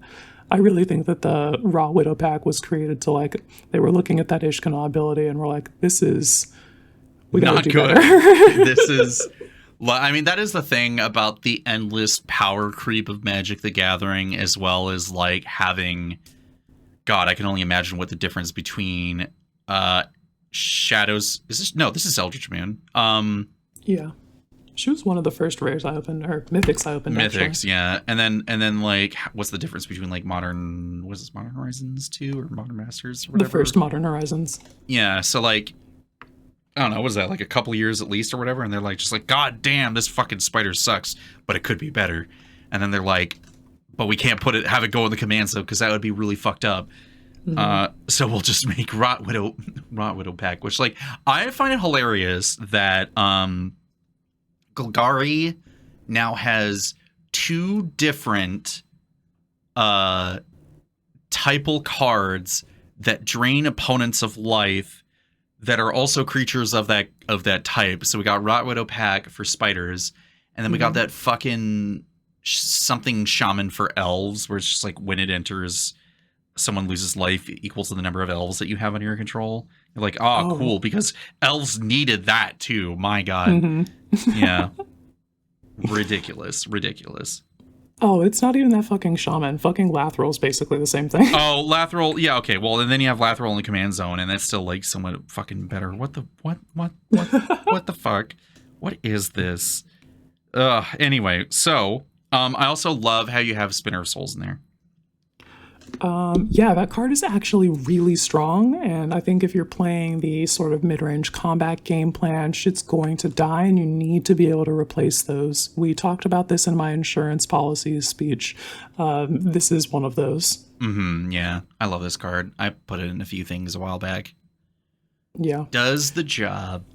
I really think that the Raw Widow pack was created to like, they were looking at that Ishkanah ability and were like, we gotta not do good. better. This is, I mean, that is the thing about the endless power creep of Magic the Gathering, as well as like having, God, I can only imagine what the difference between, Shadows this is Eldritch Moon. Yeah. She was one of the first rares I opened, or mythics I opened. Mythics, actually. yeah. And then like, what's the difference between like Modern Horizons 2 or Modern Masters or whatever? The first Modern Horizons. Yeah, so like, I don't know, what was that, like a couple years at least or whatever? And they're like, just like, God damn, this fucking spider sucks, but it could be better. And then they're like, but we can't have it go in the command zone because that would be really fucked up. So we'll just make Rot Widow pack, which like, I find it hilarious that Golgari now has 2 different typal cards that drain opponents of life that are also creatures of that type. So we got Rot Widow pack for spiders, and then we got that fucking something shaman for elves, where it's just like when it enters, someone loses life equal to the number of elves that you have under your control. You're like, oh, cool, because elves needed that too. My God. Yeah. Ridiculous. Oh, it's not even that fucking shaman. Fucking Lathrill's basically the same thing. Oh, Lathril. Yeah, okay. Well, and then you have Lathril in the command zone, and that's still like somewhat fucking better. What the fuck? What is this? Anyway, so I also love how you have Spinner of Souls in there. Yeah, that card is actually really strong, and I think if you're playing the sort of mid-range combat game plan, shit's going to die, and you need to be able to replace those. We talked about this in my insurance policies speech. This is one of those. Yeah, I love this card. I put it in a few things a while back. Yeah. Does the job.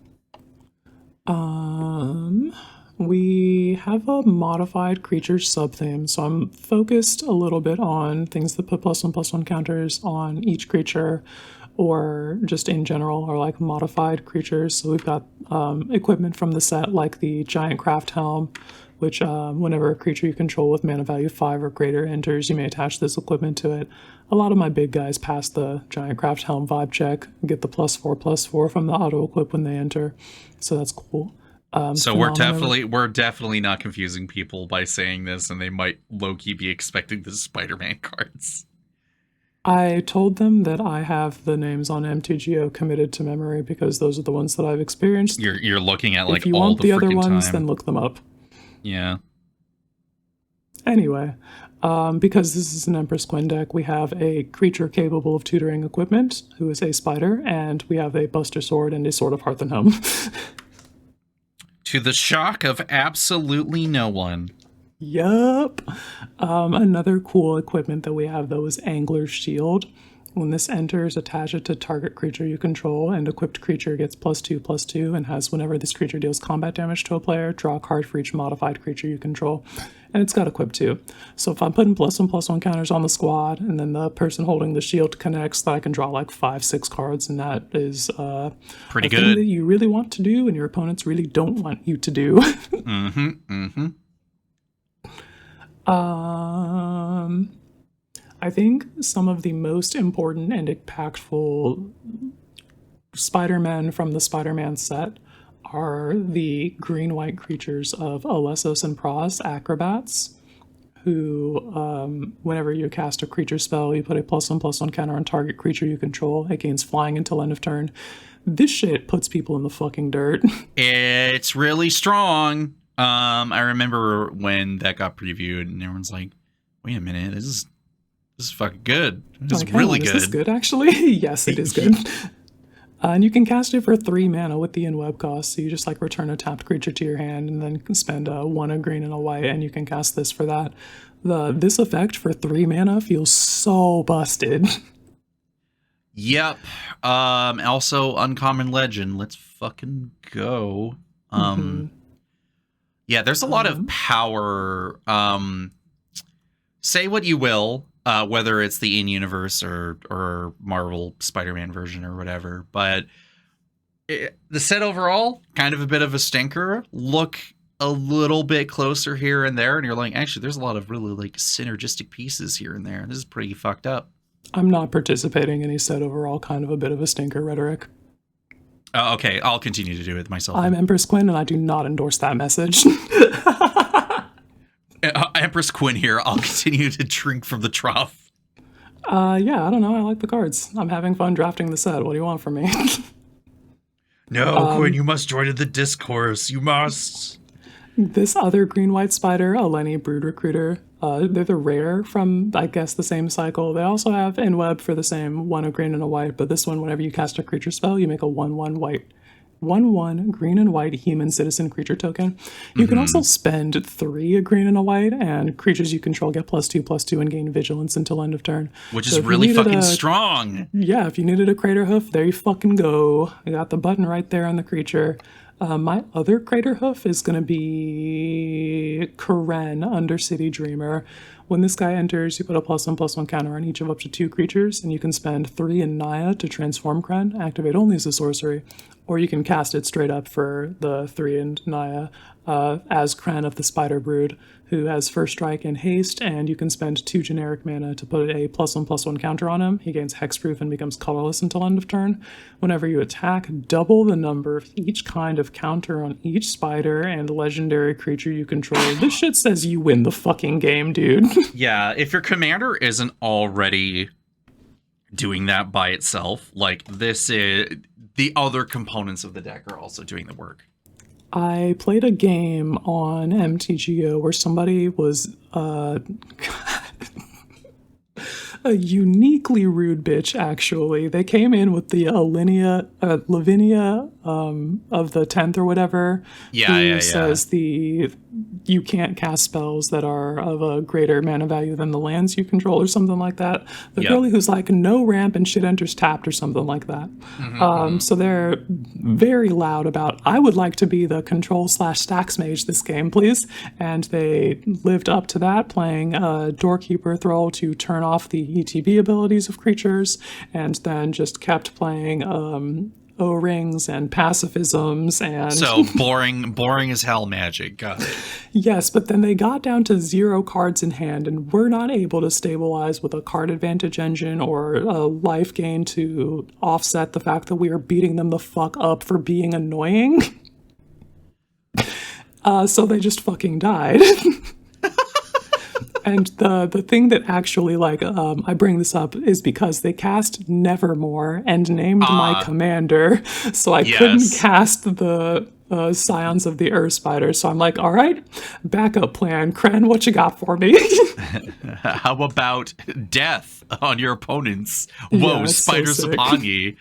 We have a modified creature sub-theme, so I'm focused a little bit on things that put +1/+1 counters on each creature, or just in general, or like modified creatures. So we've got equipment from the set, like the Giant Craft Helm, which whenever a creature you control with mana value 5 or greater enters, you may attach this equipment to it. A lot of my big guys pass the Giant Craft Helm vibe check, get the +4/+4 from the auto-equip when they enter, so that's cool. So we're definitely not confusing people by saying this, and they might low-key be expecting the Spider-Man cards. I told them that I have the names on MTGO committed to memory because those are the ones that I've experienced. You're looking at like if you all want the other freaking ones, time. then look them up. Yeah. Anyway, because this is an Empress Quinn deck, we have a creature capable of tutoring equipment, who is a spider, and we have a Buster Sword and a Sword of Hearth and Home. To the shock of absolutely no one. Yup. Another cool equipment that we have, though, is Angler's Shield. When this enters, attach it to target creature you control, and equipped creature gets +2/+2, and has whenever this creature deals combat damage to a player, draw a card for each modified creature you control. And it's got equip too. So if I'm putting +1/+1 counters on the squad, and then the person holding the shield connects, that I can draw like 5-6 cards, and that is pretty a good thing that you really want to do, and your opponents really don't want you to do. I think some of the most important and impactful Spider-Man from the Spider-Man set are the green-white creatures of Alessos and Pros, Acrobats, who, whenever you cast a creature spell, you put a +1/+1 counter on target creature you control. It gains flying until end of turn. This shit puts people in the fucking dirt. It's really strong. I remember when that got previewed, and everyone's like, "Wait a minute, this is fucking good. This is really good." Is this good, actually? Yes, it is good. And you can cast it for 3 mana with the in-web cost, so you just like return a tapped creature to your hand and then spend 1 a green and a white, and you can cast this for that. This effect for 3 mana feels so busted. Yep. Also, Uncommon Legend. Let's fucking go. Yeah, there's a lot of power. Say what you will. Whether it's the in-universe or Marvel Spider-Man version or whatever. But the set overall, kind of a bit of a stinker. Look a little bit closer here and there, and you're like, actually, there's a lot of really like synergistic pieces here and there. This is pretty fucked up. I'm not participating in a set overall, kind of a bit of a stinker rhetoric. Okay, I'll continue to do it myself. I'm Empress Quinn, and I do not endorse that message. Empress Quinn here. I'll continue to drink from the trough. Yeah, I don't know. I like the cards. I'm having fun drafting the set. What do you want from me? No, Quinn, you must join in the discourse. You must. This other green-white spider, a Lenny Brood Recruiter, they're the rare from, I guess, the same cycle. They also have Inweb for the same 1 a green and a white, but this one, whenever you cast a creature spell, you make a 1/1 white. 1/1 green and white human citizen creature token. You can also spend 3 a green and a white, and creatures you control get +2/+2 and gain vigilance until end of turn. Which So is if you really needed fucking a- strong. Yeah, if you needed a Crater Hoof, there you fucking go. I got the button right there on the creature. My other Crater Hoof is going to be Karen, Undercity Dreamer. When this guy enters, you put a +1/+1 counter on each of up to 2 creatures, and you can spend 3 in Naya to transform Kren, activate only as a sorcery, or you can cast it straight up for the 3 in Naya as Kren of the Spider Brood, who has First Strike and Haste, and you can spend 2 generic mana to put a +1/+1 counter on him. He gains Hexproof and becomes colorless until end of turn. Whenever you attack, double the number of each kind of counter on each spider and legendary creature you control. This shit says you win the fucking game, dude. Yeah, if your commander isn't already doing that by itself, like this is the other components of the deck are also doing the work. I played a game on MTGO where somebody was a uniquely rude bitch, actually. They came in with the Lavinia of the 10th or whatever. Who says you can't cast spells that are of a greater mana value than the lands you control or something like that. The girlie who's like, no ramp and shit enters tapped or something like that. So they're very loud about, I would like to be the control/stacks mage this game, please. And they lived up to that, playing Doorkeeper Thrall to turn off the ETB abilities of creatures, and then just kept playing O-rings and pacifisms and So boring as hell magic. Got it. yes, but then they got down to 0 cards in hand and were not able to stabilize with a card advantage engine or a life gain to offset the fact that we are beating them the fuck up for being annoying. So they just fucking died. And the thing that actually, I bring this up is because they cast Nevermore and named my commander, so I couldn't cast the Scions of the Earth Spider. So I'm like, all right, backup plan. Kren, what you got for me? How about death on your opponents? Whoa, Yeah, it's so spiders sick. upon ye.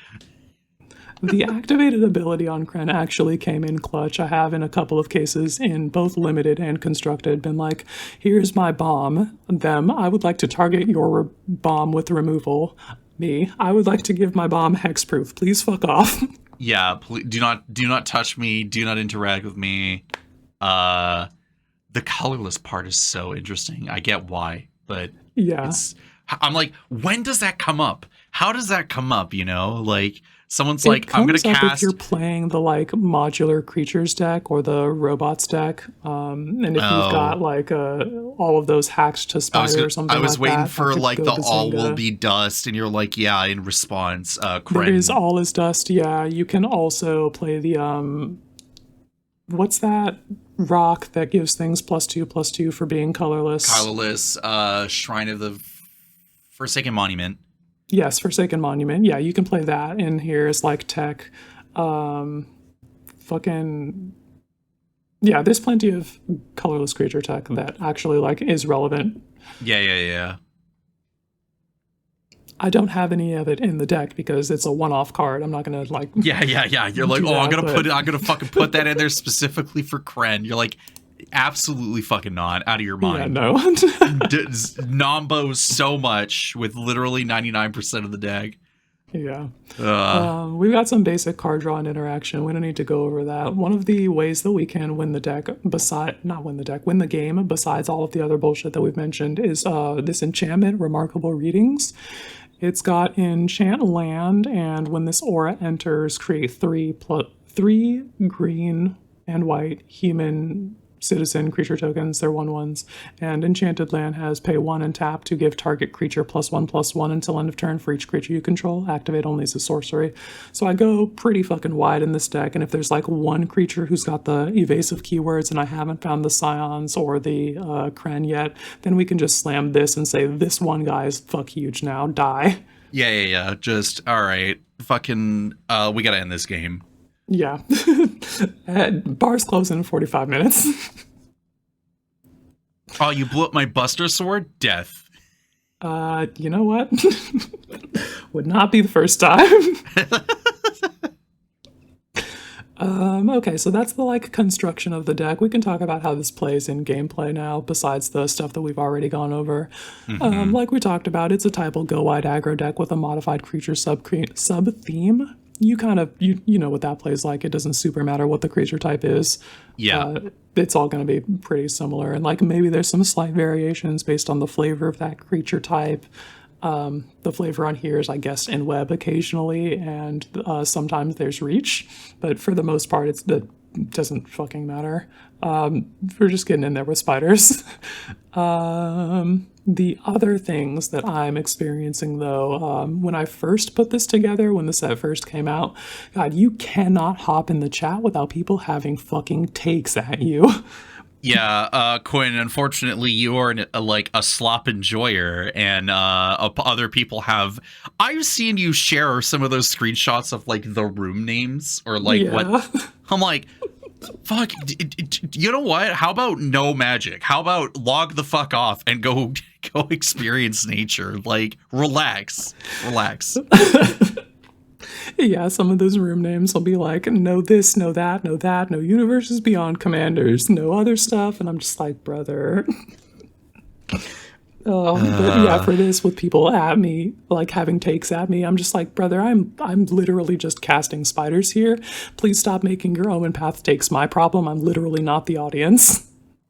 The activated ability on Kren actually came in clutch. I have in a couple of cases in both limited and constructed been like, here's my bomb. Them, I would like to target your bomb with removal. Me, I would like to give my bomb hexproof. Please fuck off. Yeah, please, do not touch me. Do not interact with me. The colorless part is so interesting. I get why, but Yeah. I'm like, when does that come up? How does that come up? You know, like someone's It like, I'm gonna comes up cast. if you're playing the modular creatures deck or the robots deck, and if you've got all of those hacks to spider or something. I was waiting that, for could like go the all will Bazinga. be dust, and you're like, yeah. In response, There Kren. is all is dust. Yeah, you can also play the what's that rock that gives things +2/+2 for being colorless? Colorless, Shrine of the Forsaken Monument. Yes, Forsaken Monument. Yeah, you can play that in here as tech. Fucking yeah, there's plenty of colorless creature tech that actually is relevant. Yeah. I don't have any of it in the deck because it's a one-off card. I'm not gonna Yeah. You're like, do I'm that, gonna fucking put that in there specifically for Kren. You're like, absolutely fucking not. Out of your Yeah, mind. no. Nombos so much with literally 99% of the deck. Yeah. We've got some basic card draw and interaction. We don't need to go over that. One of the ways that we can win the game, besides all of the other bullshit that we've mentioned, is this enchantment, Remarkable Readings. It's got enchant land, and when this aura enters, create 3 green and white human citizen creature tokens. They're 1/1s. And enchanted land has pay 1 and tap to give target creature +1/+1 until end of turn for each creature you control. Activate only as a sorcery. So I go pretty fucking wide in this deck, and if there's one creature who's got the evasive keywords and I haven't found the Scions or the Kren yet, then we can just slam this and say, this one guy is fuck huge now, die. Yeah. Just, all right. Fucking, we gotta end this game. Yeah. Bars close in 45 minutes. Oh, you blew up my Buster Sword? Death. You know what? Would not be the first time. Okay, so that's the like construction of the deck. We can talk about how this plays in gameplay now, besides the stuff that we've already gone over. Like we talked about, it's a typal go wide aggro deck with a modified creature sub theme. You know what that plays like. It doesn't super matter what the creature type is. Yeah. It's all going to be pretty similar, and like maybe there's some slight variations based on the flavor of that creature type. The flavor on here is, I guess, in web occasionally, and sometimes there's reach, but for the most part, it doesn't fucking matter. We're just getting in there with spiders. The other things that I'm experiencing, though, when I first put this together, when the set first came out, God, you cannot hop in the chat without people having fucking takes at you. Yeah, Quinn, unfortunately, you are like a slop enjoyer, and other people have. I've seen you share some of those screenshots of like the room names or like what. I'm like, fuck, you know what? How about no magic? How about log the fuck off and go experience nature? Like, relax. Yeah, some of those room names will be like, no this, no that, no that, no universes beyond commanders, no other stuff. And I'm just like, brother. But yeah, for this, with people at me, like having takes at me, I'm just like, brother, I'm literally just casting spiders here. Please stop making your Omen Path takes my problem. I'm literally not the audience.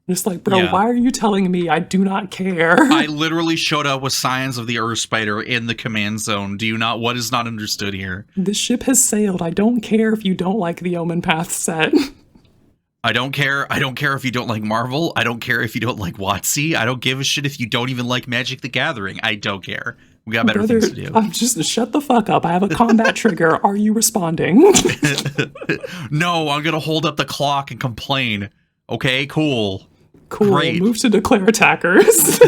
Just like, bro, Yeah. why are you telling me I do not care? I literally showed up with Scions of the Earth Spider in the command zone. What is not understood here? This ship has sailed. I don't care if you don't like the Omen Path set. I don't care. I don't care if you don't like Marvel. I don't care if you don't like WotC. I don't give a shit if you don't even like Magic the Gathering. I don't care. We got better things to do. I'm just shut the fuck up. I have a combat trigger. Are you responding? No, I'm gonna hold up the clock and complain. Okay, cool. Cool. Great. Move to declare attackers.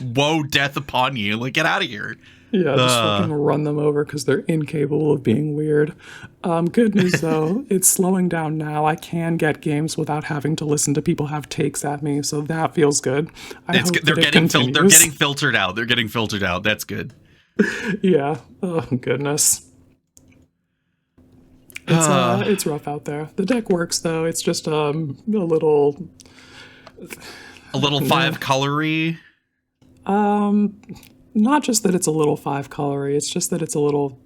Woe, death upon you. Like, get out of here. Yeah, just fucking run them over because they're incapable of being weird. Good news though, it's slowing down now. I can get games without having to listen to people have takes at me, so that feels good. They're getting filtered out. They're getting filtered out. That's good. Yeah. Oh goodness. It's rough out there. The deck works though. It's just a little five colory. Not just that it's a little 5 colory, it's just that it's a little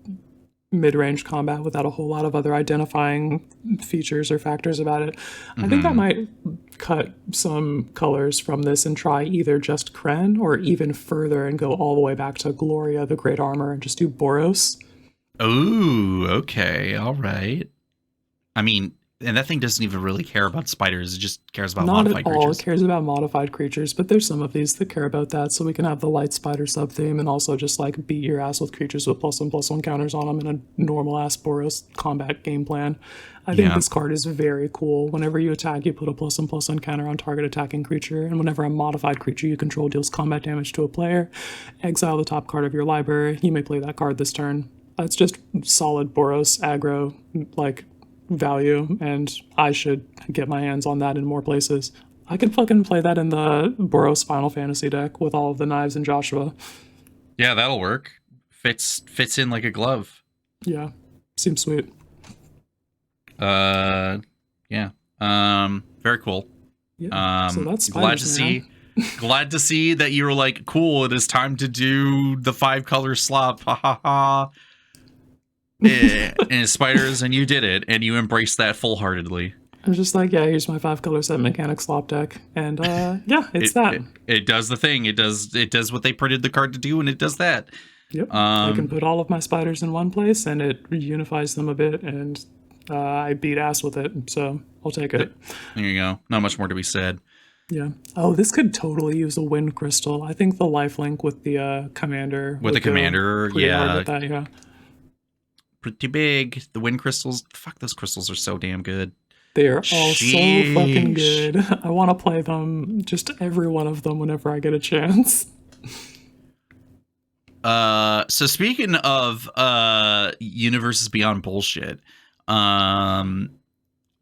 mid-range combat without a whole lot of other identifying features or factors about it. I think I might cut some colors from this and try either just Kren or even further and go all the way back to Gloria, the Great Armor, and just do Boros. Ooh, okay, all right. I mean, and that thing doesn't even really care about spiders. It just cares about modified creatures. Not at all. It cares about modified creatures, but there's some of these that care about that, so we can have the light spider sub-theme and also just, like, beat your ass with creatures with +1/+1 counters on them in a normal-ass Boros combat game plan. I think this card is very cool. Whenever you attack, you put a +1/+1 counter on target attacking creature, and whenever a modified creature you control deals combat damage to a player, exile the top card of your library. You may play that card this turn. It's just solid Boros aggro, like, value, and I should get my hands on that in more places. I could fucking play that in the Boros Final Fantasy deck with all of the knives and Joshua. Yeah, that'll work. Fits in like a glove. Yeah, seems sweet. Yeah. Very cool. Yeah. So that's glad to see that you were like, cool, it is time to do the 5 color slop. Ha ha ha. And spiders, and you did it, and you embraced that full-heartedly. I was just like, yeah, here's my 5 color set mechanic slop deck, and yeah, it's that. It does the thing. It does what they printed the card to do, and it does that. Yep. I can put all of my spiders in one place, and it reunifies them a bit, and I beat ass with it, so I'll take it. There you go. Not much more to be said. Yeah. Oh, this could totally use a wind crystal. I think the lifelink with the commander. With the commander, hard with that, yeah. Pretty big. The wind crystals. Fuck, those crystals are so damn good. They are all so fucking good. I want to play them, just every one of them, whenever I get a chance. So speaking of universes beyond bullshit,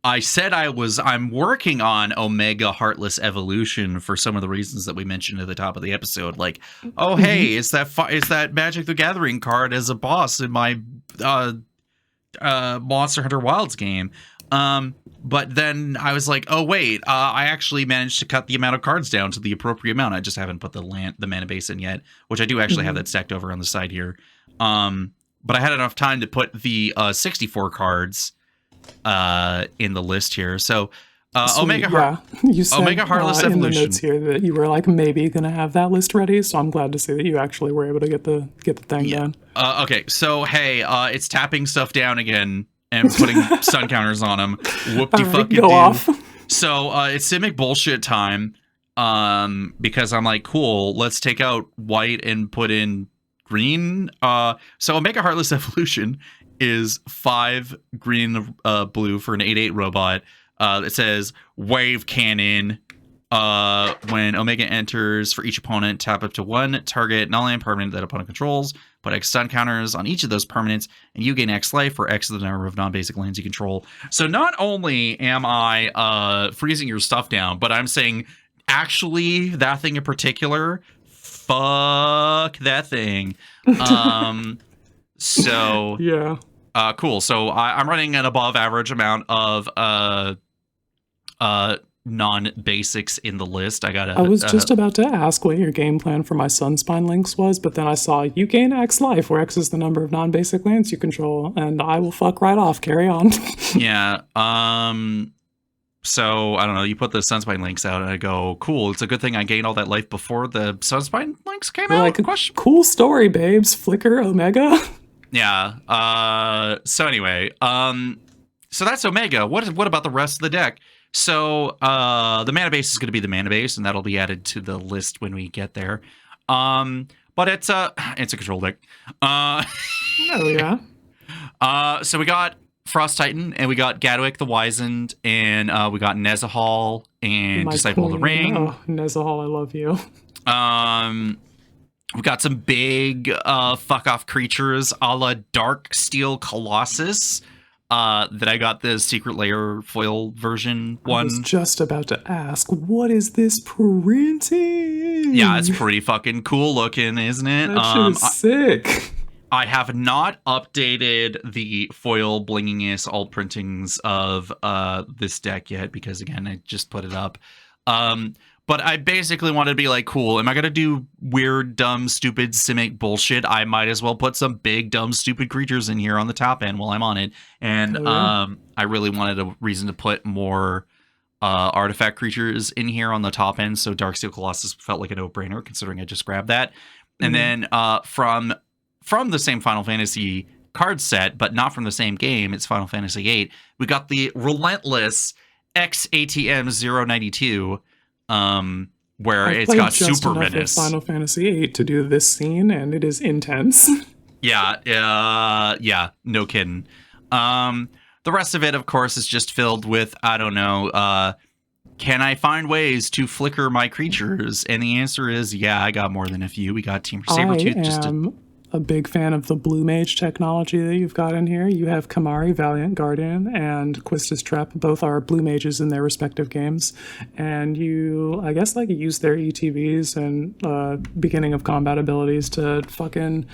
I said I'm working on Omega Heartless Evolution for some of the reasons that we mentioned at the top of the episode. Like, oh hey, is that Magic the Gathering card as a boss in my Monster Hunter Wilds game? But then I was like, oh wait, I actually managed to cut the amount of cards down to the appropriate amount. I just haven't put the mana base in yet, which I do actually have that stacked over on the side here. But I had enough time to put the 64 cards in the list here. So Omega you said, Omega Heartless in Evolution. the notes here that you were like maybe gonna have that list ready, so I'm glad to see that you actually were able to get the thing done. Okay, so hey, it's tapping stuff down again and putting sun counters on them. Whoop-de-fucking go off. So it's Simic bullshit time. Because I'm like, cool, let's take out white and put in green. So Omega Heartless Evolution is 5 green blue for an 8/8 robot. It says Wave Cannon. When Omega enters, for each opponent, tap up to 1 target non-land permanent that opponent controls. Put X stun counters on each of those permanents, and you gain X life for X of the number of non-basic lands you control. So not only am I freezing your stuff down, but I'm saying actually that thing in particular, fuck that thing. So yeah. Cool. So I'm running an above average amount of non-basics in the list. I was just about to ask what your game plan for my Sunspine links was, but then I saw you gain X life, where X is the number of non-basic lands you control, and I will fuck right off. Carry on. Yeah. So I don't know. You put the Sunspine links out, and I go, cool. It's a good thing I gained all that life before the Sunspine links came out. Like, cool story, babes. Flicker Omega. Yeah. So anyway, so that's Omega. What about the rest of the deck? So the mana base is going to be the mana base, and that'll be added to the list when we get there. But it's a control deck. Oh yeah. So we got Frost Titan, and we got Gadwick the Wizened, and we got Nezahal and My Disciple of the queen. Ring. Oh, Nezahal, I love you. We got some big fuck off creatures a la Dark Steel Colossus. That I got the Secret Lair foil version one. I was just about to ask, what is this printing? Yeah, it's pretty fucking cool looking, isn't it? That shit is sick. I have not updated the foil blinginess alt printings of this deck yet because, again, I just put it up. But I basically want to be like, cool, am I going to do weird, dumb, stupid, Simic bullshit? I might as well put some big, dumb, stupid creatures in here on the top end while I'm on it. And I really wanted a reason to put more artifact creatures in here on the top end. So Darksteel Colossus felt like a no-brainer, considering I just grabbed that. And then from the same Final Fantasy card set, but not from the same game, it's Final Fantasy VIII, we got the Relentless XATM 092, where it's got super menace. Final Fantasy VIII to do this scene, and it is intense. Yeah, no kidding. The rest of it, of course, is just filled with, I don't know, can I find ways to flicker my creatures? And the answer is, yeah, I got more than a few. We got Team Sabretooth. I am a big fan of the Blue Mage technology that you've got in here. You have Kamari, Valiant Guardian, and Quistis Trap. Both are Blue Mages in their respective games. And you, I guess, like, use their ETVs and beginning of combat abilities to fucking...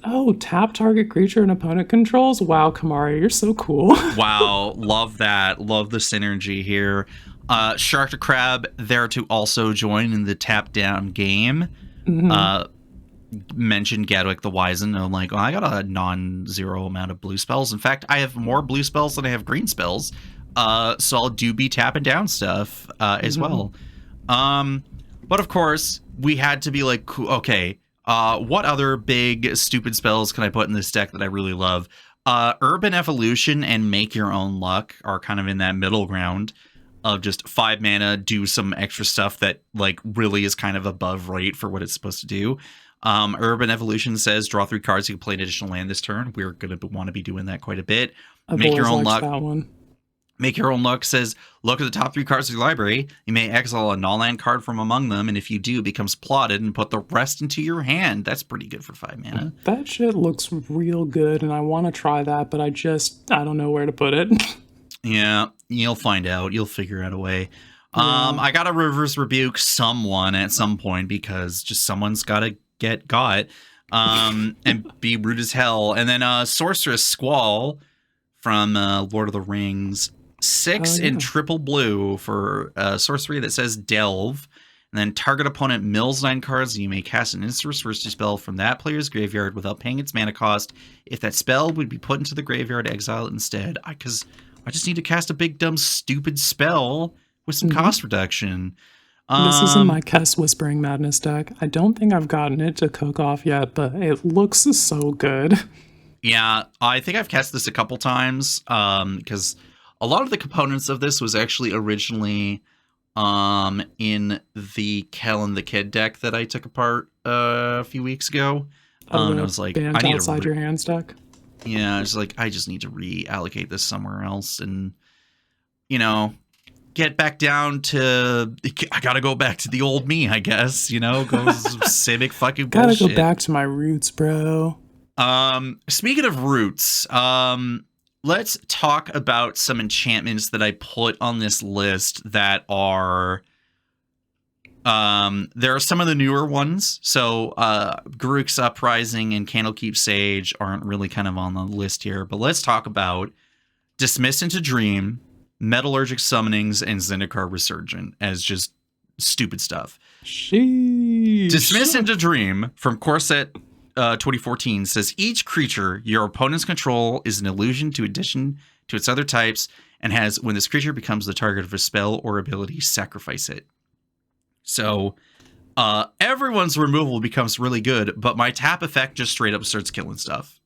Oh, tap target creature and opponent controls? Wow, Kamari, you're so cool. Wow, love that. Love the synergy here. Shark to Crab there to also join in the tap down game. Mentioned Gadwick the Wizened. I'm like, oh, I got a non-zero amount of blue spells. In fact, I have more blue spells than I have green spells. So I'll be tapping down stuff as well. But of course, we had to be like, okay, what other big stupid spells can I put in this deck that I really love? Urban Evolution and Make Your Own Luck are kind of in that middle ground of just 5 mana, do some extra stuff that like really is kind of above rate for what it's supposed to do. Urban Evolution says draw 3 cards, you can play an additional land this turn. We're going to want to be doing that quite a bit. I've Make Your Own liked Luck. That one. Make your own luck says, look at the top 3 cards of your library. You may exile a non-land card from among them, and if you do, it becomes plotted and put the rest into your hand. That's pretty good for 5 mana. That shit looks real good, and I want to try that, but I don't know where to put it. Yeah, you'll find out. You'll figure out a way. I got to reverse rebuke someone at some point because just someone's got to get got and be rude as hell. And then Sorceress Squall from Lord of the Rings. 6 in triple blue for sorcery that says Delve. And then target opponent mills 9 cards, and you may cast an instant sorcery spell from that player's graveyard without paying its mana cost. If that spell would be put into the graveyard, exile it instead. Because I just need to cast a big, dumb, stupid spell with some cost reduction. This is in my Kess Whispering Madness deck. I don't think I've gotten it to cook off yet, but it looks so good. Yeah, I think I've cast this a couple times because a lot of the components of this was actually originally in the Kel and the Kid deck that I took apart a few weeks ago. I was like, I need outside your hands deck. Yeah, I was like, I just need to reallocate this somewhere else, and get back down to. I gotta go back to the old me, I guess. Go civic fucking bullshit. Gotta go back to my roots, bro. Speaking of roots, let's talk about some enchantments that I put on this list that are. There are some of the newer ones. So, Garruk's Uprising and Candlekeep Sage aren't really kind of on the list here, but let's talk about Dismiss into Dream, Metallurgic Summonings, and Zendikar Resurgent as just stupid stuff. Sheesh. Dismiss into Dream from Corset 2014 says each creature your opponents control is an illusion to addition to its other types and has, when this creature becomes the target of a spell or ability, sacrifice it. So everyone's removal becomes really good, but my tap effect just straight up starts killing stuff.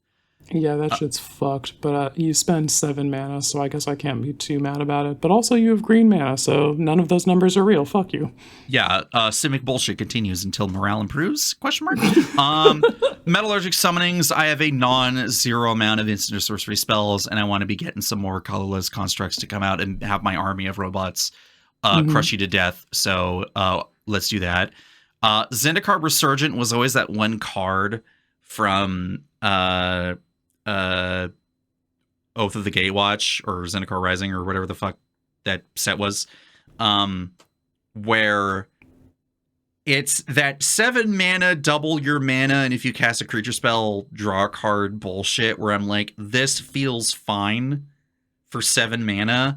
Yeah, that shit's fucked, but you spend 7 mana, so I guess I can't be too mad about it. But also you have green mana, so none of those numbers are real. Fuck you. Yeah, Simic bullshit continues until morale improves, question mark. Metallurgic Summonings, I have a non-zero amount of instant or sorcery spells, and I want to be getting some more colorless constructs to come out and have my army of robots crush you to death. So let's do that. Zendikar Resurgent was always that one card from Oath of the Gatewatch or Zendikar Rising or whatever the fuck that set was, where it's that 7 mana, double your mana, and if you cast a creature spell, draw a card bullshit, where I'm like, this feels fine for 7 mana.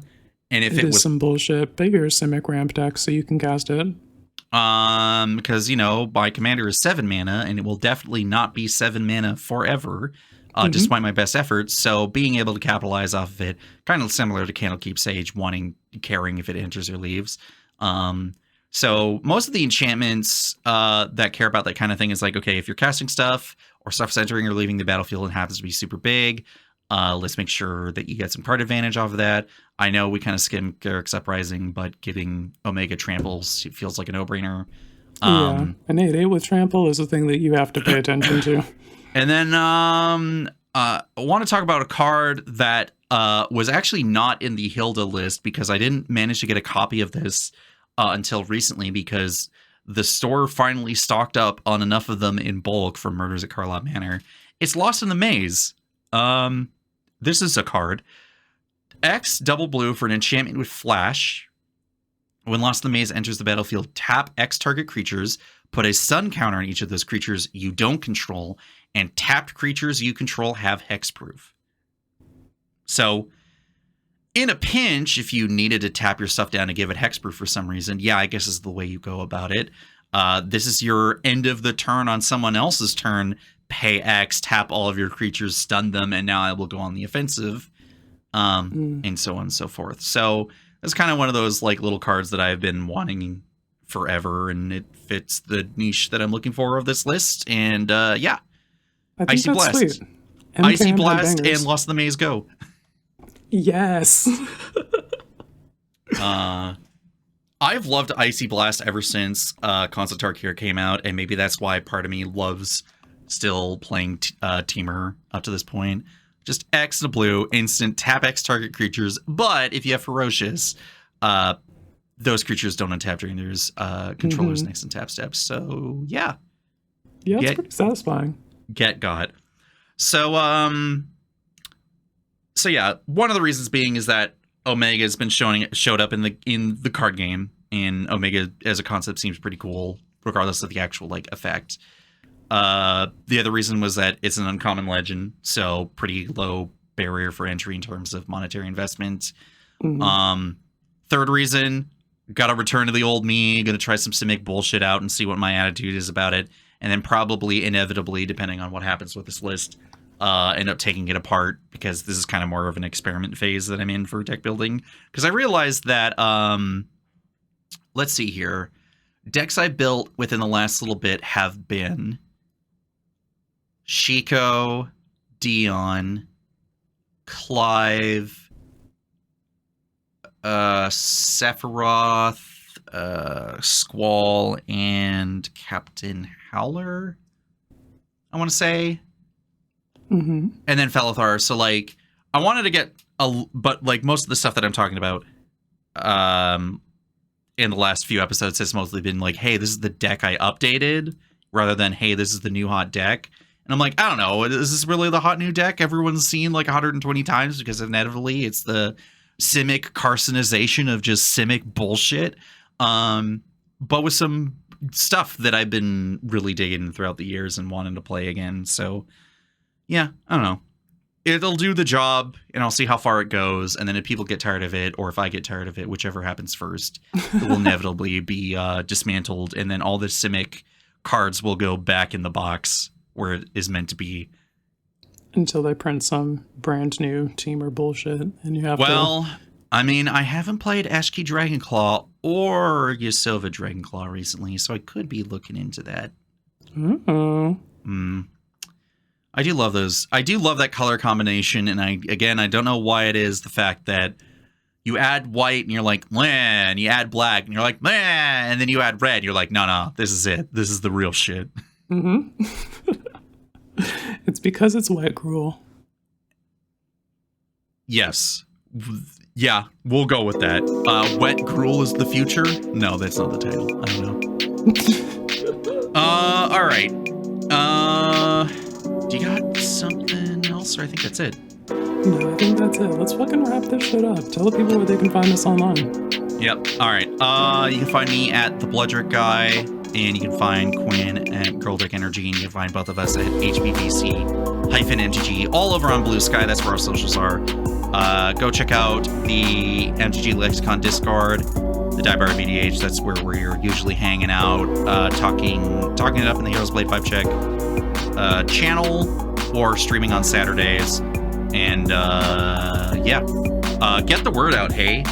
And if it was some bullshit, but you're a Simic ramp deck, so you can cast it. Because, my commander is 7 mana, and it will definitely not be 7 mana forever, despite my best efforts. So being able to capitalize off of it, kind of similar to Candlekeep Sage, caring if it enters or leaves. So most of the enchantments that care about that kind of thing is like, okay, if you're casting stuff or stuff's entering or leaving the battlefield and happens to be super big, let's make sure that you get some card advantage off of that. I know we kind of skimmed Garruk's Uprising, but giving Omega tramples feels like a no-brainer. Yeah, an 8/8 with trample is a thing that you have to pay attention to. And then I want to talk about a card that was actually not in the Hilda list because I didn't manage to get a copy of this until recently because the store finally stocked up on enough of them in bulk for Murders at Carlot Manor. It's Lost in the Maze. This is a card. X double blue for an enchantment with flash. When Lost in the Maze enters the battlefield, tap X target creatures, put a stun counter on each of those creatures you don't control, and tapped creatures you control have hexproof. So, in a pinch, if you needed to tap your stuff down and give it hexproof for some reason, yeah, I guess is the way you go about it. This is your end of the turn on someone else's turn. Pay X, tap all of your creatures, stun them, and now I will go on the offensive, and so on and so forth. So it's kind of one of those like little cards that I've been wanting forever, and it fits the niche that I'm looking for of this list. And yeah, I think Icy that's Blast, sweet. Icy Blast, and Lost in the Maze go. Yes. I've loved Icy Blast ever since Concept Tarkir came out, and maybe that's why part of me loves still playing Teamer up to this point. Just X and a blue, instant, tap X target creatures. But if you have Ferocious, those creatures don't untap during there's controllers next and tap steps. So, yeah. Yeah, it's pretty satisfying. Got. So, yeah, one of the reasons being is that Omega has been showed up in the card game, and Omega as a concept seems pretty cool, regardless of the actual like effect. The other reason was that it's an uncommon legend, so pretty low barrier for entry in terms of monetary investment. Third reason, gotta return to the old me, gonna try some Simic bullshit out and see what my attitude is about it, and then probably inevitably, depending on what happens with this list, end up taking it apart, because this is kind of more of an experiment phase that I'm in for deck building. Because I realized that, let's see here, decks I built within the last little bit have been Shiko, Dion, Clive, Sephiroth, Squall, and Captain Howler, I want to say. And then Felithar. So, like, I wanted to get but like most of the stuff that I'm talking about in the last few episodes has mostly been like, hey, this is the deck I updated, rather than, hey, this is the new hot deck. And I'm like, I don't know, is this really the hot new deck everyone's seen like 120 times? Because inevitably it's the Simic carcinization of just Simic bullshit. But with some stuff that I've been really digging throughout the years and wanting to play again. So, yeah, I don't know. It'll do the job, and I'll see how far it goes. And then if people get tired of it, or if I get tired of it, whichever happens first, it will inevitably be dismantled. And then all the Simic cards will go back in the box where it is meant to be. Until they print some brand new Teamer bullshit, and you have Well, I mean, I haven't played Ashki Dragonclaw or Yasova Dragonclaw recently, so I could be looking into that. I do love those. I do love that color combination, and I don't know why it is the fact that you add white and you're like, meh, and you add black and you're like, meh, and then you add red, you're like, no, this is it. This is the real shit. It's because it's wet gruel. Yes. Yeah, we'll go with that. Wet gruel is the future? No, that's not the title. I don't know. All right. Do you got something else, or I think that's it? No, I think that's it. Let's fucking wrap this shit up. Tell the people where they can find us online. Yep. All right. You can find me at the Bloodrick Guy, and you can find Quinn at Girldick Energy, and you can find both of us at HBVC-MTG, all over on Bluesky. That's where our socials are. Go check out the MTG Lexicon Discord, the Die Bar BDH. That's where we're usually hanging out, talking it up in the Heroes Blade 5 Check channel, or streaming on Saturdays. And get the word out. Hey,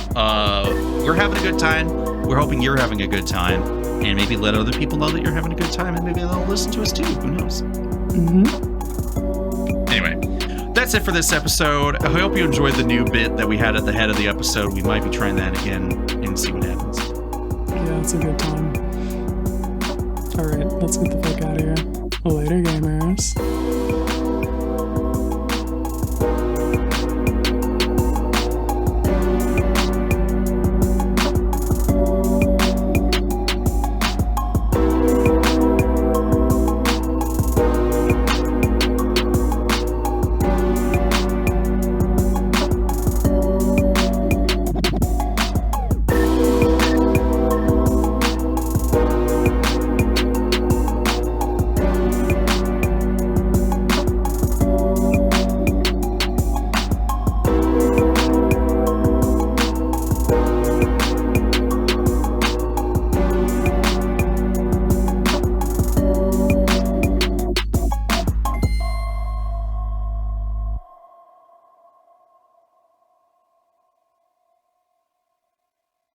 we're having a good time. We're hoping you're having a good time, and maybe let other people know that you're having a good time, and maybe they'll listen to us too. Who knows? Anyway, that's it for this episode. I hope you enjoyed the new bit that we had at the head of the episode. We might be trying that again and see what happens. Yeah, it's a good time. All right, let's get the fuck out of here. Later, gamer.